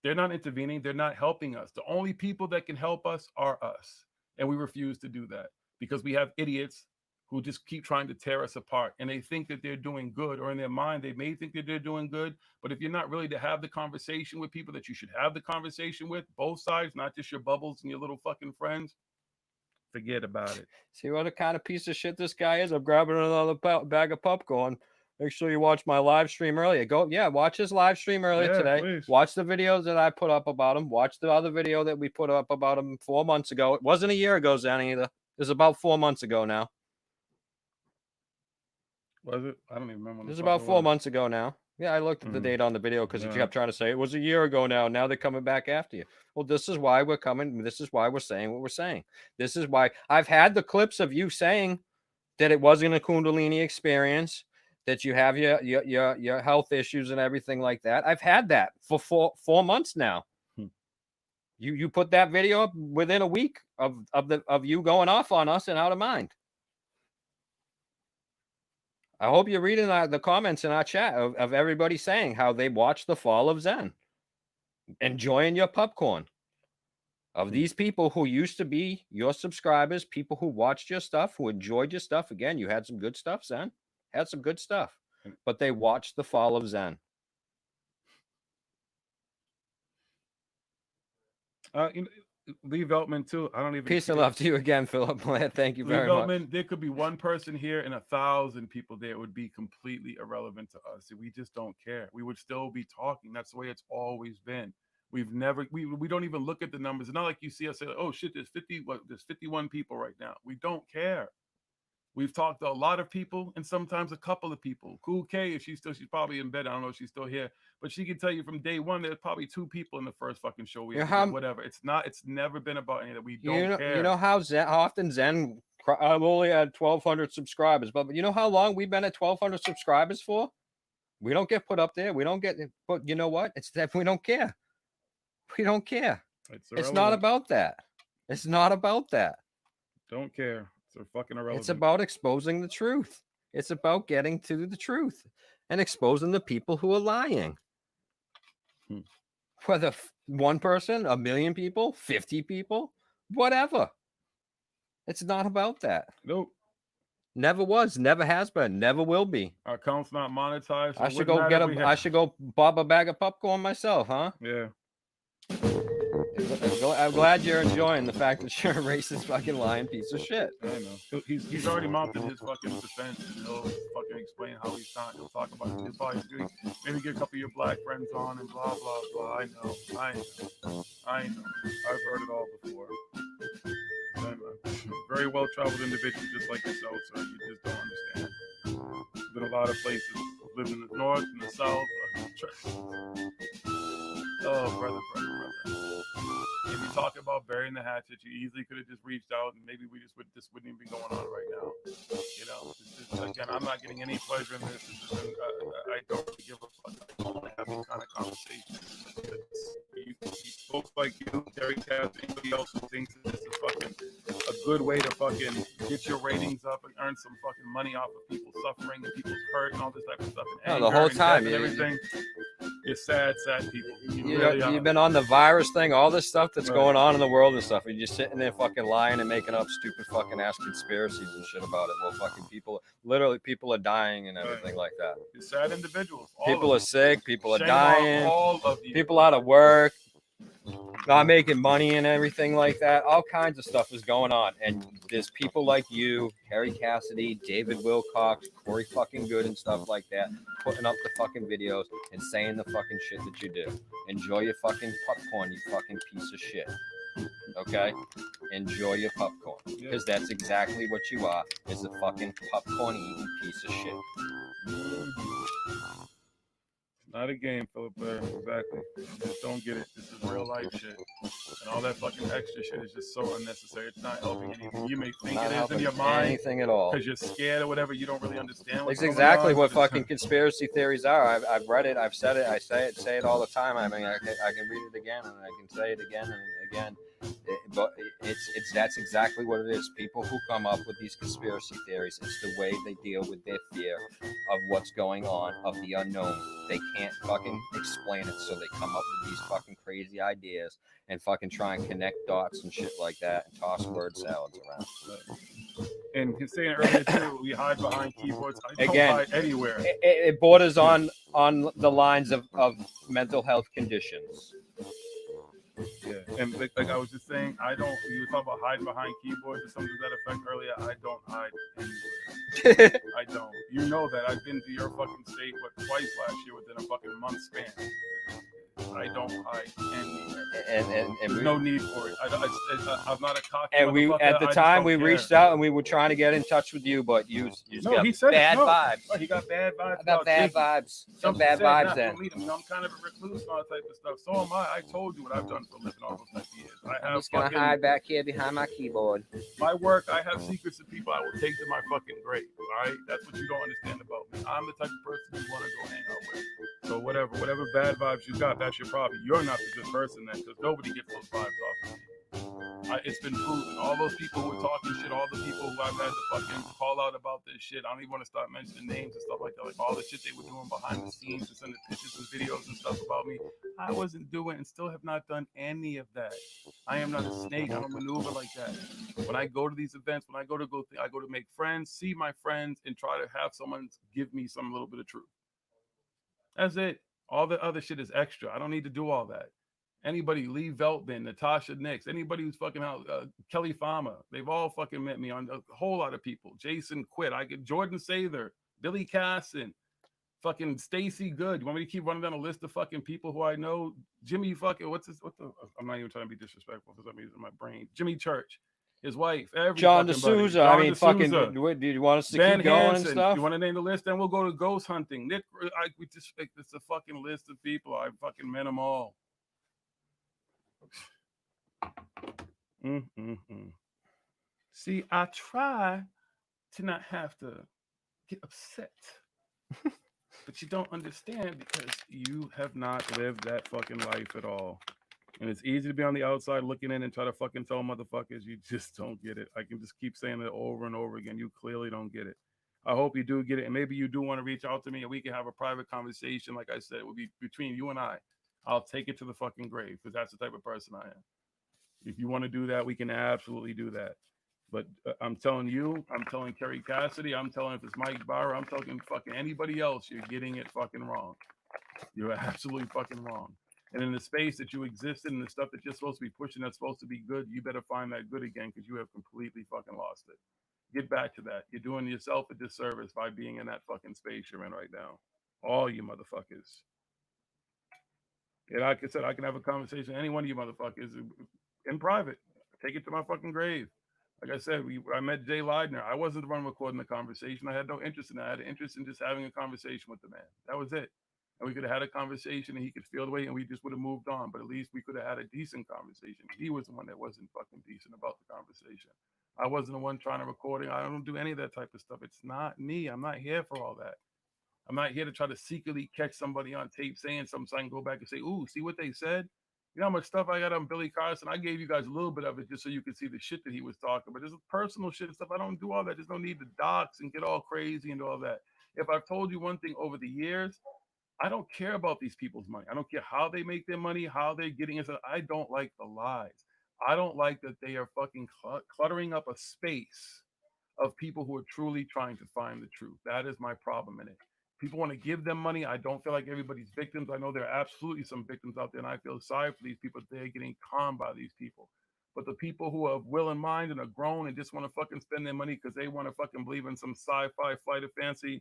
They're not intervening. They're not helping us. The only people that can help us are us. And we refuse to do that because we have idiots who just keep trying to tear us apart. And they think that they're doing good, or in their mind, they may think that they're doing good. But if you're not really to have the conversation with people that you should have the conversation with, both sides, not just your bubbles and your little fucking friends, forget about it. See what a kind of piece of shit this guy is? I'm grabbing another bag of popcorn. Make sure you watch my live stream earlier. Watch his live stream earlier today. Please. Watch the videos that I put up about him. Watch the other video that we put up about him 4 months ago. It wasn't a year ago, Zen, either. It was about 4 months ago now. Was it? I don't even remember. It was about 4 months ago now. Yeah, I looked at the date on the video because you kept trying to say it was a year ago now. Now they're coming back after you. Well, this is why we're coming. This is why we're saying what we're saying. This is why I've had the clips of you saying that it wasn't a Kundalini experience, that you have your health issues and everything like that. I've had that for 4 months now. You put that video up within a week of you going off on us and out of mind. I hope you're reading the comments in our chat of everybody saying how they watched the fall of Zen, enjoying your popcorn. Of these people who used to be your subscribers, people who watched your stuff, who enjoyed your stuff. Again, you had some good stuff, Zen. Had some good stuff. But they watched the fall of Zen. Lee Veltman, too. I don't even... Peace and love to you again, Philip. Thank you very much. There could be one person here and 1,000 people there. It would be completely irrelevant to us. We just don't care. We would still be talking. That's the way it's always been. We've never, we don't even look at the numbers. It's not like you see us say, oh shit, there's 51 people right now. We don't care. We've talked to a lot of people and sometimes a couple of people. Cool K, if she's probably in bed. I don't know if she's still here, but she can tell you from day one, there's probably 2 people in the first fucking show. Whatever. It's never been about any of that. We don't care. You know how often Zen, I've only had 1,200 subscribers, but you know how long we've been at 1,200 subscribers for? We don't get put up there. We don't get, but you know what? It's that we don't care. We don't care. It's not about that. It's not about that. Don't care. It's fucking irrelevant. It's about exposing the truth. It's about getting to the truth and exposing the people who are lying. Whether 1 person, 1,000,000 people, 50 people, whatever. It's not about that. Nope. Never was, never has been, never will be. Our account's not monetized. So I should go bob a bag of popcorn myself, huh? Yeah. I'm glad you're enjoying the fact that you're a racist fucking lying piece of shit. I know. He's already mounted his fucking defense, and he'll fucking explain how he's not. He'll talk about it. He'll probably maybe get a couple of your black friends on and blah blah blah. I know. I've heard it all before. I'm a very well traveled individual, just like yourself, so you just don't understand. Been a lot of places. Lived in the north and the south. Oh, brother. If you talk about burying the hatchet, you easily could have just reached out, and maybe this wouldn't even be going on right now. You know, again, I'm not getting any pleasure in this. I don't really give a fuck. I don't want to have these kind of conversations. Folks like you, Terry Cass, anybody else who thinks that this is fucking a good way to fucking get your ratings up and earn some fucking money off of people's suffering and people's hurt and all this type of stuff. And the whole time, everything. You're sad people. You've been on the virus thing, all this stuff that's going on in the world and stuff. You're just sitting there fucking lying and making up stupid fucking ass conspiracies and shit about it. Well, fucking people are dying and everything like that. You're sad individuals. People are sick. People are Shame dying. all of you. People out of work. Not making money and everything like that. All kinds of stuff is going on. And there's people like you, Harry Cassidy, David Wilcox, Corey fucking Good and stuff like that, putting up the fucking videos and saying the fucking shit that you do. Enjoy your fucking popcorn, you fucking piece of shit. Okay? Enjoy your popcorn. Because that's exactly what you are, is a fucking popcorn eating piece of shit. Not a game, Philip Blair. Exactly. You just don't get it. This is real life shit. And all that fucking extra shit is just so unnecessary. It's not helping anything. You may think it is in your mind. Anything at all. Because you're scared or whatever. You don't really understand what's It's exactly what fucking conspiracy theories are. I've read it. I've said it. I say it all the time. I mean, I can read it again and I can say it again and again. But that's exactly what it is. People who come up with these conspiracy theories, it's the way they deal with their fear of what's going on, of the unknown. They can't fucking explain it, so they come up with these fucking crazy ideas and fucking try and connect dots and shit like that and toss word salads around. And he's saying earlier too, we hide behind keyboards. I don't hide anywhere. It borders on the lines of mental health conditions. Yeah, and like I was just saying, you were talking about hiding behind keyboards or something to that effect earlier. I don't hide anywhere. I don't. You know that. I've been to your fucking state, twice last year within a fucking month span. I don't hide any. And No need for it. I'm not a cocky and we motherfucker. at the I just time don't we care. reached out and we were trying to get in touch with you, but you No, got he said bad it. No. vibes. Right, he got bad vibes. I got bad vibes. Some bad vibes then. I'm kind of a recluse and all that type of stuff. So am I. I told you what I've done for a living all those type of years. I'm just gonna hide back here behind my keyboard. My work, I have secrets of people I will take to my fucking grave. All right, that's what you don't understand about me. I'm the type of person you want to go hang out with. So whatever bad vibes you got, that's your problem. You're not the good person then, because nobody gets those vibes off of me. It's been proven. All those people who are talking shit, all the people who I've had to fucking call out about this shit. I don't even want to start mentioning names and stuff like that. Like all the shit they were doing behind the scenes and sending pictures and videos and stuff about me. I wasn't doing and still have not done any of that. I am not a snake. I don't maneuver like that. When I go to these events, when I go to make friends, see my friends, and try to have someone give me some little bit of truth. That's it. All the other shit is extra. I don't need to do all that. Anybody, Lee Veltman, Natasha Nix, anybody who's fucking out, Kelly Farmer, they've all fucking met me on a whole lot of people. Jason Quitt, Jordan Sather, Billy Casson, fucking Stacy Good. You want me to keep running down a list of fucking people who I know? Jimmy fucking, I'm not even trying to be disrespectful for some reason in my brain. Jimmy Church, his wife, John D'Souza. I mean, fucking, do you want us to keep going and stuff? You want to name the list? Then we'll go to ghost hunting. Nick, it's a fucking list of people. I fucking met them all. See, I try to not have to get upset, but you don't understand because you have not lived that fucking life at all. And it's easy to be on the outside looking in and try to fucking tell motherfuckers you just don't get it. I can just keep saying it over and over again. You clearly don't get it. I hope you do get it. And maybe you do want to reach out to me and we can have a private conversation. Like I said, it will be between you and I. I'll take it to the fucking grave because that's the type of person I am. If you want to do that, we can absolutely do that. But I'm telling you, I'm telling Kerry Cassidy, I'm telling if it's Mike Bauer, I'm telling fucking anybody else, you're getting it fucking wrong. You're absolutely fucking wrong. And in the space that you exist in, the stuff that you're supposed to be pushing that's supposed to be good, you better find that good again because you have completely fucking lost it. Get back to that. You're doing yourself a disservice by being in that fucking space you're in right now. All you motherfuckers. And like I said, I can have a conversation with any one of you motherfuckers in private. Take it to my fucking grave. Like I said, I met Jay Leidner. I wasn't the one recording the conversation. I had no interest in that. I had an interest in just having a conversation with the man. That was it. And we could have had a conversation and he could feel the way and we just would have moved on. But at least we could have had a decent conversation. He was the one that wasn't fucking decent about the conversation. I wasn't the one trying to record it. I don't do any of that type of stuff. It's not me. I'm not here for all that. I'm not here to try to secretly catch somebody on tape saying something so I can go back and say, ooh, see what they said? You know how much stuff I got on Billy Carson? I gave you guys a little bit of it just so you could see the shit that he was talking. But there's personal shit and stuff. I don't do all that. There's no need to dox and get all crazy and all that. If I've told you one thing over the years, I don't care about these people's money. I don't care how they make their money, how they're getting it. I don't like the lies. I don't like that they are fucking cluttering up a space of people who are truly trying to find the truth. That is my problem in it. People want to give them money. I don't feel like everybody's victims. I know there are absolutely some victims out there, and I feel sorry for these people. They're getting conned by these people. But the people who are of will and mind and are grown and just want to fucking spend their money because they want to fucking believe in some sci-fi flight of fancy,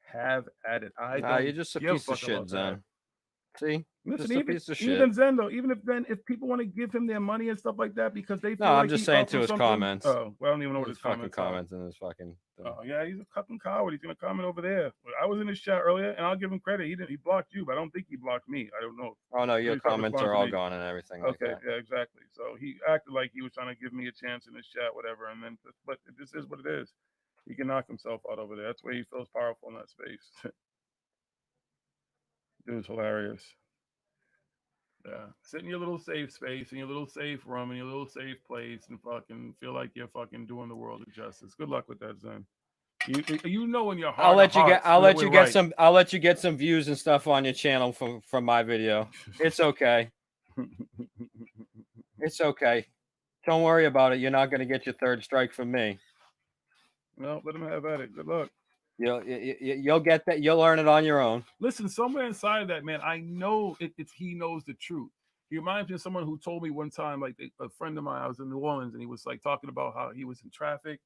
have at it. You're just a piece of shit, Zen. See? Listen, just a piece of shit. Even Zen, though, even if people want to give him their money and stuff like that because they feel I'm just saying to his comments. Oh, well, I don't even know what his comments in his fucking thing. Oh, yeah, he's a fucking coward. He's going to comment over there. I was in his chat earlier, and I'll give him credit. He blocked you, but I don't think he blocked me. I don't know. Oh, no, your comments are all gone and everything. Okay, yeah, exactly. So he acted like he was trying to give me a chance in his chat, whatever. And then, but this is what it is. He can knock himself out over there. That's where he feels powerful in that space. Dude's hilarious. Yeah, sit in your little safe space, in your little safe room, in your little safe place, and fucking feel like you're fucking doing the world a justice. Good luck with that, Zen. You know in your heart. I'll let you get some views and stuff on your channel from my video. It's okay. It's okay. Don't worry about it. You're not going to get your third strike from me. Well, let him have at it. Good luck. You'll get that. You'll learn it on your own. Listen, somewhere inside of that, man, I know it's he knows the truth. He reminds me of someone who told me one time, like a friend of mine, I was in New Orleans, and he was like talking about how he was in traffic,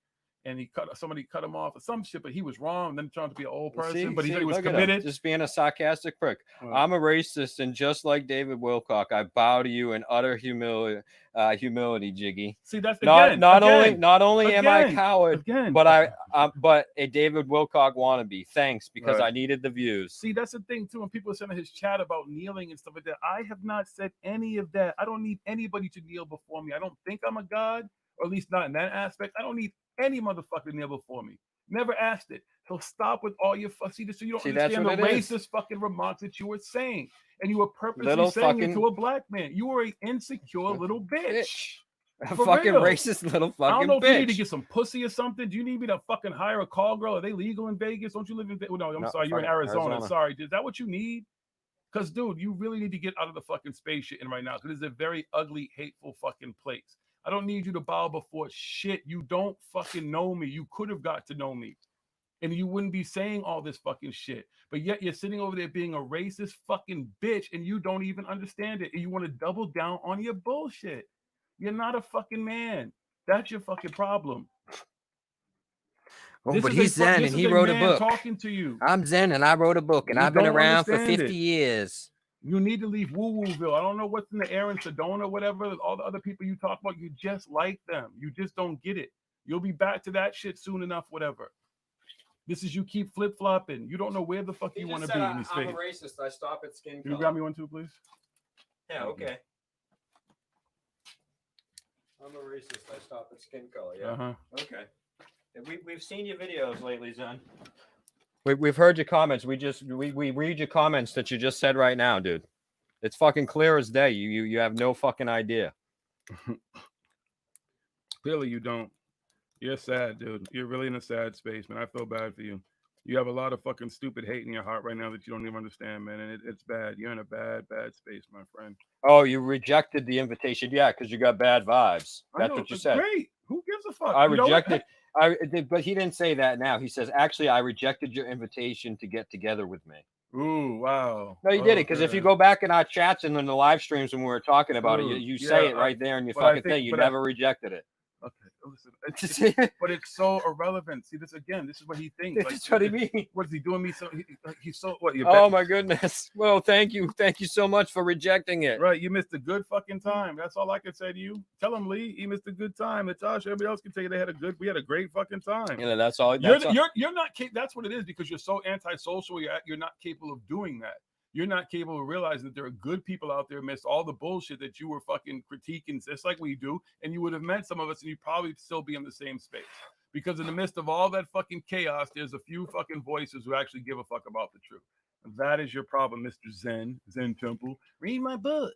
and somebody cut him off or some shit, but he was wrong. Then trying to be an old person, See, but he said he was look at him, committed. just being a sarcastic prick. I'm a racist, and just like David Wilcock, I bow to you in utter humility, Jiggy. See, that's not again, only am I a again, coward, again. but but a David Wilcock wannabe. Thanks, because Right. I needed the views. See, that's the thing too. When people are saying in his chat about kneeling and stuff like that, I have not said any of that. I don't need anybody to kneel before me. I don't think I'm a god, or at least not in that aspect. I don't need any motherfucker to kneel before me. Never asked it. So stop with all your fussy. So you don't understand the racist fucking remarks that you were saying, and you were purposely saying it to a black man. You were an insecure little bitch. A fucking real. Racist little fucking bitch. I don't know if you need to get some pussy or something. Do you need me to fucking hire a call girl? Are they legal in Vegas? Don't you live in Vegas? No, I'm sorry. You're in Arizona. Sorry. Is that what you need? Because, dude, you really need to get out of the fucking space shit in right now. Because it's a very ugly, hateful fucking place. I don't need you to bow before shit. You don't fucking know me. You could have got to know me. And you wouldn't be saying all this fucking shit. But yet you're sitting over there being a racist fucking bitch and you don't even understand it. And you want to double down on your bullshit. You're not a fucking man. That's your fucking problem. Oh, but he's Zen and he wrote a book. Talking to you. I'm Zen and I wrote a book and I've been around for 50 years. You need to leave woo-wooville. I don't know what's in the air in Sedona or whatever. All the other people you talk about, you just like them. You just don't get it. You'll be back to that shit soon enough, whatever. This is you keep flip-flopping. You don't know where the fuck you want to be in this space. I'm a racist. I stop at skin color. Can you grab me one too, please? Yeah, okay. I'm a racist. I stop at skin color. Yeah. Okay. We've seen your videos lately, Zen. We've heard your comments. We read your comments that you just said right now, dude. It's fucking clear as day. You have no fucking idea. Clearly you don't. You're sad, dude. You're really in a sad space, man. I feel bad for you. You have a lot of fucking stupid hate in your heart right now that you don't even understand, man. And it's bad. You're in a bad space, my friend. Oh, you rejected the invitation. Yeah, because you got bad vibes. That's what you said. Great. Who gives a fuck? I rejected. But he didn't say that now. He says, actually, I rejected your invitation to get together with me. Ooh, wow. No, you did it. Because if you go back in our chats and in the live streams when we were talking about it, you say it right there in your fucking thing. You never rejected it. Okay, listen. But it's so irrelevant. See, this is what he thinks. This is what he means. What is he doing? Me so he's so what? Oh my goodness. Well, thank you so much for rejecting it. Right, you missed a good fucking time. That's all I can say to you. Tell him, Lee, he missed a good time. Natasha, everybody else can tell you we had a great fucking time. Yeah, that's all. You're not. That's what it is because you're so antisocial. You're not capable of doing that. You're not capable of realizing that there are good people out there amidst all the bullshit that you were fucking critiquing, just like we do. And you would have met some of us and you'd probably still be in the same space. Because in the midst of all that fucking chaos, there's a few fucking voices who actually give a fuck about the truth. And that is your problem, Mr. Zen Temple. Read my book.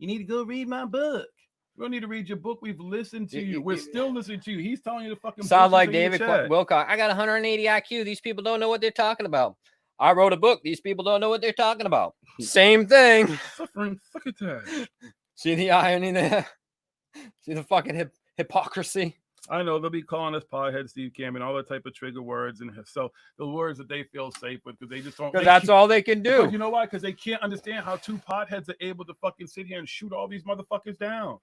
You need to go read my book. We don't need to read your book. We've listened to you. We're still listening to you. He's telling you to fucking sound like David Wilcock. I got 180 IQ. These people don't know what they're talking about. I wrote a book. These people don't know what they're talking about. Same thing. Suffering succotash. See the irony there? See the fucking hypocrisy? I know they'll be calling us pothead Steve Cam and all that type of trigger words and so the words that they feel safe with because they just don't. Because that's all they can do. You know why? Because they can't understand how two potheads are able to fucking sit here and shoot all these motherfuckers down.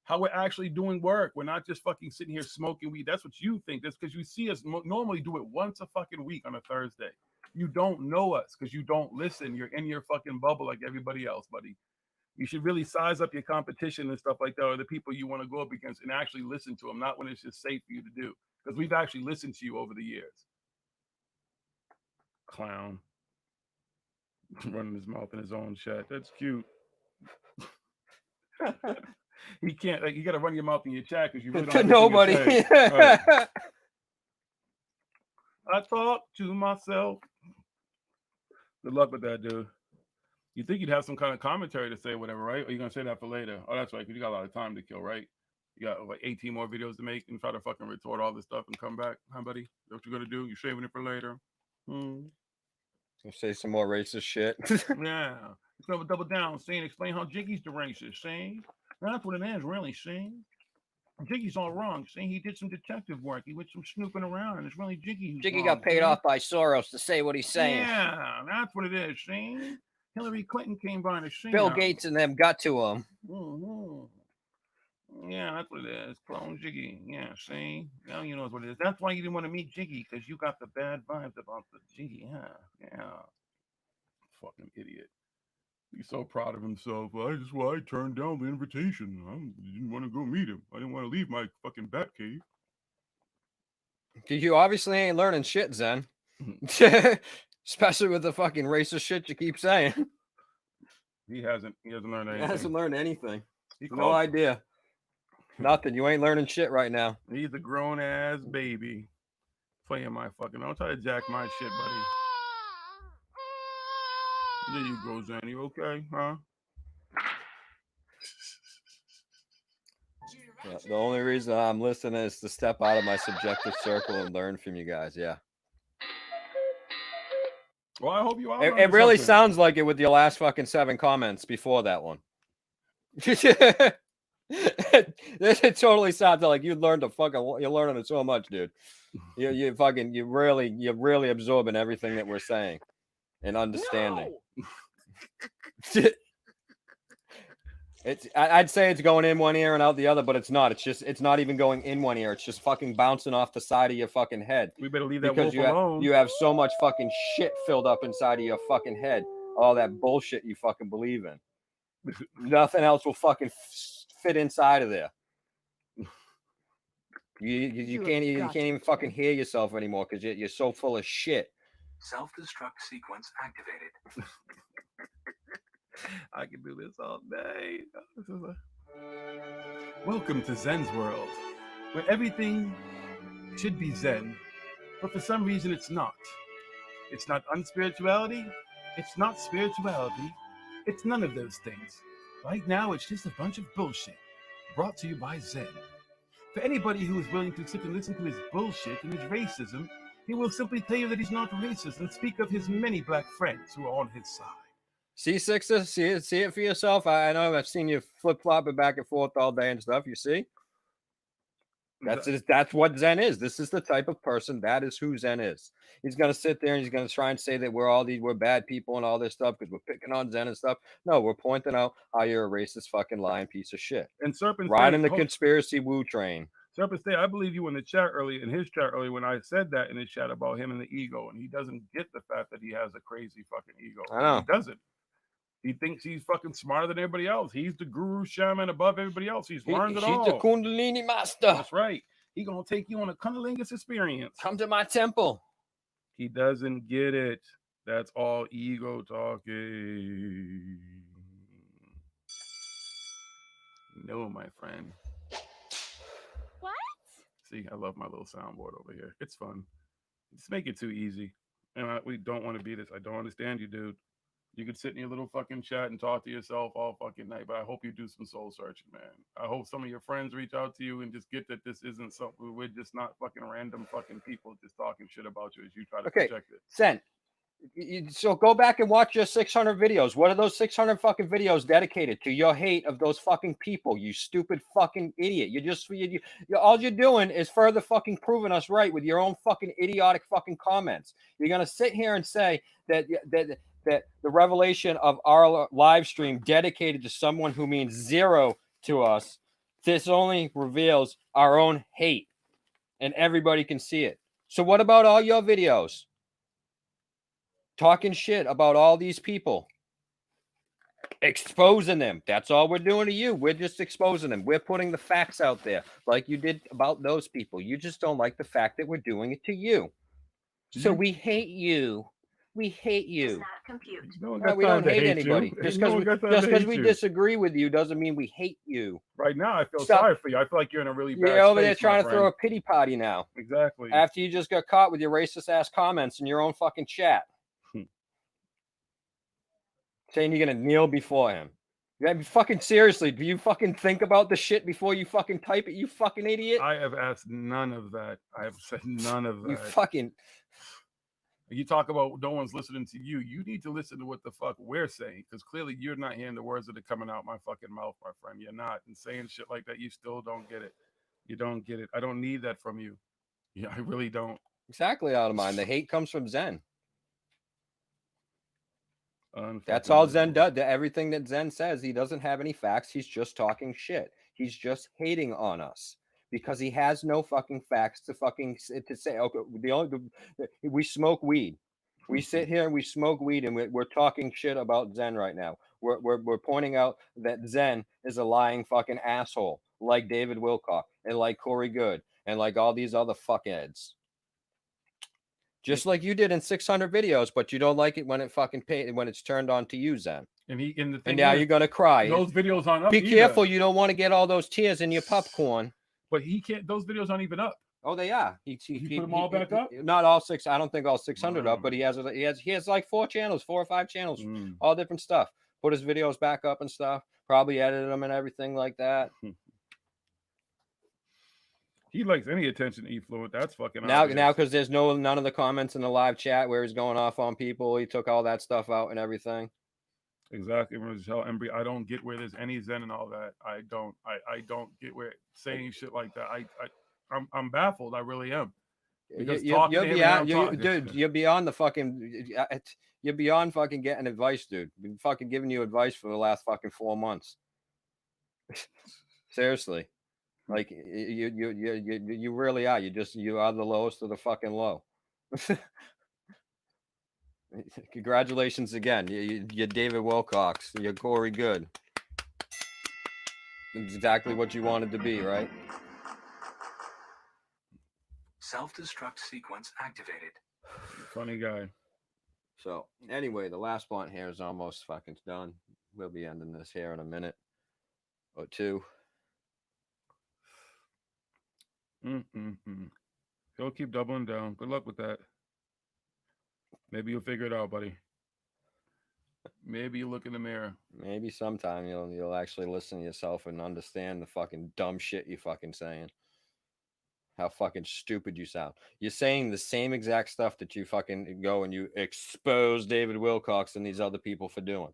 How we're actually doing work. We're not just fucking sitting here smoking weed. That's what you think. That's because you see us normally do it once a fucking week on a Thursday. You don't know us because you don't listen. You're in your fucking bubble like everybody else, buddy. You should really size up your competition and stuff like that, or the people you want to go up against, and actually listen to them, not when it's just safe for you to do. Because we've actually listened to you over the years. Clown. Running his mouth in his own chat. That's cute. He can't, you got to run your mouth in your chat because you really don't nobody. Right. I talk to myself. Good luck with that, dude. You think you'd have some kind of commentary to say, whatever, right? Or are you gonna say that for later? Oh, that's right, because you got a lot of time to kill, right? You got like 18 more videos to make and try to fucking retort all this stuff and come back, huh, buddy? Is that what you're gonna do? You're saving it for later. You'll say some more racist shit. Yeah, it's gonna double down, saying explain how Jiggy's the racist, saying that's what it is, really, saying. Jiggy's all wrong, saying he did some detective work. He went some snooping around, and it's really Jiggy. Jiggy got paid off by Soros to say what he's saying. Yeah, that's what it is, see? Hillary Clinton came by to see Bill Gates and them got to him. Yeah, that's what it is. Clone Jiggy. Yeah, see? Now you know what it is. That's why you didn't want to meet Jiggy, because you got the bad vibes about the Jiggy. Yeah. Fucking idiot. He's so proud of himself. Well, that's why I turned down the invitation. I didn't want to go meet him. I didn't want to leave my fucking bat cave. You obviously ain't learning shit, Zen. Especially with the fucking racist shit you keep saying. He hasn't learned anything. He hasn't learned anything. He No idea. Nothing. You ain't learning shit right now. He's a grown ass baby playing my fucking. Don't try to jack my shit, buddy. There you go, Zen. You okay, huh? Yeah, the only reason I'm listening is to step out of my subjective circle and learn from you guys. Yeah. Well, I hope you are. It really sounds like it with your last fucking 7 comments before that one. It totally sounds like you learned you're learning it so much, dude. You're really absorbing everything that we're saying and understanding. No! I'd say it's going in one ear and out the other, but it's not. It's not even going in one ear. It's just fucking bouncing off the side of your fucking head. We better leave that because wolf alone. You have so much fucking shit filled up inside of your fucking head. All that bullshit you fucking believe in. Nothing else will fucking fit inside of there. You can't even fucking hear yourself anymore because you're so full of shit. Self-destruct sequence activated. I can do this all day. Welcome to Zen's world, where everything should be Zen, but for some reason it's not. It's not unspirituality. It's not spirituality. It's none of those things. Right now, it's just a bunch of bullshit brought to you by Zen. For anybody who is willing to sit and listen to his bullshit and his racism, he will simply tell you that he's not racist and speak of his many black friends who are on his side. See, Sixer, see it for yourself. I know I've seen you flip-flopping back and forth all day and stuff. You see? That's what Zen is. This is the type of person. That is who Zen is. He's gonna sit there and he's gonna try and say that we're bad people and all this stuff because we're picking on Zen and stuff. No, we're pointing out how you're a racist fucking lying piece of shit. And Serpent riding the conspiracy woo train. Serpent State, I believe you in the chat earlier, in his chat earlier, when I said that in his chat about him and the ego, and he doesn't get the fact that he has a crazy fucking ego. I know. He doesn't. He thinks he's fucking smarter than everybody else. He's the guru shaman above everybody else. He's learned it all. He's the Kundalini master. That's right. He's gonna take you on a cunnilingus experience. Come to my temple. He doesn't get it. That's all ego talking. No, my friend. What? See, I love my little soundboard over here. It's fun. Just make it too easy. And we don't want to be this. I don't understand you, dude. You could sit in your little fucking chat and talk to yourself all fucking night, but I hope you do some soul searching, man. I hope some of your friends reach out to you and just get that this isn't something. We're just not fucking random fucking people just talking shit about you as you try to project it. Zen. So go back and watch your 600 videos. What are those 600 fucking videos dedicated to? Your hate of those fucking people, you stupid fucking idiot. All you're doing is further fucking proving us right with your own fucking idiotic fucking comments. You're going to sit here and say that the revelation of our live stream dedicated to someone who means zero to us, this only reveals our own hate and everybody can see it. So what about all your videos? Talking shit about all these people. Exposing them. That's all we're doing to you. We're just exposing them. We're putting the facts out there like you did about those people. You just don't like the fact that we're doing it to you. So we hate you. We hate you. No, we don't hate anybody. Just because we disagree with you doesn't mean we hate you. Right now, I feel sorry for you. I feel like you're in a really bad You're over space, there trying to throw a pity party now. Exactly. After you just got caught with your racist ass comments in your own fucking chat. Saying you're going to kneel before him. Fucking seriously, do you fucking think about the shit before you fucking type it, you fucking idiot? I have asked none of that. I have said none of that. You fucking... You talk about no one's listening to you. You need to listen to what the fuck we're saying, because clearly you're not hearing the words that are coming out my fucking mouth, my friend. You're not. And saying shit like that, you still don't get it. You don't get it. I don't need that from you. Yeah, I really don't. Exactly out of mind. The hate comes from Zen. That's all Zen does. Everything that Zen says, he doesn't have any facts. He's just talking shit. He's just hating on us because he has no fucking facts to say. Okay, we smoke weed. We sit here and we smoke weed, and we're talking shit about Zen right now. We're pointing out that Zen is a lying fucking asshole, like David Wilcock and like Corey Good and like all these other fuckheads. Just like you did in 600 videos, but you don't like it when it fucking when it's turned on to you, Zen. And now you're gonna cry. Those videos aren't up. Be either. Careful, you don't want to get all those tears in your popcorn. But he can't. Those videos aren't even up. Oh, they are. He put them all back up. Not all six. I don't think all 600 up, but he has like 4 or 5 channels, all different stuff. Put his videos back up and stuff. Probably edited them and everything like that. He likes any attention, E-Fluent. That's fucking now obvious. Now because there's none of the comments in the live chat where he's going off on people. He took all that stuff out and everything. Exactly. I don't get where there's any Zen and all that. I don't get where saying shit like that. I'm baffled. I really am. You're beyond the fucking. You're beyond fucking getting advice, dude. Been fucking giving you advice for the last fucking 4 months. Seriously. Like you really are. You are the lowest of the fucking low. Congratulations again. You're David Wilcox. You're Corey Good. Exactly what you wanted to be, right? Self-destruct sequence activated. Funny guy. So anyway, the last blunt here is almost fucking done. We'll be ending this here in a minute or two. He'll keep doubling down. Good luck with that. Maybe you'll figure it out, buddy. Maybe you look in the mirror. Maybe sometime you'll actually listen to yourself and understand the fucking dumb shit you fucking saying. How fucking stupid you sound. You're saying the same exact stuff that you fucking go and you expose David Wilcox and these other people for doing.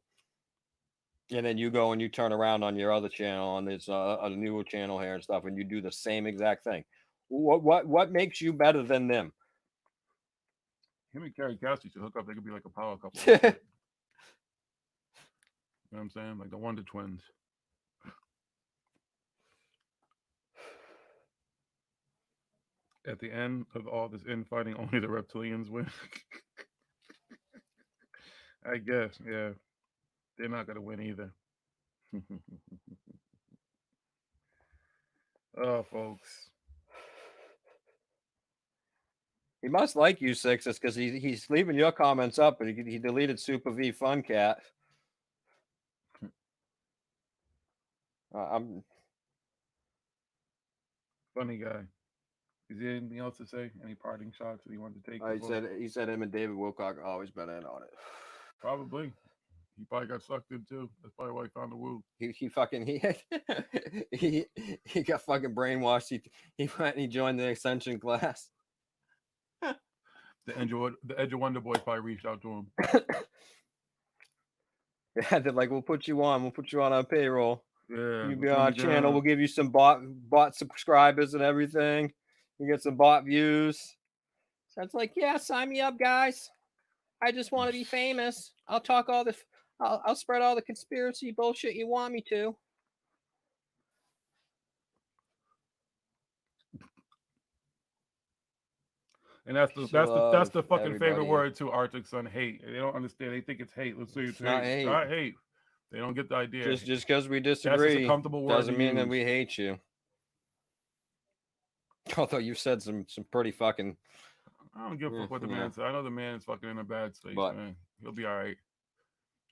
And then you go and you turn around on your other channel, on this a newer channel here and stuff, and you do the same exact thing. What makes you better than them? Him and Carrie Cassidy should hook up. They could be like a power couple. You know what I'm saying? Like the Wonder Twins. At the end of all this infighting, only the reptilians win. I guess, yeah. They're not going to win either. Oh, folks. He must like you, Sixes, because he's leaving your comments up, but he deleted Super V Fun Cat. I'm funny guy. Is there anything else to say? Any parting shots that he wanted to take? He said him and David Wilcock always been in on it. Probably. He probably got sucked in too. That's probably why he found the woo. He got fucking brainwashed. He went and he joined the Ascension class. The Edge of Wonder Boy probably reached out to him. Yeah, they're like, we'll put you on our payroll. Yeah, you be on our channel. We'll give you some bot subscribers and everything. You get some bot views. So it's like, yeah, sign me up, guys. I just want to be famous. I'll talk all the, I'll spread all the conspiracy bullshit you want me to. And that's the fucking favorite word too. Arctic Sun, hate. They don't understand. They think it's hate. Let's say it's hate. Not hate. They don't get the idea. Just because we disagree doesn't mean that we hate you. Although you've said some pretty fucking. I don't give a fuck what the man said. I know the man is fucking in a bad state. But man. He'll be all right.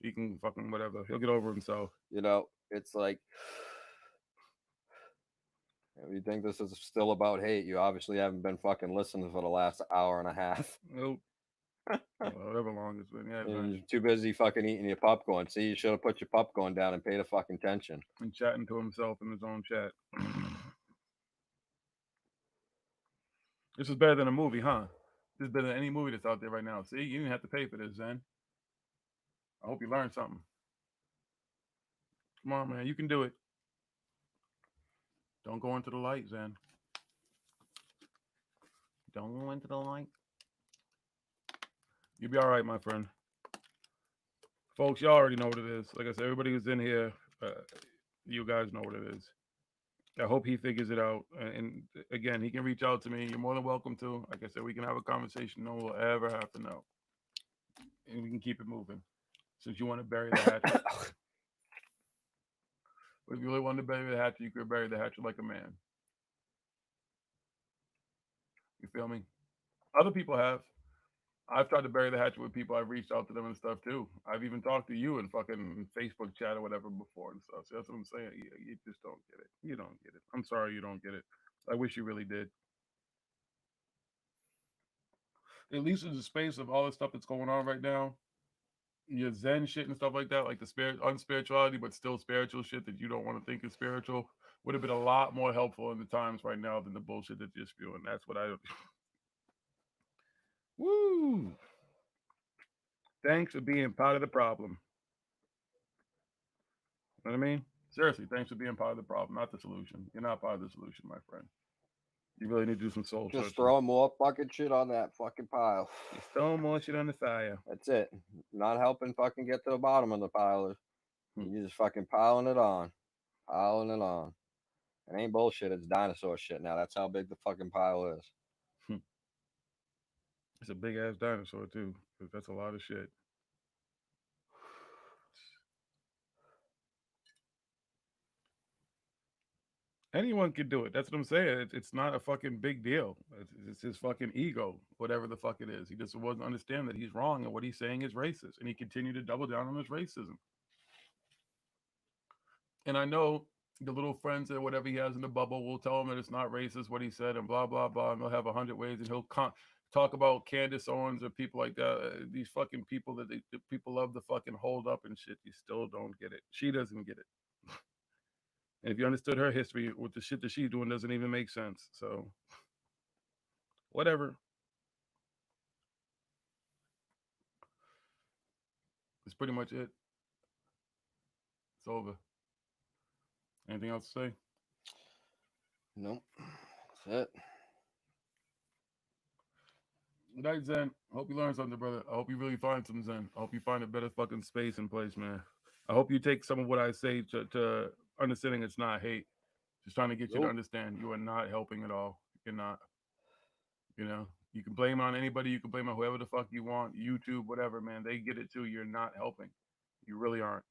He can fucking whatever. He'll get over himself. You know, it's like. If you think this is still about hate, you obviously haven't been fucking listening for the last hour and a half. Nope. Whatever long it's been. Yeah, you're too busy fucking eating your popcorn. See, you should have put your popcorn down and paid a fucking attention. And chatting to himself in his own chat. This is better than a movie, huh? This is better than any movie that's out there right now. See, you didn't have to pay for this, Zen. I hope you learned something. Come on, man. You can do it. Don't go into the light, Zen. Don't go into the light. You'll be all right, my friend. Folks, y'all already know what it is. Like I said, everybody who's in here, you guys know what it is. I hope he figures it out. And again, he can reach out to me. You're more than welcome to. Like I said, we can have a conversation. No one will ever have to know, and we can keep it moving. Since you want to bury the hatchet, but if you really want to bury the hatchet, you could bury the hatchet like a man. You feel me? Other people have. I've tried to bury the hatchet with people. I've reached out to them and stuff too. I've even talked to you in fucking Facebook chat or whatever before and stuff. So that's what I'm saying. You just don't get it. You don't get it. I'm sorry you don't get it. I wish you really did. At least in the space of all the stuff that's going on right now, your Zen shit and stuff like that, like the spirit, unspirituality, but still spiritual shit that you don't want to think is spiritual, would have been a lot more helpful in the times right now than the bullshit that you're spewing. That's what I. Woo! Thanks for being part of the problem. You know what I mean? Seriously, thanks for being part of the problem, not the solution. You're not part of the solution, my friend. You really need to do some soul searching. Just throwing more fucking shit on that fucking pile. Just throwing more shit on the fire. That's it. Not helping fucking get to the bottom of the pile. You're just fucking piling it on. Piling it on. It ain't bullshit. It's dinosaur shit now. That's how big the fucking pile is. It's a big ass dinosaur too. That's a lot of shit. Anyone can do it. That's what I'm saying. It's not a fucking big deal. It's his fucking ego, whatever the fuck it is. He just doesn't understand that he's wrong and what he's saying is racist, and he continued to double down on his racism. And I know the little friends or whatever he has in the bubble will tell him that it's not racist what he said and blah blah blah, and they'll have 100 ways, and he'll talk about Candace Owens or people like that. These fucking people that people love to fucking hold up and shit. You still don't get it. She doesn't get it. And if you understood her history with the shit that she's doing, doesn't even make sense. So, whatever. That's pretty much it. It's over. Anything else to say? Nope. That's it. Good night, Zen. Hope you learn something, brother. I hope you really find some Zen. I hope you find a better fucking space and place, man. I hope you take some of what I say to understanding it's not hate. Just trying to get you to understand you are not helping at all. You're not. You know, you can blame on anybody. You can blame on whoever the fuck you want. YouTube, whatever, man. They get it too. You're not helping. You really aren't.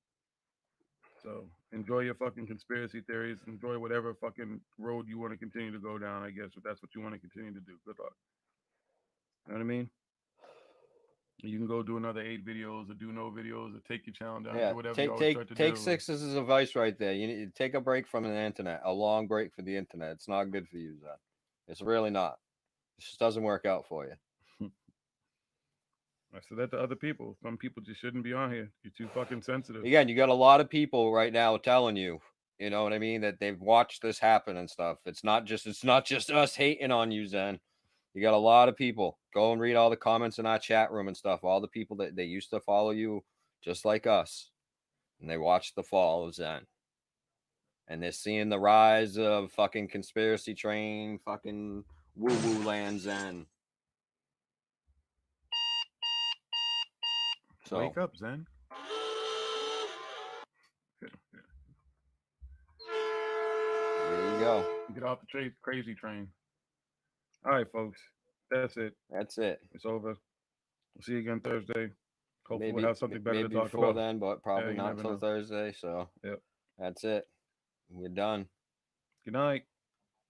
So enjoy your fucking conspiracy theories. Enjoy whatever fucking road you want to continue to go down, I guess, if that's what you want to continue to do. Good luck. You know what I mean? You can go do another 8 videos or do no videos or take your channel down. Yeah, Do whatever you always start to take do. 6 as advice right there. You need to take a break from the internet, a long break for the internet. It's not good for you, Zach. It's really not. It just doesn't work out for you. I said that to other people. Some people just shouldn't be on here. You're too fucking sensitive. Again, you got a lot of people right now telling you, you know what I mean, that they've watched this happen and stuff. It's not just us hating on you, Zen. You got a lot of people. Go and read all the comments in our chat room and stuff. All the people that they used to follow you just like us. And they watched the fall of Zen. And they're seeing the rise of fucking conspiracy train, fucking woo-woo land Zen. So, wake up, Zen. There you go. Get off the crazy train. All right, folks. That's it. That's it. It's over. We'll see you again Thursday. Hopefully we'll have something better to talk before about. then, but probably not until Thursday. So yep. That's it. We're done. Good night.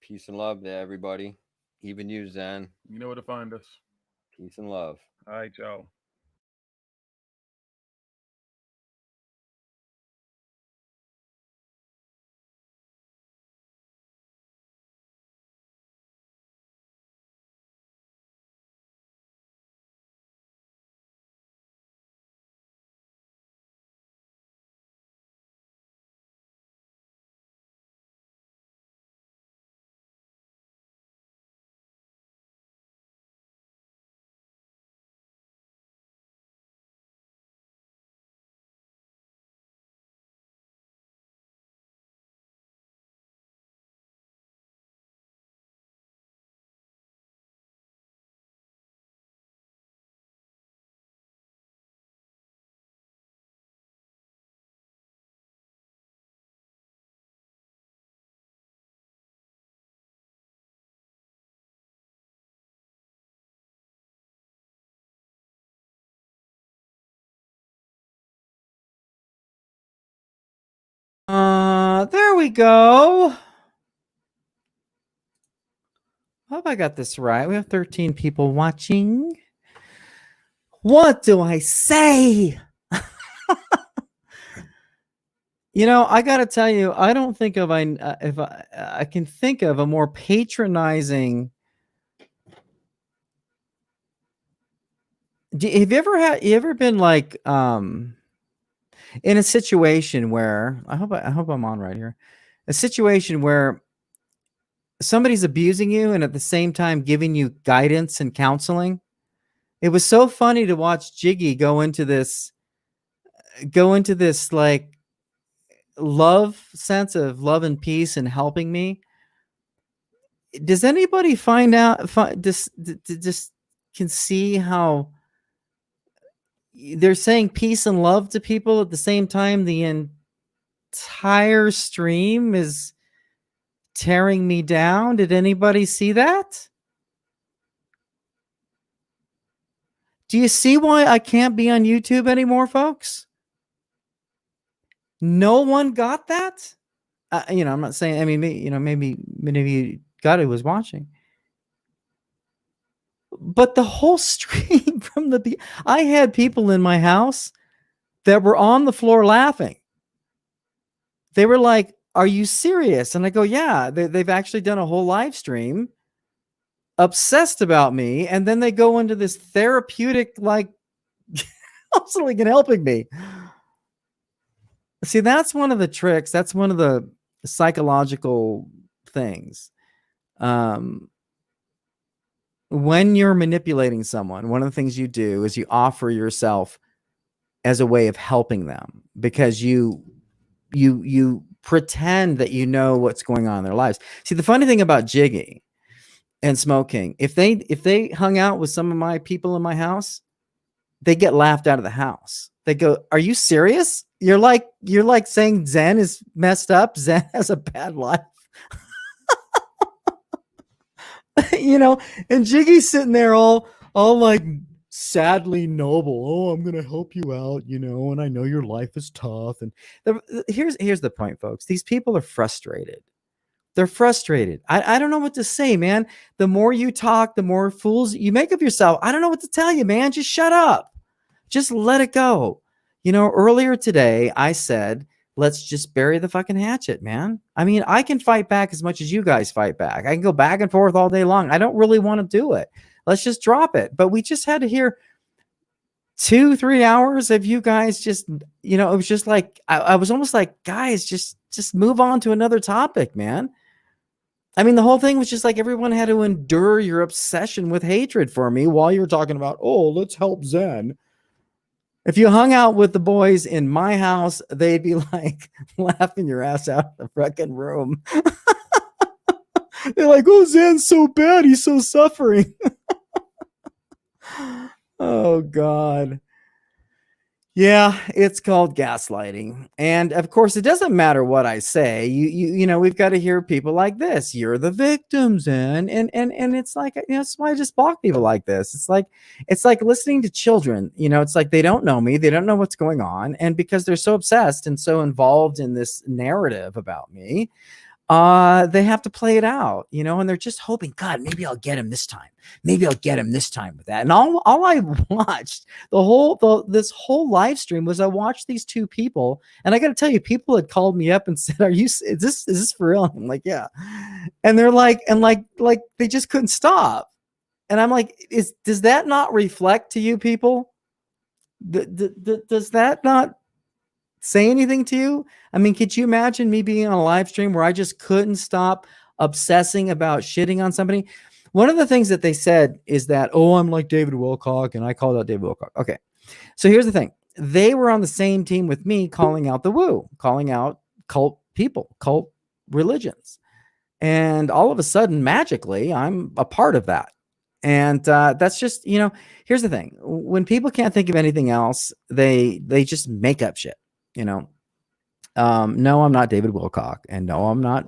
Peace and love to everybody. Even you, Zen. You know where to find us. Peace and love. All right, y'all. There we go. Hope I got this right. We have 13 people watching. What do I say? I got to tell you, I don't think of if I can think of a more patronizing. Have you ever been like in a situation where I hope I'm on right here, a situation where somebody's abusing you and at the same time giving you guidance and counseling? It was so funny to watch Jiggy go into this like sense of love and peace and helping me. Does anybody just can see how they're saying peace and love to people at the same time the entire stream is tearing me down? Did anybody see that? Do you see why I can't be on YouTube anymore, folks? No one got that? I'm not saying, I mean, maybe many of you got it was watching. But the whole stream I had people in my house that were on the floor laughing. They were like, "Are you serious?" And I go, "Yeah, they've actually done a whole live stream obsessed about me." And then they go into this therapeutic, like, counseling and helping me. See, that's one of the tricks. That's one of the psychological things. When you're manipulating someone, one of the things you do is you offer yourself as a way of helping them, because you pretend that you know what's going on in their lives. See, the funny thing about Jiggy and Smoking, if they hung out with some of my people in my house, they get laughed out of the house. They go, "Are you serious? You're like saying Zen is messed up. Zen has a bad life." And Jiggy's sitting there all like sadly noble. "Oh, I'm gonna help you out, and I know your life is tough." And here's the point, folks. These people are frustrated. They're frustrated. I don't know what to say, man. The more you talk, the more fools you make of yourself. I don't know what to tell you, man. Just shut up. Just let it go. Earlier today, I said, let's just bury the fucking hatchet, man. I mean, I can fight back as much as you guys fight back. I can go back and forth all day long. I don't really want to do it. Let's just drop it. But we just had to hear 2-3 hours of you guys just, it was just like, I was almost like, guys, just move on to another topic, man. I mean, the whole thing was just like everyone had to endure your obsession with hatred for me while you're talking about, "Oh, let's help Zen." If you hung out with the boys in my house, they'd be like laughing your ass out of the freaking room. They're like, "Oh, Zen's so bad. He's so suffering." Oh, God. Yeah, it's called gaslighting. And of course, it doesn't matter what I say. We've got to hear people like this. "You're the victims," and it's like, that's why I just block people like this. It's like listening to children. It's like they don't know me, they don't know what's going on, and because they're so obsessed and so involved in this narrative about me, they have to play it out, and they're just hoping, "God, maybe I'll get him this time. Maybe I'll get him this time with that." And all I watched this whole live stream was I watched these two people, and I got to tell you, people had called me up and said, is this for real?" I'm like, "Yeah." And they're like, they just couldn't stop. And I'm like, does that not reflect to you people? Does that not say anything to you? I mean, could you imagine me being on a live stream where I just couldn't stop obsessing about shitting on somebody? One of the things that they said is that, "Oh, I'm like David Wilcock," and I called out David Wilcock. Okay. So here's the thing. They were on the same team with me calling out the woo, calling out cult people, cult religions. And all of a sudden, magically, I'm a part of that. And that's just, here's the thing. When people can't think of anything else, they just make up shit. No, I'm not David Wilcock, and no, I'm not.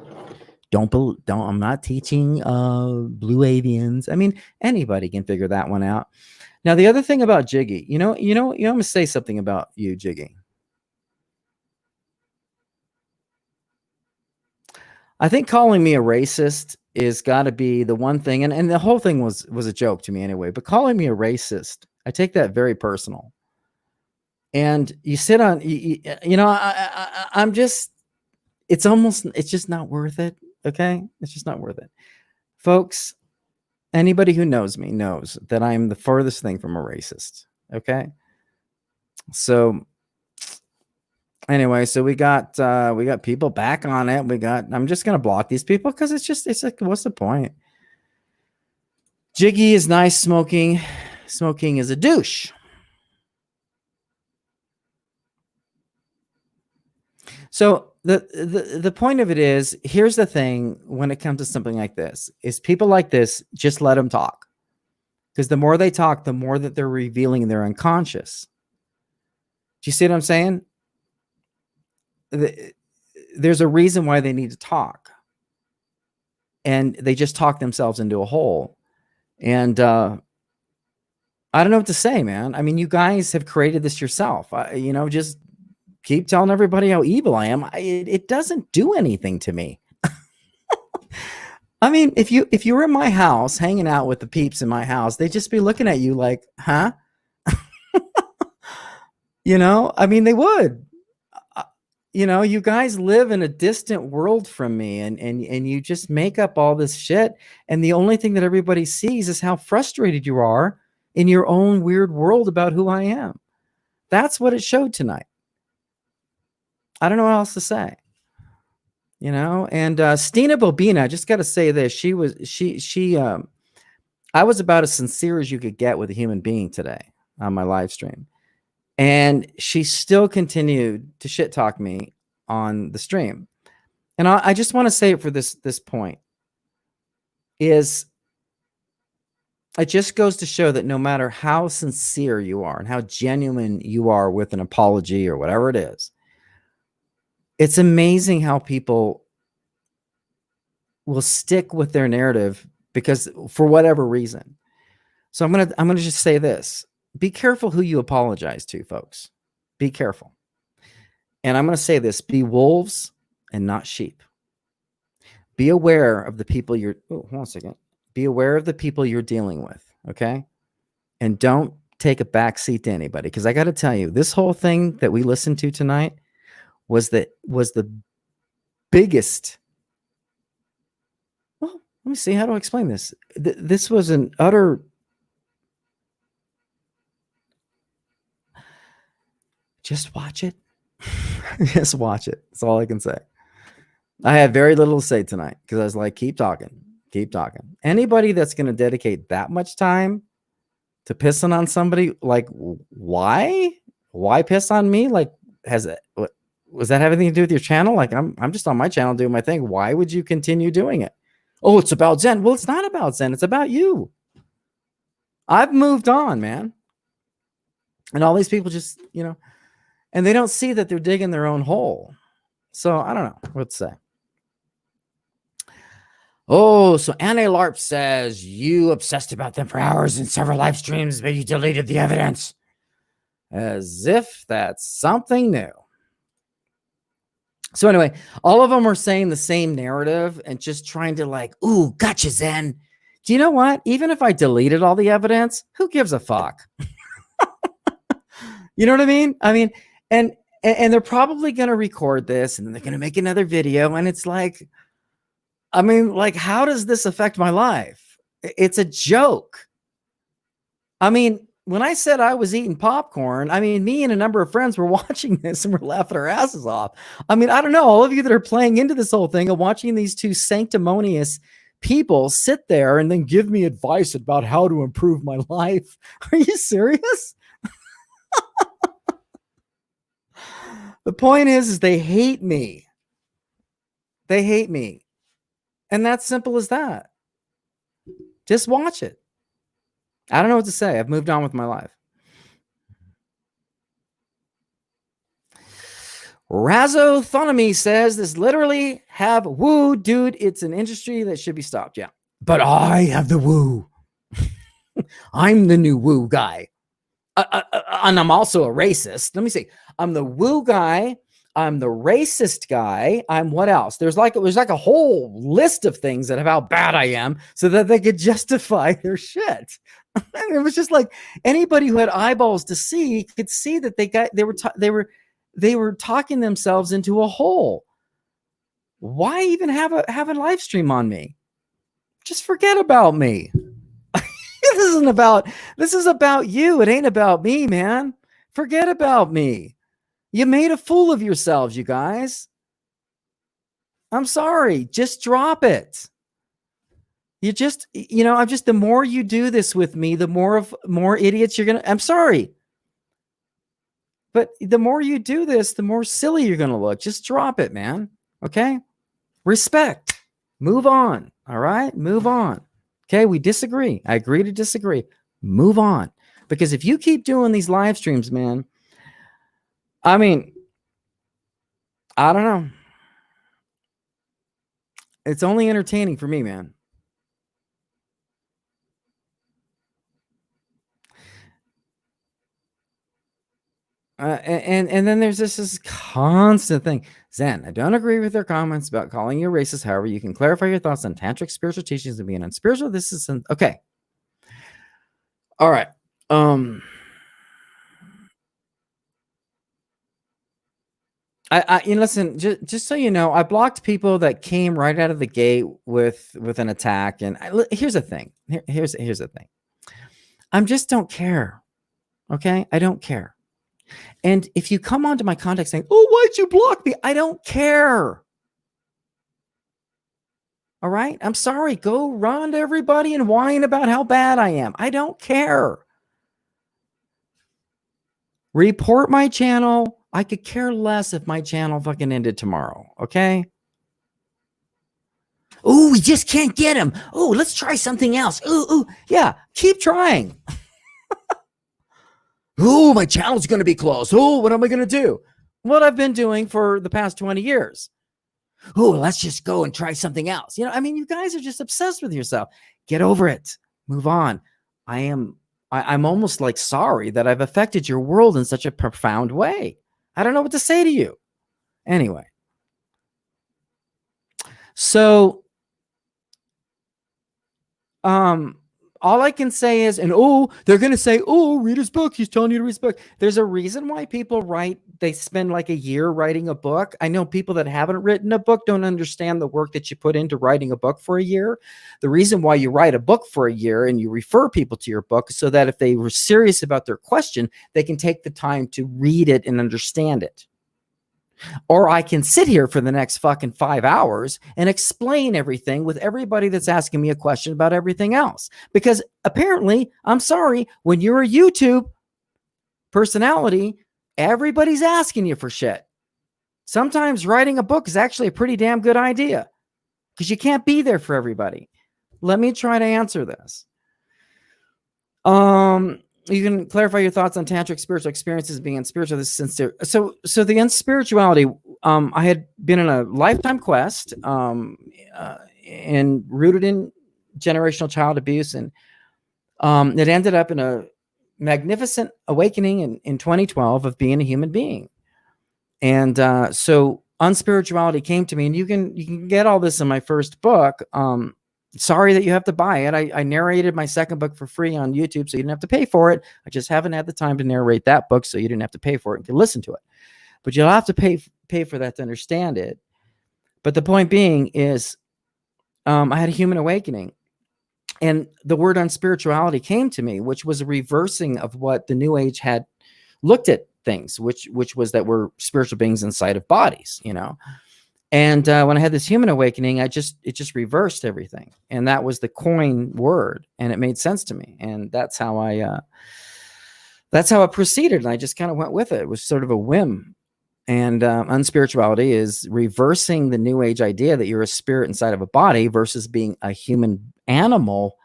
I'm not teaching blue avians. I mean, anybody can figure that one out. Now, the other thing about Jiggy, I'm gonna say something about you, Jiggy. I think calling me a racist is got to be the one thing, and the whole thing was a joke to me anyway. But calling me a racist, I take that very personal. And you sit on, I'm just, it's just not worth it. Okay, it's just not worth it, folks. Anybody who knows me knows that I'm the furthest thing from a racist. Okay, so. Anyway, so we got people back on it. I'm just gonna block these people because it's like, what's the point? Jiggy is nice. Smoking is a douche. So the point of it is, here's the thing when it comes to something like this, is people like this, just let them talk. Because the more they talk, the more that they're revealing their unconscious. Do you see what I'm saying? There's a reason why they need to talk, and they just talk themselves into a hole. And I don't know what to say, man. I mean, you guys have created this yourself. Just keep telling everybody how evil I am. It doesn't do anything to me. I mean, if you were in my house hanging out with the peeps in my house, they'd just be looking at you like, huh? I mean, they would. You guys live in a distant world from me, and you just make up all this shit. And the only thing that everybody sees is how frustrated you are in your own weird world about who I am. That's what it showed tonight. I don't know what else to say. And Stina Bobina, I just got to say this. I was about as sincere as you could get with a human being today on my live stream. And she still continued to shit talk me on the stream. And I just want to say it for this point is, it just goes to show that no matter how sincere you are and how genuine you are with an apology or whatever it is, it's amazing how people will stick with their narrative because for whatever reason. So I'm gonna just say this. Be careful who you apologize to, folks. Be careful. And I'm going to say this. Be wolves and not sheep. Be aware of the people hold on a second. Be aware of the people you're dealing with, okay? And don't take a back seat to anybody. Because I got to tell you, this whole thing that we listened to tonight was the biggest. Well, let me see. How do I explain this? This was an utter... Just watch it. Just watch it. That's all I can say. I had very little to say tonight because I was like, keep talking. Keep talking. Anybody that's going to dedicate that much time to pissing on somebody, like, why? Why piss on me? Like, was that have anything to do with your channel? Like, I'm just on my channel doing my thing. Why would you continue doing it? Oh, it's about Zen. Well, it's not about Zen. It's about you. I've moved on, man. And all these people just, and they don't see that they're digging their own hole. So I don't know what to say. Oh, so Anna LARP says you obsessed about them for hours in several live streams, but you deleted the evidence. As if that's something new. So anyway, all of them are saying the same narrative and just trying to like, ooh, gotcha, Zen. Do you know what? Even if I deleted all the evidence, who gives a fuck? You know what I mean? I mean, and they're probably going to record this and then they're going to make another video. And it's like, I mean, like, how does this affect my life? It's a joke. I mean, when I said I was eating popcorn, I mean, me and a number of friends were watching this and we're laughing our asses off. I mean, I don't know. All of you that are playing into this whole thing and watching these two sanctimonious people sit there and then give me advice about how to improve my life. Are you serious? The point is they hate me. They hate me. And that's simple as that. Just watch it. I don't know what to say. I've moved on with my life. Razothonomy says this literally have woo, dude. It's an industry that should be stopped. Yeah. But I have the woo. I'm the new woo guy. And I'm also a racist. Let me see. I'm the woo guy. I'm the racist guy. I'm what else? There's like a whole list of things that of how bad I am, so that they could justify their shit. It was just like anybody who had eyeballs to see could see that they were talking themselves into a hole. Why even have a live stream on me? Just forget about me. This is about you. It ain't about me, man. Forget about me. You made a fool of yourselves, you guys. I'm sorry. Just drop it. I'm just, the more you do this with me, the more idiots you're going to, I'm sorry. But the more you do this, the more silly you're going to look. Just drop it, man. Okay? Respect. Move on. All right? Move on. Okay? We disagree. I agree to disagree. Move on. Because if you keep doing these live streams, man, I mean, I don't know. It's only entertaining for me, man. And then there's this constant thing. Zen, I don't agree with their comments about calling you racist. However, you can clarify your thoughts on tantric spiritual teachings and being unspiritual. This is okay. All right. Listen, just so you know, I blocked people that came right out of the gate with an attack. And here's the thing. Here's the thing. I just don't care. Okay, I don't care. And if you come onto my contact saying, "Oh, why'd you block me?" I don't care. All right, I'm sorry. Go run to everybody and whine about how bad I am. I don't care. Report my channel. I could care less if my channel fucking ended tomorrow. Okay. Oh, we just can't get him. Oh, let's try something else. Ooh, yeah, keep trying. Oh, my channel's going to be closed. Oh, what am I going to do? What I've been doing for the past 20 years. Oh, let's just go and try something else. I mean, you guys are just obsessed with yourself. Get over it. Move on. I'm almost like sorry that I've affected your world in such a profound way. I don't know what to say to you. Anyway. So, all I can say is, they're going to say, read his book. He's telling you to read his book. There's a reason why people they spend like a year writing a book. I know people that haven't written a book don't understand the work that you put into writing a book for a year. The reason why you write a book for a year and you refer people to your book so that if they were serious about their question, they can take the time to read it and understand it. Or I can sit here for the next fucking 5 hours and explain everything with everybody that's asking me a question about everything else. Because apparently, I'm sorry, when you're a YouTube personality, everybody's asking you for shit. Sometimes writing a book is actually a pretty damn good idea because you can't be there for everybody. Let me try to answer this. You can clarify your thoughts on tantric spiritual experiences being unspiritual. This is sincere. So the unspirituality, I had been in a lifetime quest, and rooted in generational child abuse. And it ended up in a magnificent awakening in 2012 of being a human being. And so unspirituality came to me, and you can get all this in my first book. Sorry that you have to buy it. I narrated my second book for free on YouTube, so you didn't have to pay for it. I just haven't had the time to narrate that book, so you didn't have to pay for it and can listen to it. But you'll have to pay for that to understand it. But the point being is, I had a human awakening, and the word unspirituality came to me, which was a reversing of what the New Age had looked at things, which was that we're spiritual beings inside of bodies, And when I had this human awakening, it just reversed everything. And that was the coin word, and it made sense to me. And that's how it proceeded. And I just kind of went with it. It was sort of a whim. And unspirituality is reversing the New Age idea that you're a spirit inside of a body versus being a human animal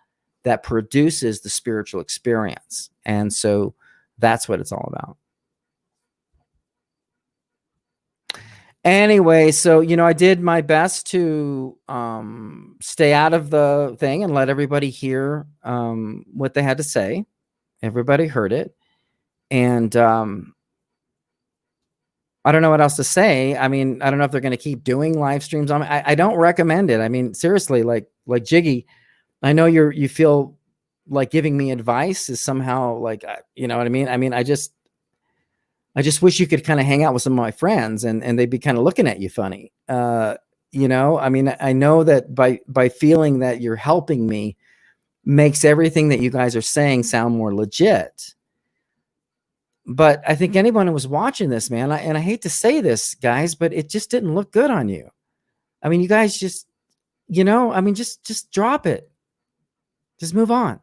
that produces the spiritual experience. And so that's what it's all about. Anyway, so, I did my best to stay out of the thing and let everybody hear what they had to say. Everybody heard it. And I don't know what else to say. I mean, I don't know if they're going to keep doing live streams on. I don't recommend it. I mean, seriously, like Jiggy, I know you feel like giving me advice is somehow like, you know what I mean? I mean, I just wish you could kind of hang out with some of my friends and they'd be kind of looking at you funny. You know, I mean, I know that by feeling that you're helping me makes everything that you guys are saying sound more legit. But I think anyone who was watching this, man, and I hate to say this, guys, but it just didn't look good on you. I mean, you guys just, you know, I mean, just drop it. Just move on.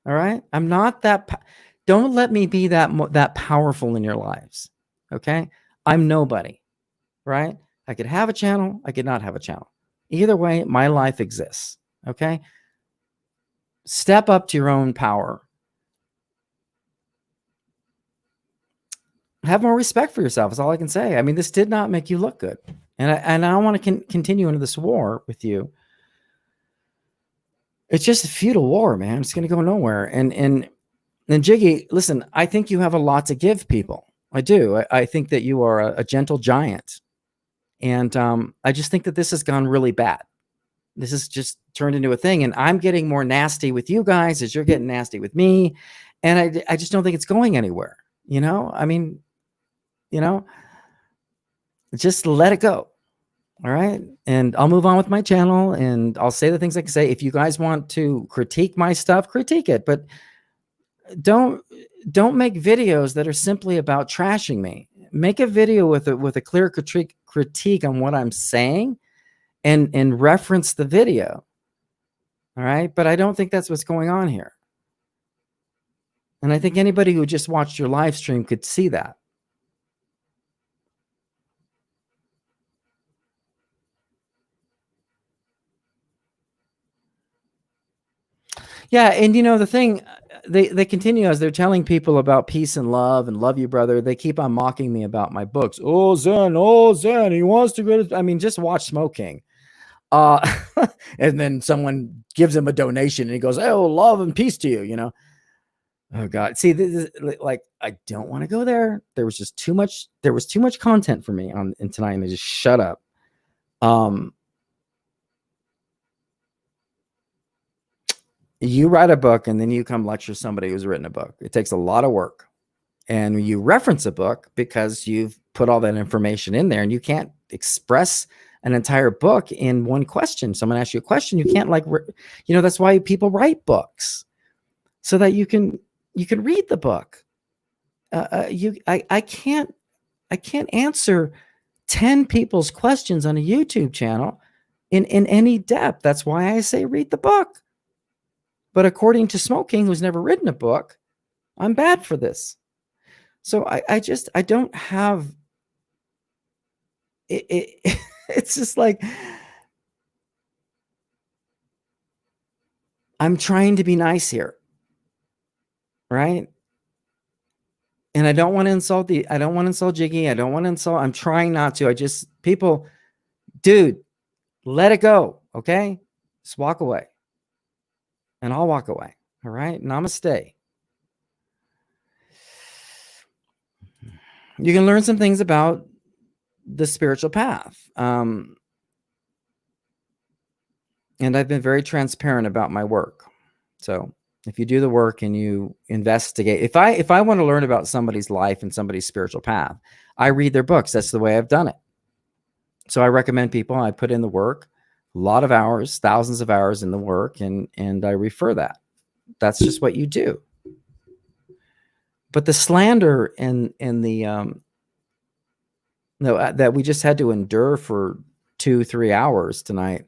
All right. I'm not that. Don't let me be that powerful in your lives. Okay. I'm nobody. Right. I could have a channel. I could not have a channel. Either way, my life exists. Okay. Step up to your own power. Have more respect for yourself is all I can say. I mean, this did not make you look good. And I don't want to continue into this war with you. It's just a feudal war, man. It's going to go nowhere. And Jiggy, listen, I think you have a lot to give people. I do. I think that you are a gentle giant. And I just think that this has gone really bad. This has just turned into a thing. And I'm getting more nasty with you guys as you're getting nasty with me. And I just don't think it's going anywhere. You know, I mean, you know, just let it go. All right. And I'll move on with my channel and I'll say the things I can say. If you guys want to critique my stuff, critique it, but don't make videos that are simply about trashing me. Make a video with a clear critique on what I'm saying and reference the video. All right. But I don't think that's what's going on here. And I think anybody who just watched your live stream could see that. Yeah, and you know the thing, they continue as they're telling people about peace and love you, brother. They keep on mocking me about my books. Oh Zen, he wants to go to. I mean, just watch Smoking, and then someone gives him a donation, and he goes, "Oh, love and peace to you." You know, oh God. See, this is, like, I don't want to go there. There was just too much. There was too much content for me in tonight, and they just shut up. You write a book and then you come lecture somebody who's written a book. It takes a lot of work. And you reference a book because you've put all that information in there and you can't express an entire book in one question. Someone asks you a question, you can't you know, that's why people write books so that you can read the book. I can't answer 10 people's questions on a YouTube channel in any depth. That's why I say read the book. But according to Smoking, who's never written a book, I'm bad for this. So I don't have it. It's just like I'm trying to be nice here, right? And I don't want to insult Jiggy. I don't want to insult. I'm trying not to. People, dude, let it go. Okay, just walk away. And I'll walk away. All right. Namaste. You can learn some things about the spiritual path. And I've been very transparent about my work. So if you do the work and you investigate, if I want to learn about somebody's life and somebody's spiritual path, I read their books. That's the way I've done it. So I recommend people, I put in the work, a lot of hours, thousands of hours in the work, and I refer that. That's just what you do. But the slander and the that we just had to endure for 2-3 hours tonight,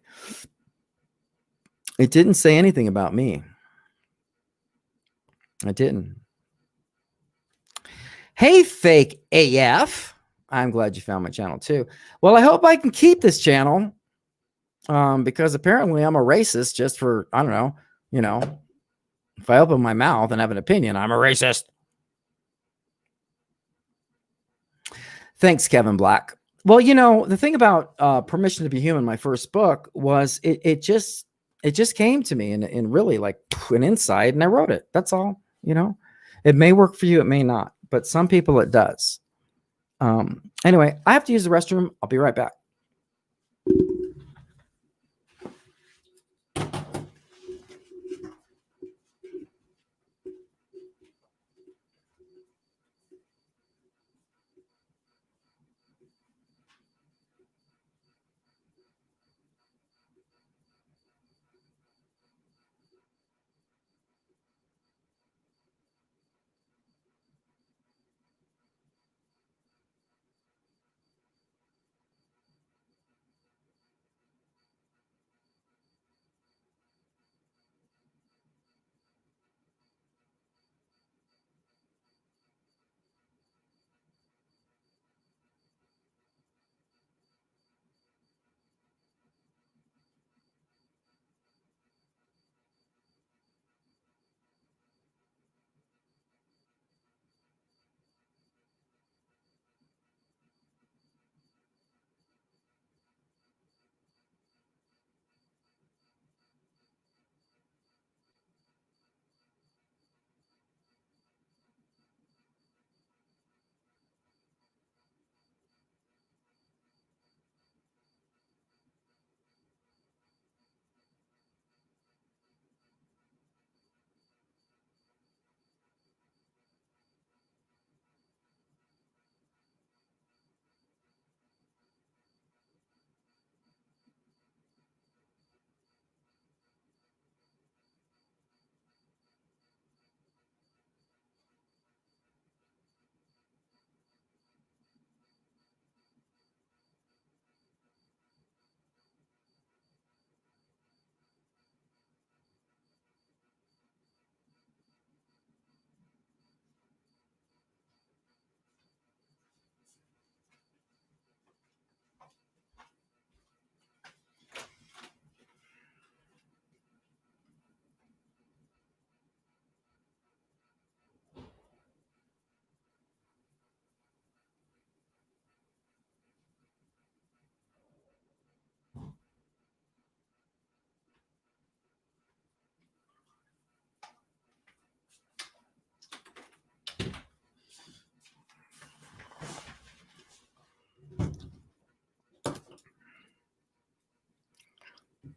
it didn't say anything about me. It didn't. Hey, fake AF. I'm glad you found my channel too. Well, I hope I can keep this channel. Because apparently I'm a racist just for, I don't know, you know, if I open my mouth and have an opinion, I'm a racist. Thanks, Kevin Black. Well, you know, the thing about Permission to Be Human, my first book, was it just came to me in really like an insight, and I wrote it. That's all. You know, it may work for you, it may not, but some people it does. Anyway, I have to use the restroom. I'll be right back.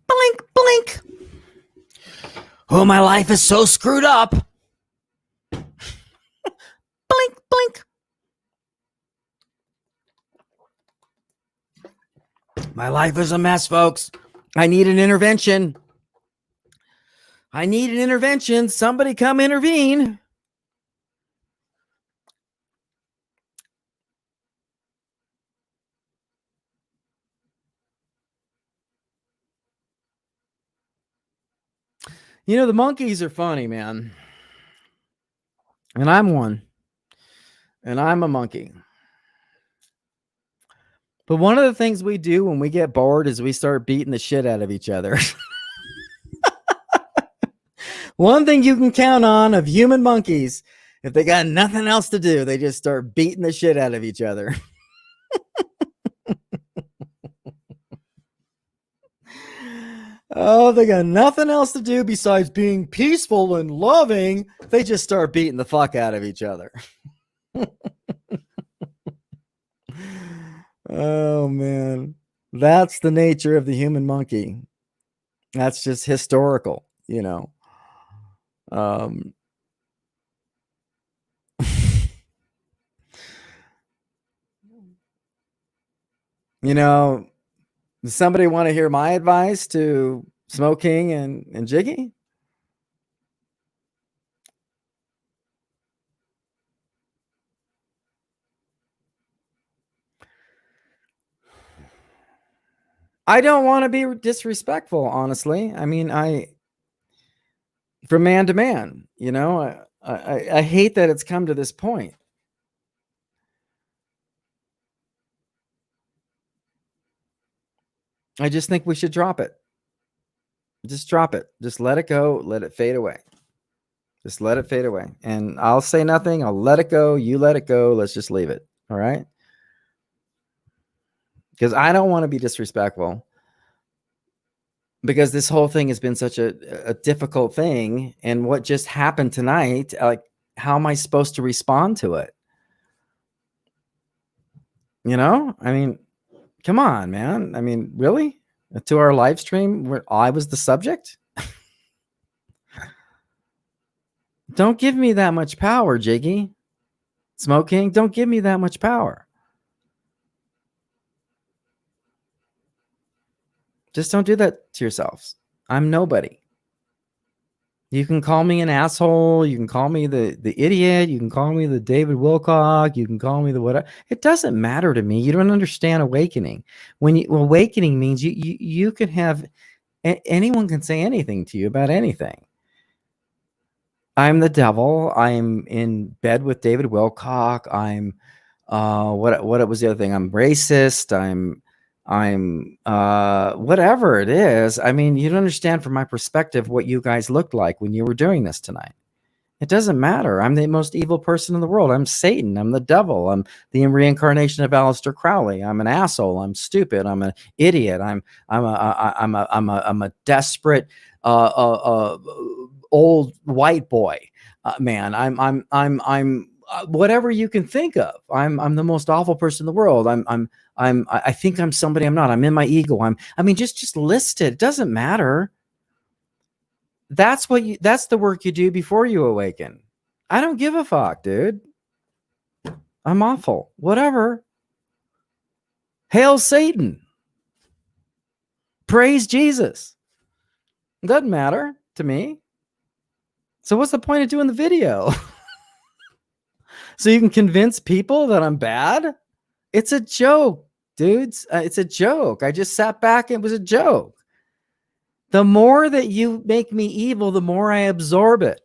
Blink, blink. Oh, my life is so screwed up. Blink, blink. My life is a mess, folks. I need an intervention. I need an intervention. Somebody come intervene. You know, the monkeys are funny, man. And I'm one. And I'm a monkey. But one of the things we do when we get bored is we start beating the shit out of each other. One thing you can count on of human monkeys, if they got nothing else to do, they just start beating the shit out of each other. Oh, they got nothing else to do besides being peaceful and loving. They just start beating the fuck out of each other. Oh, man. That's the nature of the human monkey. That's just historical, you know. You know, does somebody want to hear my advice to Smoke King and Jiggy? I don't want to be disrespectful, honestly. I mean, from man to man, you know, I hate that it's come to this point. I just think we should drop it. Just drop it. Just let it go. Let it fade away. Just let it fade away. And I'll say nothing. I'll let it go. You let it go. Let's just leave it. All right? Because I don't want to be disrespectful. Because this whole thing has been such a difficult thing. And what just happened tonight, like, how am I supposed to respond to it? You know, I mean, come on, man. I mean, really? To our live stream where I was the subject? Don't give me that much power, Jiggy. Smoking, don't give me that much power. Just don't do that to yourselves. I'm nobody. You can call me an asshole. You can call me the idiot. You can call me the David Wilcock. You can call me the whatever. It doesn't matter to me. You don't understand awakening. Awakening means you can have anyone can say anything to you about anything. I'm the devil. I'm in bed with David Wilcock. I'm what was the other thing? I'm racist. I'm whatever it is. I mean, you don't understand from my perspective what you guys looked like when you were doing this tonight. It doesn't matter. I'm the most evil person in the world. I'm Satan. I'm the devil. I'm the reincarnation of Aleister Crowley. I'm an asshole. I'm stupid. I'm an idiot. I'm a desperate old white boy. Man, I'm whatever you can think of. I'm the most awful person in the world. I think I'm somebody I'm not. I'm in my ego. Just list it. It doesn't matter. That's the work you do before you awaken. I don't give a fuck, dude. I'm awful. Whatever. Hail Satan. Praise Jesus. It doesn't matter to me. So what's the point of doing the video? So you can convince people that I'm bad? It's a joke, dudes. It's a joke. I just sat back and it was a joke. The more that you make me evil, the more I absorb it.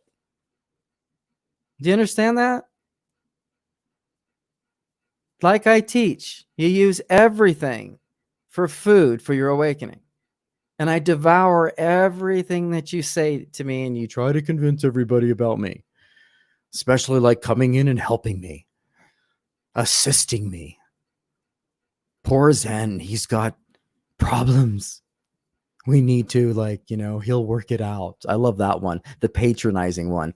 Do you understand that? Like I teach, you use everything for food for your awakening. And I devour everything that you say to me, and you try to convince everybody about me, especially like coming in and helping me, assisting me. Poor Zen, he's got problems. We need to, he'll work it out. I love that one, the patronizing one.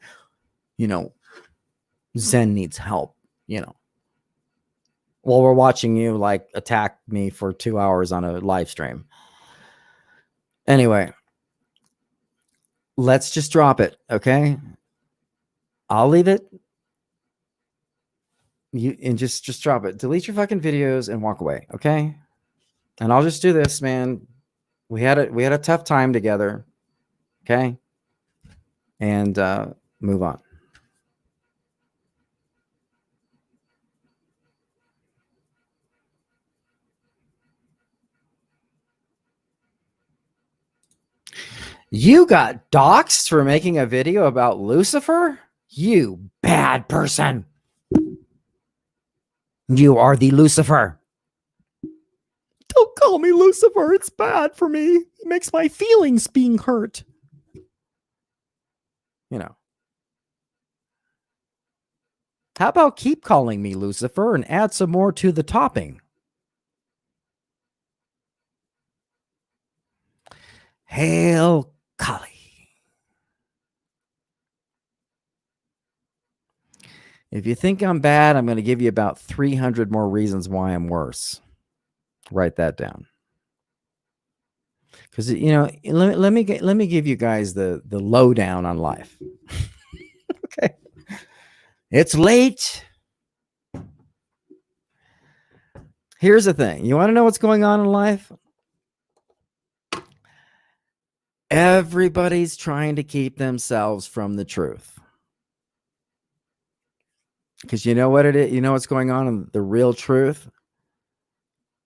Zen needs help, while we're watching you attack me for 2 hours on a live stream. Anyway, let's just drop it, okay? I'll leave it. Just drop it. Delete your fucking videos and walk away, okay? And I'll just do this, man. We had a tough time together, okay? And move on. You got doxxed for making a video about Lucifer? You bad person. You are the Lucifer. Don't call me Lucifer. It's bad for me. It makes my feelings being hurt. How about keep calling me Lucifer and add some more to the topping? Hail Kali. If you think I'm bad, I'm going to give you about 300 more reasons why I'm worse. Write that down. Because let me give you guys the lowdown on life. Okay, it's late. Here's the thing. You want to know what's going on in life? Everybody's trying to keep themselves from the truth. Because you know what it is? You know what's going on in the real truth?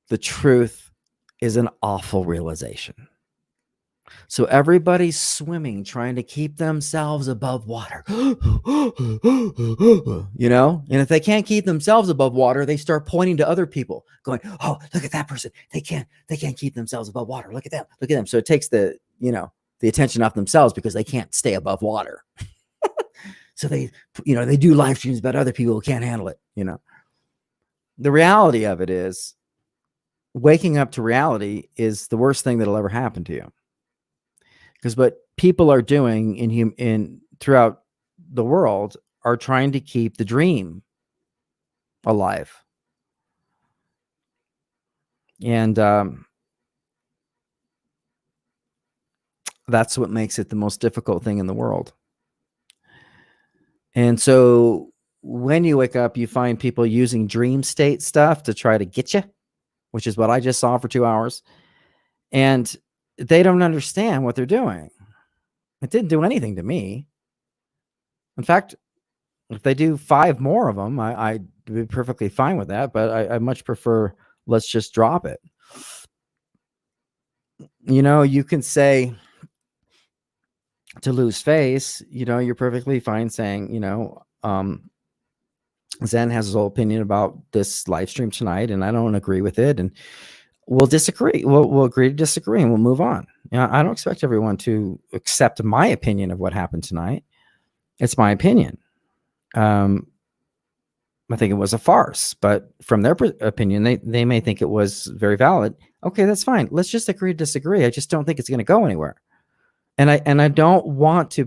The truth is an awful realization. So everybody's swimming, trying to keep themselves above water. And if they can't keep themselves above water, they start pointing to other people, going, "Oh, look at that person. They can't keep themselves above water. Look at them. Look at them." So it takes the attention off themselves because they can't stay above water. So they do live streams about other people who can't handle it. The reality of it is, waking up to reality is the worst thing that'll ever happen to you. Because what people are doing in throughout the world are trying to keep the dream alive. And that's what makes it the most difficult thing in the world. And so when you wake up, you find people using dream state stuff to try to get you, which is what I just saw for 2 hours. And they don't understand what they're doing. It didn't do anything to me. In fact, if they do 5 more of them, I'd be perfectly fine with that. But I much prefer, let's just drop it. You can say to lose face, you're perfectly fine saying, Zen has his whole opinion about this live stream tonight, and I don't agree with it. And we'll disagree. We'll agree to disagree, and we'll move on. I don't expect everyone to accept my opinion of what happened tonight. It's my opinion. I think it was a farce, but from their opinion, they may think it was very valid. Okay, that's fine. Let's just agree to disagree. I just don't think it's going to go anywhere. And I don't want to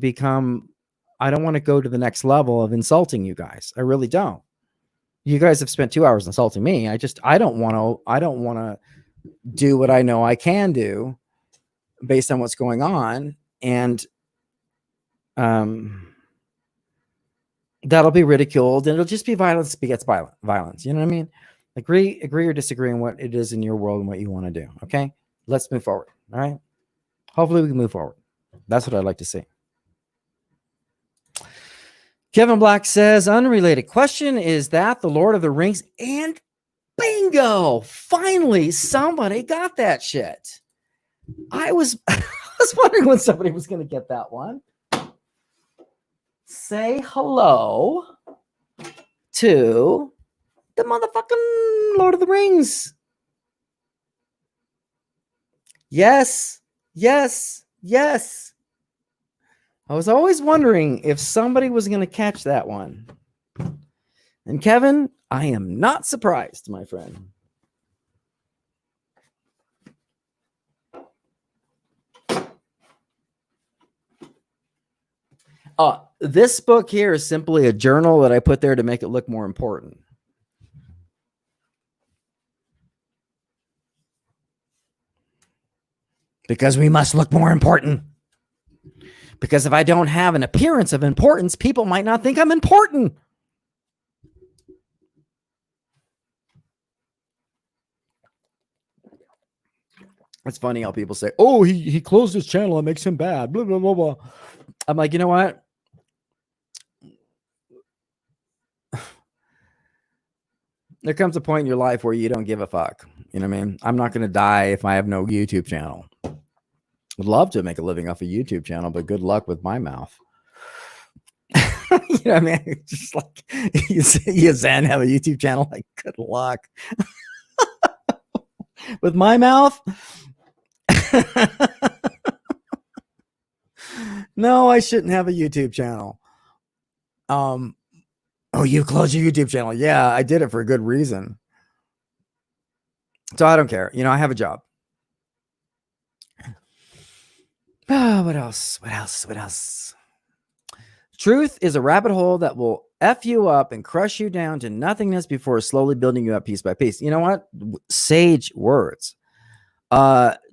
I don't want to go to the next level of insulting you guys. I really don't. You guys have spent 2 hours insulting me. I don't want to do what I know I can do based on what's going on. And that'll be ridiculed, and it'll just be violence begets violence. You know what I mean? Agree or disagree on what it is in your world and what you want to do. Okay, let's move forward. All right. Hopefully we can move forward. That's what I'd like to see. Kevin Black says, unrelated question, is that the Lord of the Rings? And bingo! Finally, somebody got that shit. I was wondering when somebody was going to get that one. Say hello to the motherfucking Lord of the Rings. Yes. I was always wondering if somebody was going to catch that one. And Kevin, I am not surprised, my friend. This book here is simply a journal that I put there to make it look more important. Because we must look more important. Because if I don't have an appearance of importance, people might not think I'm important. It's funny how people say, oh, he closed his channel. It makes him bad. Blah, blah, blah, blah. I'm like, you know what? There comes a point in your life where you don't give a fuck. You know what I mean? I'm not going to die if I have no YouTube channel. Would love to make a living off a YouTube channel, but good luck with my mouth. You know what I mean? Just like you Zen have a YouTube channel, like good luck. With my mouth? No, I shouldn't have a YouTube channel. Oh, you closed your YouTube channel. Yeah, I did it for a good reason. So I don't care. I have a job. Oh, what else? Truth is a rabbit hole that will F you up and crush you down to nothingness before slowly building you up piece by piece. You know what? Sage words.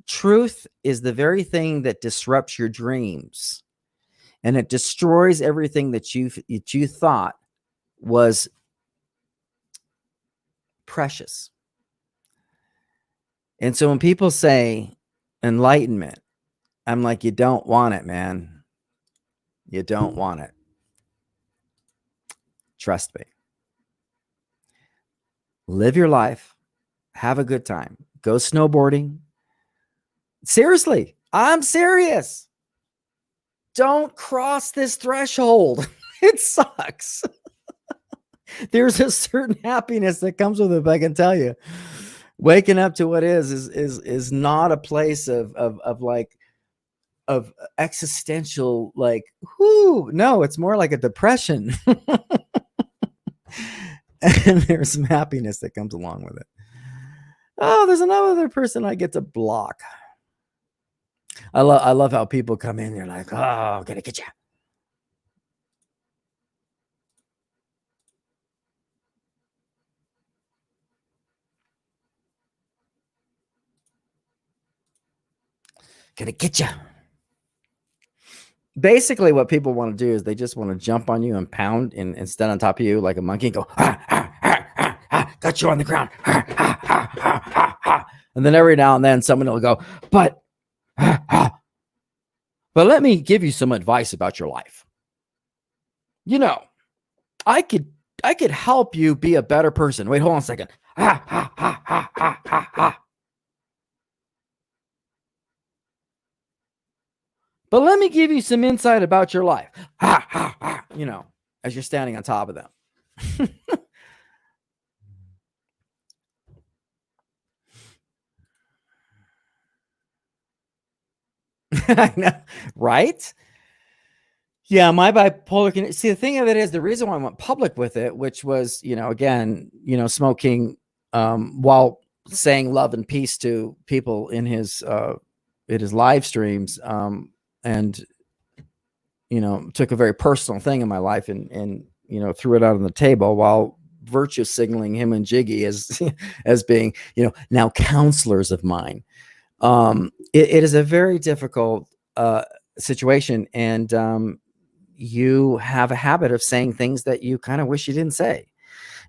Truth is the very thing that disrupts your dreams. And it destroys everything that you thought was precious. And so when people say enlightenment, I'm like, you don't want it, man. You don't want it. Trust me. Live your life. Have a good time. Go snowboarding. Seriously, I'm serious. Don't cross this threshold. It sucks. There's a certain happiness that comes with it, I can tell you. Waking up to what is not a place of existential, like, whoo. No, it's more like a depression. And there's some happiness that comes along with it. Oh, there's another person I get to block. I love how people come in. They're like, oh, I'm gonna get you. Gonna get you. Basically, what people want to do is they just want to jump on you and pound and stand on top of you like a monkey and go, got you on the ground. And then every now and then someone will go, but let me give you some advice about your life. You know, I could help you be a better person. Wait, hold on a second. But let me give you some insight about your life. You know, as you're standing on top of them. I know, right? Yeah, my bipolar. See, the thing of it is, the reason why I went public with it, which was, you know, again, you know, smoking while saying love and peace to people in his live streams, and you know, took a very personal thing in my life and you know, threw it out on the table while virtue signaling him and Jiggy as being, you know, now counselors of mine. It is a very difficult situation, and you have a habit of saying things that you kind of wish you didn't say.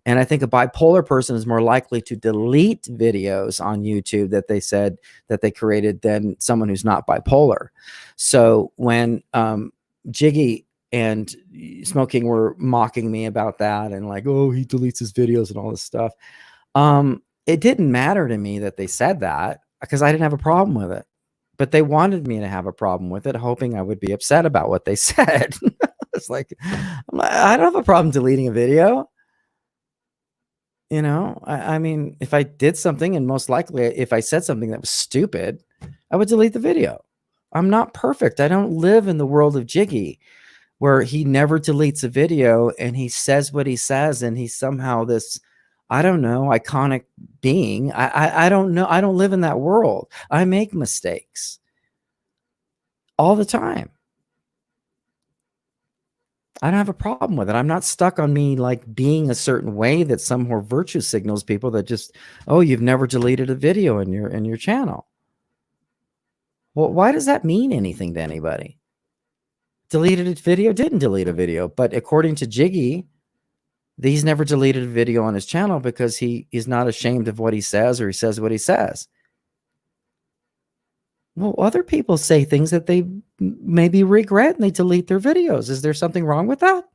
And I think a bipolar person is more likely to delete videos on YouTube that they said that they created than someone who's not bipolar. So when Jiggy and Smoking were mocking me about that and like, oh, he deletes his videos and all this stuff, it didn't matter to me that they said that because I didn't have a problem with it. But they wanted me to have a problem with it, hoping I would be upset about what they said. It's like, I don't have a problem deleting a video. You know, I mean, if I did something, and most likely if I said something that was stupid, I would delete the video. I'm not perfect. I don't live in the world of Jiggy where he never deletes a video and he says what he says and he's somehow this, I don't know, iconic being. I don't know. I don't live in that world. I make mistakes all the time. I don't have a problem with it. I'm not stuck on me like being a certain way that some more virtue signals people that just, oh, you've never deleted a video in your channel. Well, why does that mean anything to anybody? Deleted a video, didn't delete a video, but according to Jiggy, he's never deleted a video on his channel because he is not ashamed of what he says, or he says what he says. Well, other people say things that they maybe regret and they delete their videos. Is there something wrong with that?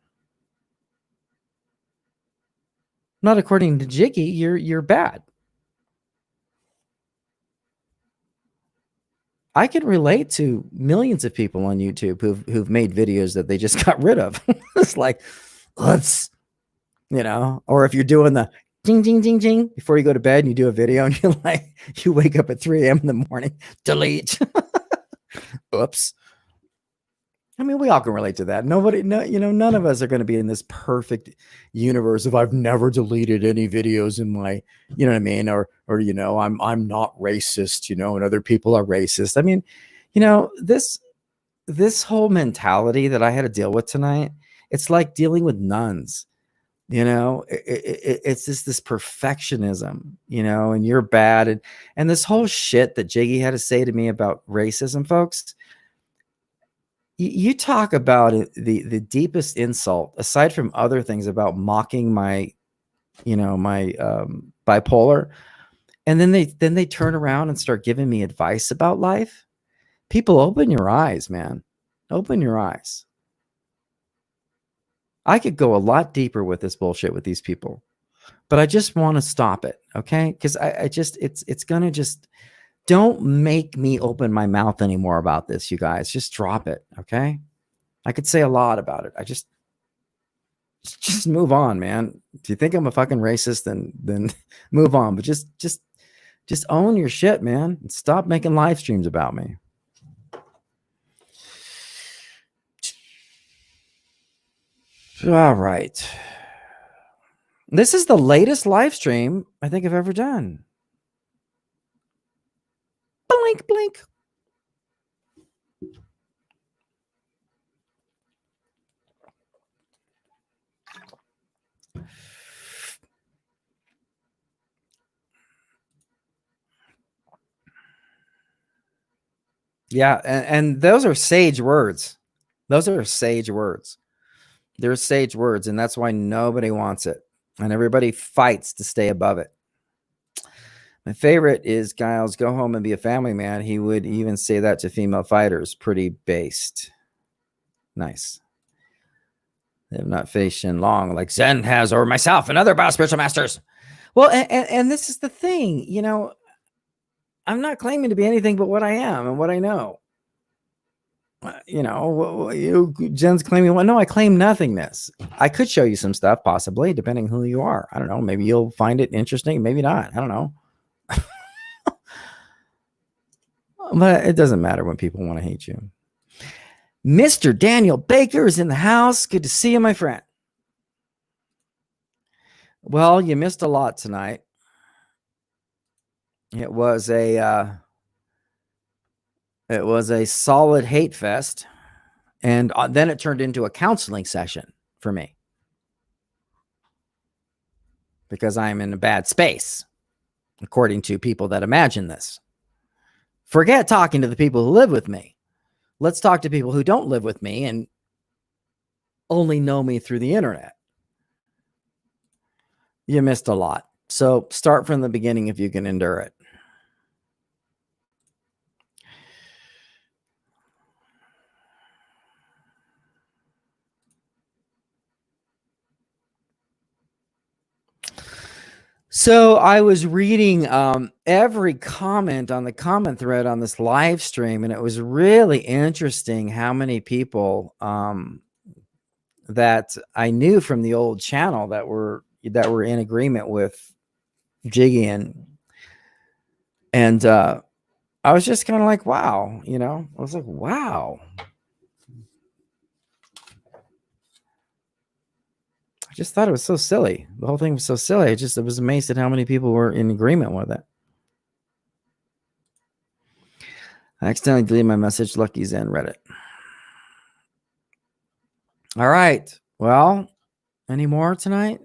Not according to Jiggy. You're bad. I can relate to millions of people on YouTube who've made videos that they just got rid of. It's like, let's, you know, or if you're doing the ding, ding, ding, ding before you go to bed and you do a video and you're like, you wake up at 3 a.m. in the morning, delete. Oops. I mean, we all can relate to that. Nobody, no, you know, none of us are going to be in this perfect universe of I've never deleted any videos in my, you know what I mean? Or, you know, I'm not racist, you know, and other people are racist. I mean, you know, this whole mentality that I had to deal with tonight, it's like dealing with nuns, you know, it's just this perfectionism, you know, and you're bad. And this whole shit that Jiggy had to say to me about racism, folks. You talk about it, the deepest insult, aside from other things about mocking my, you know, my bipolar, and then they turn around and start giving me advice about life. People, open your eyes, man. Open your eyes. I could go a lot deeper with this bullshit with these people, but I just want to stop it, okay? Because I just it's gonna just. Don't make me open my mouth anymore about this, you guys. Just drop it, okay? I could say a lot about it. I just move on, man. If you think I'm a fucking racist, then move on. But just own your shit, man. And stop making live streams about me. All right. This is the latest live stream I think I've ever done. Blink, blink. Yeah, and those are sage words. Those are sage words. They're sage words, and that's why nobody wants it, and everybody fights to stay above it. My favorite is Giles, go home and be a family man. He would even say that to female fighters. Pretty based. Nice. They have not faced Shen Long like Zen has, or myself and other bio spiritual masters. Well, and this is the thing, you know, I'm not claiming to be anything but what I am and what I know. You know, Jen's claiming, well, no, I claim nothingness. I could show you some stuff, possibly, depending who you are. I don't know. Maybe you'll find it interesting. Maybe not. I don't know. But it doesn't matter when people want to hate you. Mr. Daniel Baker is in the house. Good to see you, my friend. Well, you missed a lot tonight. It was a solid hate fest, and then it turned into a counseling session for me because I'm in a bad space, according to people that imagine this. Forget talking to the people who live with me. Let's talk to people who don't live with me and only know me through the internet. You missed a lot. So start from the beginning if you can endure it. So I was reading every comment on the comment thread on this live stream, and it was really interesting how many people that I knew from the old channel that were in agreement with Yyenn. And I was just kind of like, wow, you know, I was like, wow. I just thought it was so silly. The whole thing was so silly. I was amazed at how many people were in agreement with it. I accidentally deleted my message. Lucky Zen read it. All right. Well, any more tonight?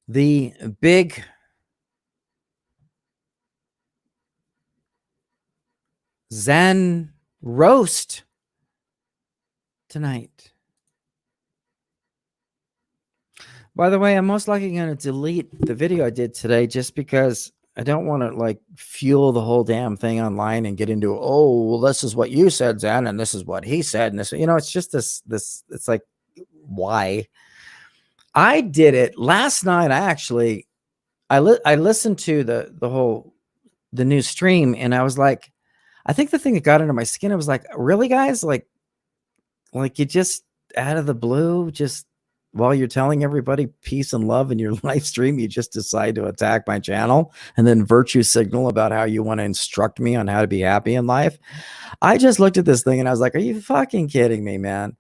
The big Zen roast tonight. By the way, I'm most likely going to delete the video I did today just because I don't want to like fuel the whole damn thing online and get into, oh, well, this is what you said, Zen, and this is what he said, and this, you know, it's just this, it's like, why? I did it last night. I listened to the new stream, and I was like, I think the thing that got under my skin, I was like, really, guys, like you just out of the blue, just while you're telling everybody peace and love in your live stream, you just decide to attack my channel and then virtue signal about how you want to instruct me on how to be happy in life. I just looked at this thing and I was like, are you fucking kidding me, man?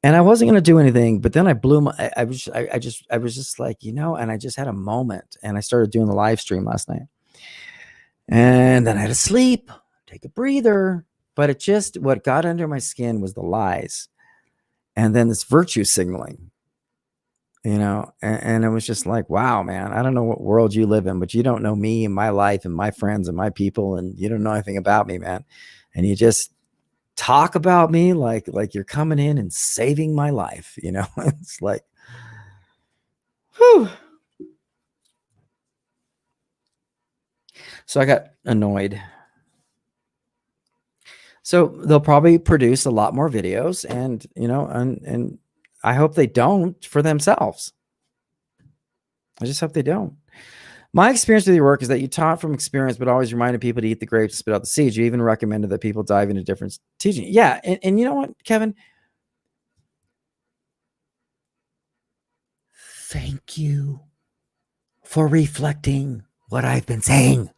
And I wasn't going to do anything, but then I blew my, I was just like, you know, and I just had a moment and I started doing the live stream last night. And then I had to sleep, take a breather, but what got under my skin was the lies. And then this virtue signaling, you know, and it was just like, wow, man, I don't know what world you live in, but you don't know me and my life and my friends and my people, and you don't know anything about me, man. And you just talk about me like you're coming in and saving my life, you know. It's like, whew. So I got annoyed. So they'll probably produce a lot more videos, and you know, and I hope they don't for themselves. I just hope they don't. My experience with your work is that you taught from experience, but always reminded people to eat the grapes, spit out the seeds. You even recommended that people dive into different teaching. Yeah, and you know what, Kevin? Thank you for reflecting what I've been saying.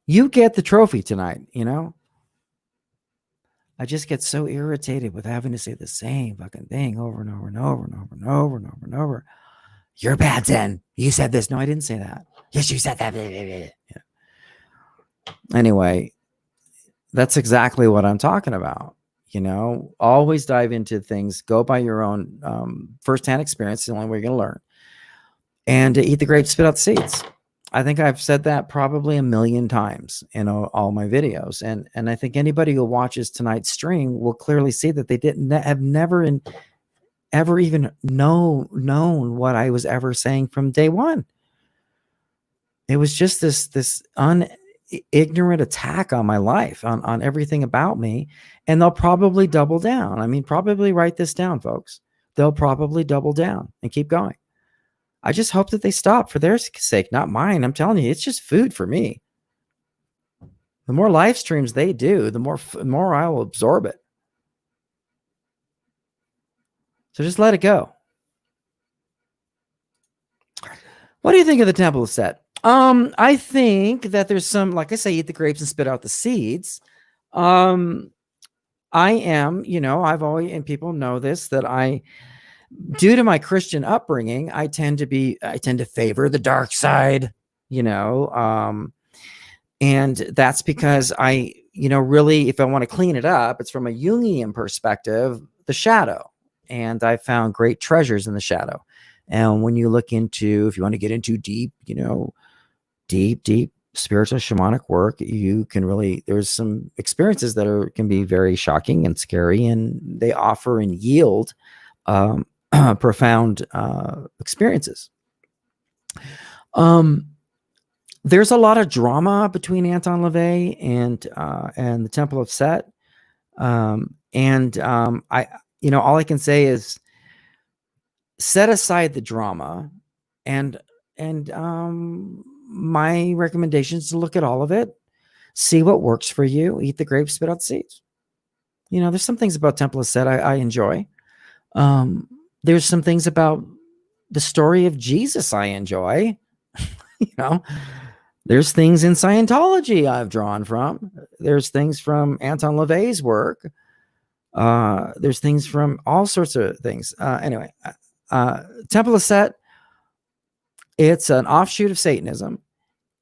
You get the trophy tonight, you know? I just get so irritated with having to say the same fucking thing over and over and over and over and over and over and over. You're bad, Zen. You said this. No, I didn't say that. Yes, you said that. Yeah. Anyway, that's exactly what I'm talking about. You know, always dive into things. Go by your own firsthand experience. It's the only way you're going to learn. And eat the grapes, spit out the seeds. I think I've said that probably a million times in all my videos. And I think anybody who watches tonight's stream will clearly see that they have never ever even known what I was ever saying from day one. It was just this ignorant attack on my life, on everything about me. And they'll probably double down. I mean, probably write this down, folks. They'll probably double down and keep going. I just hope that they stop for their sake, not mine. I'm telling you, it's just food for me. The more live streams they do, the more I will absorb it. So just let it go. What do you think of the Temple of Set? I think that there's some, like I say, eat the grapes and spit out the seeds. I am, I've always, and people know this, that due to my Christian upbringing, I tend to favor the dark side, and that's because I, really, if I want to clean it up, it's from a Jungian perspective, the shadow. And I found great treasures in the shadow. And when you look into, if you want to get into deep, deep spiritual shamanic work, you can really, there's some experiences that can be very shocking and scary, and they offer and yield profound experiences. There's a lot of drama between Anton LaVey and the Temple of Set. I all I can say is set aside the drama, and my recommendation is to look at all of it, see what works for you, eat the grapes, spit out the seeds. There's some things about Temple of Set I enjoy. There's some things about the story of Jesus I enjoy. There's things in Scientology I've drawn from. There's things from Anton LaVey's work. There's things from all sorts of things. Anyway, Temple of Set, it's an offshoot of Satanism,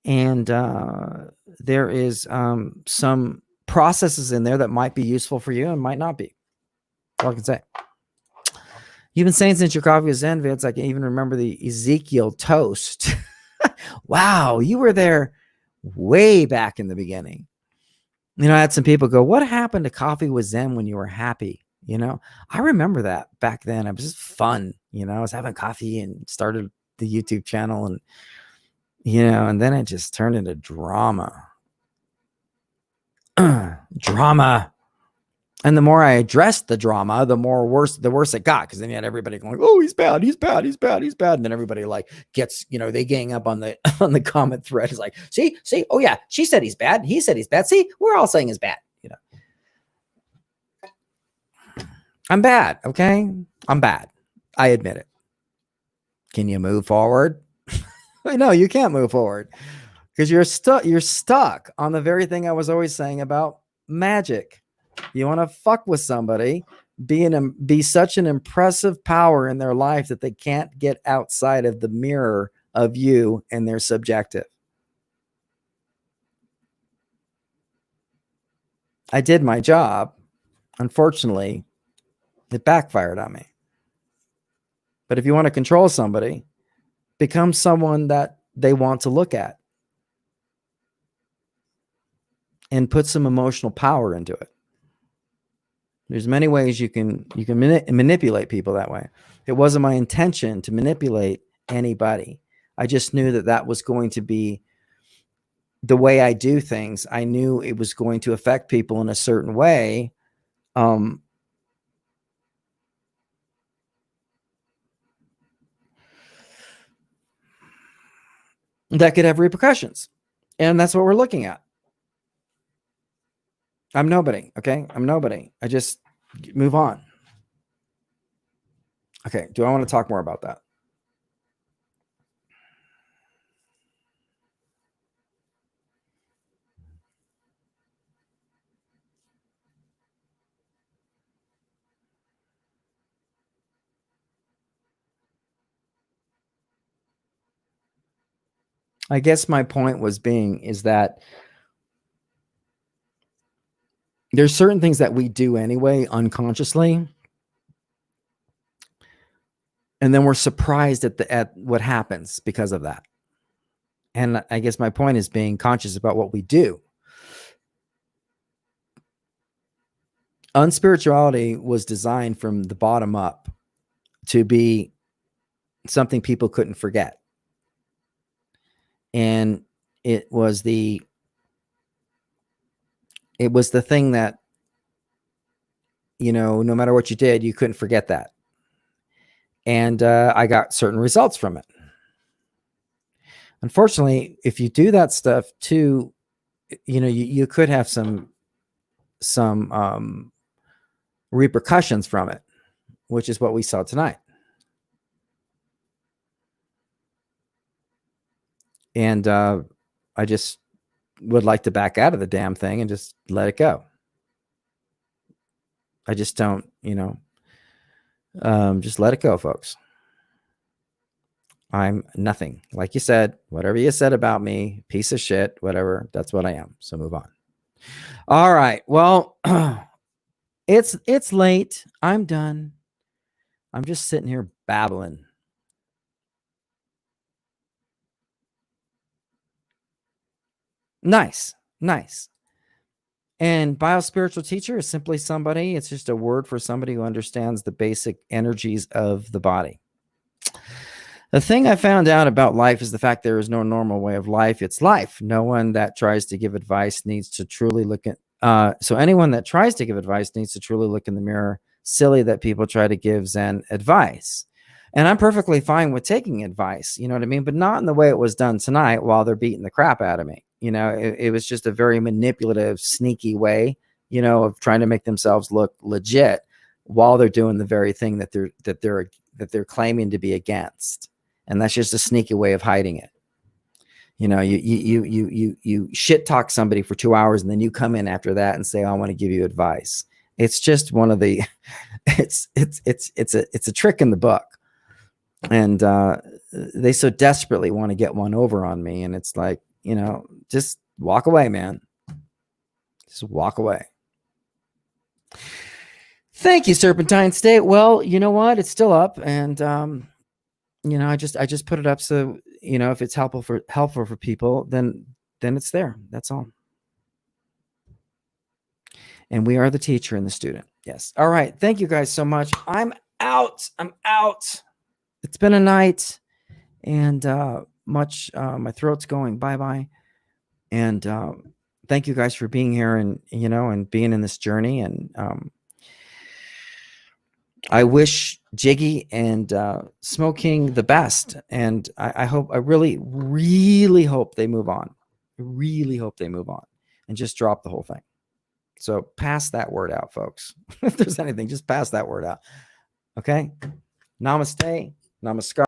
and there is some processes in there that might be useful for you and might not be. All I can say. You've been saying since your coffee was Zen vids, I can even remember the Ezekiel toast. Wow, you were there way back in the beginning. I had some people go, what happened to Coffee with Zen when you were happy? I remember that back then. It was just fun. I was having coffee and started the YouTube channel, and, and then it just turned into drama. Drama. And the more I addressed the drama, the worse it got. Because then you had everybody going, oh, he's bad, he's bad, he's bad, he's bad. And then everybody gets, they gang up on the comment thread. It's like, see, oh yeah, she said he's bad. He said he's bad. See, we're all saying he's bad. I'm bad. Okay. I'm bad. I admit it. Can you move forward? No, you can't move forward because you're stuck on the very thing I was always saying about magic. You want to fuck with somebody, be such an impressive power in their life that they can't get outside of the mirror of you and their subjective. I did my job. Unfortunately, it backfired on me. But if you want to control somebody, become someone that they want to look at and put some emotional power into it. There's many ways you can manipulate people that way. It wasn't my intention to manipulate anybody. I just knew that was going to be the way I do things. I knew it was going to affect people in a certain way. That could have repercussions. And that's what we're looking at. I'm nobody. Okay. I'm nobody. I just move on. Okay. Do I want to talk more about that? I guess my point is that there's certain things that we do anyway, unconsciously. And then we're surprised at what happens because of that. And I guess my point is being conscious about what we do. Unspirituality was designed from the bottom up to be something people couldn't forget. And it was the thing that, you know, no matter what you did, you couldn't forget that. And I got certain results from it. Unfortunately, if you do that stuff too, you know, you could have some repercussions from it, which is what we saw tonight. And I just would like to back out of the damn thing and just let it go. I just don't, you know, just let it go, folks. I'm nothing. Like you said, whatever you said about me, piece of shit, whatever, that's what I am. So move on. All right. Well, it's late. I'm done. I'm just sitting here babbling. Nice. And biospiritual teacher is simply somebody, it's just a word for somebody who understands the basic energies of the body. The thing I found out about life is the fact there is no normal way of life. It's life. No one that tries to give advice needs to truly look at, so anyone that tries to give advice needs to truly look in the mirror. Silly that people try to give Zen advice. And I'm perfectly fine with taking advice, you know what I mean? But not in the way it was done tonight while they're beating the crap out of me. You know, it was just a very manipulative, sneaky way, you know, of trying to make themselves look legit while they're doing the very thing that they're claiming to be against. And that's just a sneaky way of hiding it. You know, you shit talk somebody for 2 hours and then you come in after that and say, oh, I want to give you advice. It's just one of the, it's a trick in the book. And they so desperately want to get one over on me. And it's like, you know, just walk away, man. Just walk away. Thank you, Serpentine State. Well, you know what? It's still up. And, you know, I just put it up so, you know, if it's helpful for people, then it's there. That's all. And we are the teacher and the student. Yes. All right. Thank you guys so much. I'm out. It's been a night and my throat's going bye-bye. And thank you guys for being here and, you know, and being in this journey. And I wish Jiggy and Smoking the best. And I really, really hope they move on. I really hope they move on and just drop the whole thing. So pass that word out, folks. If there's anything, just pass that word out. Okay. Namaste. Namaskar.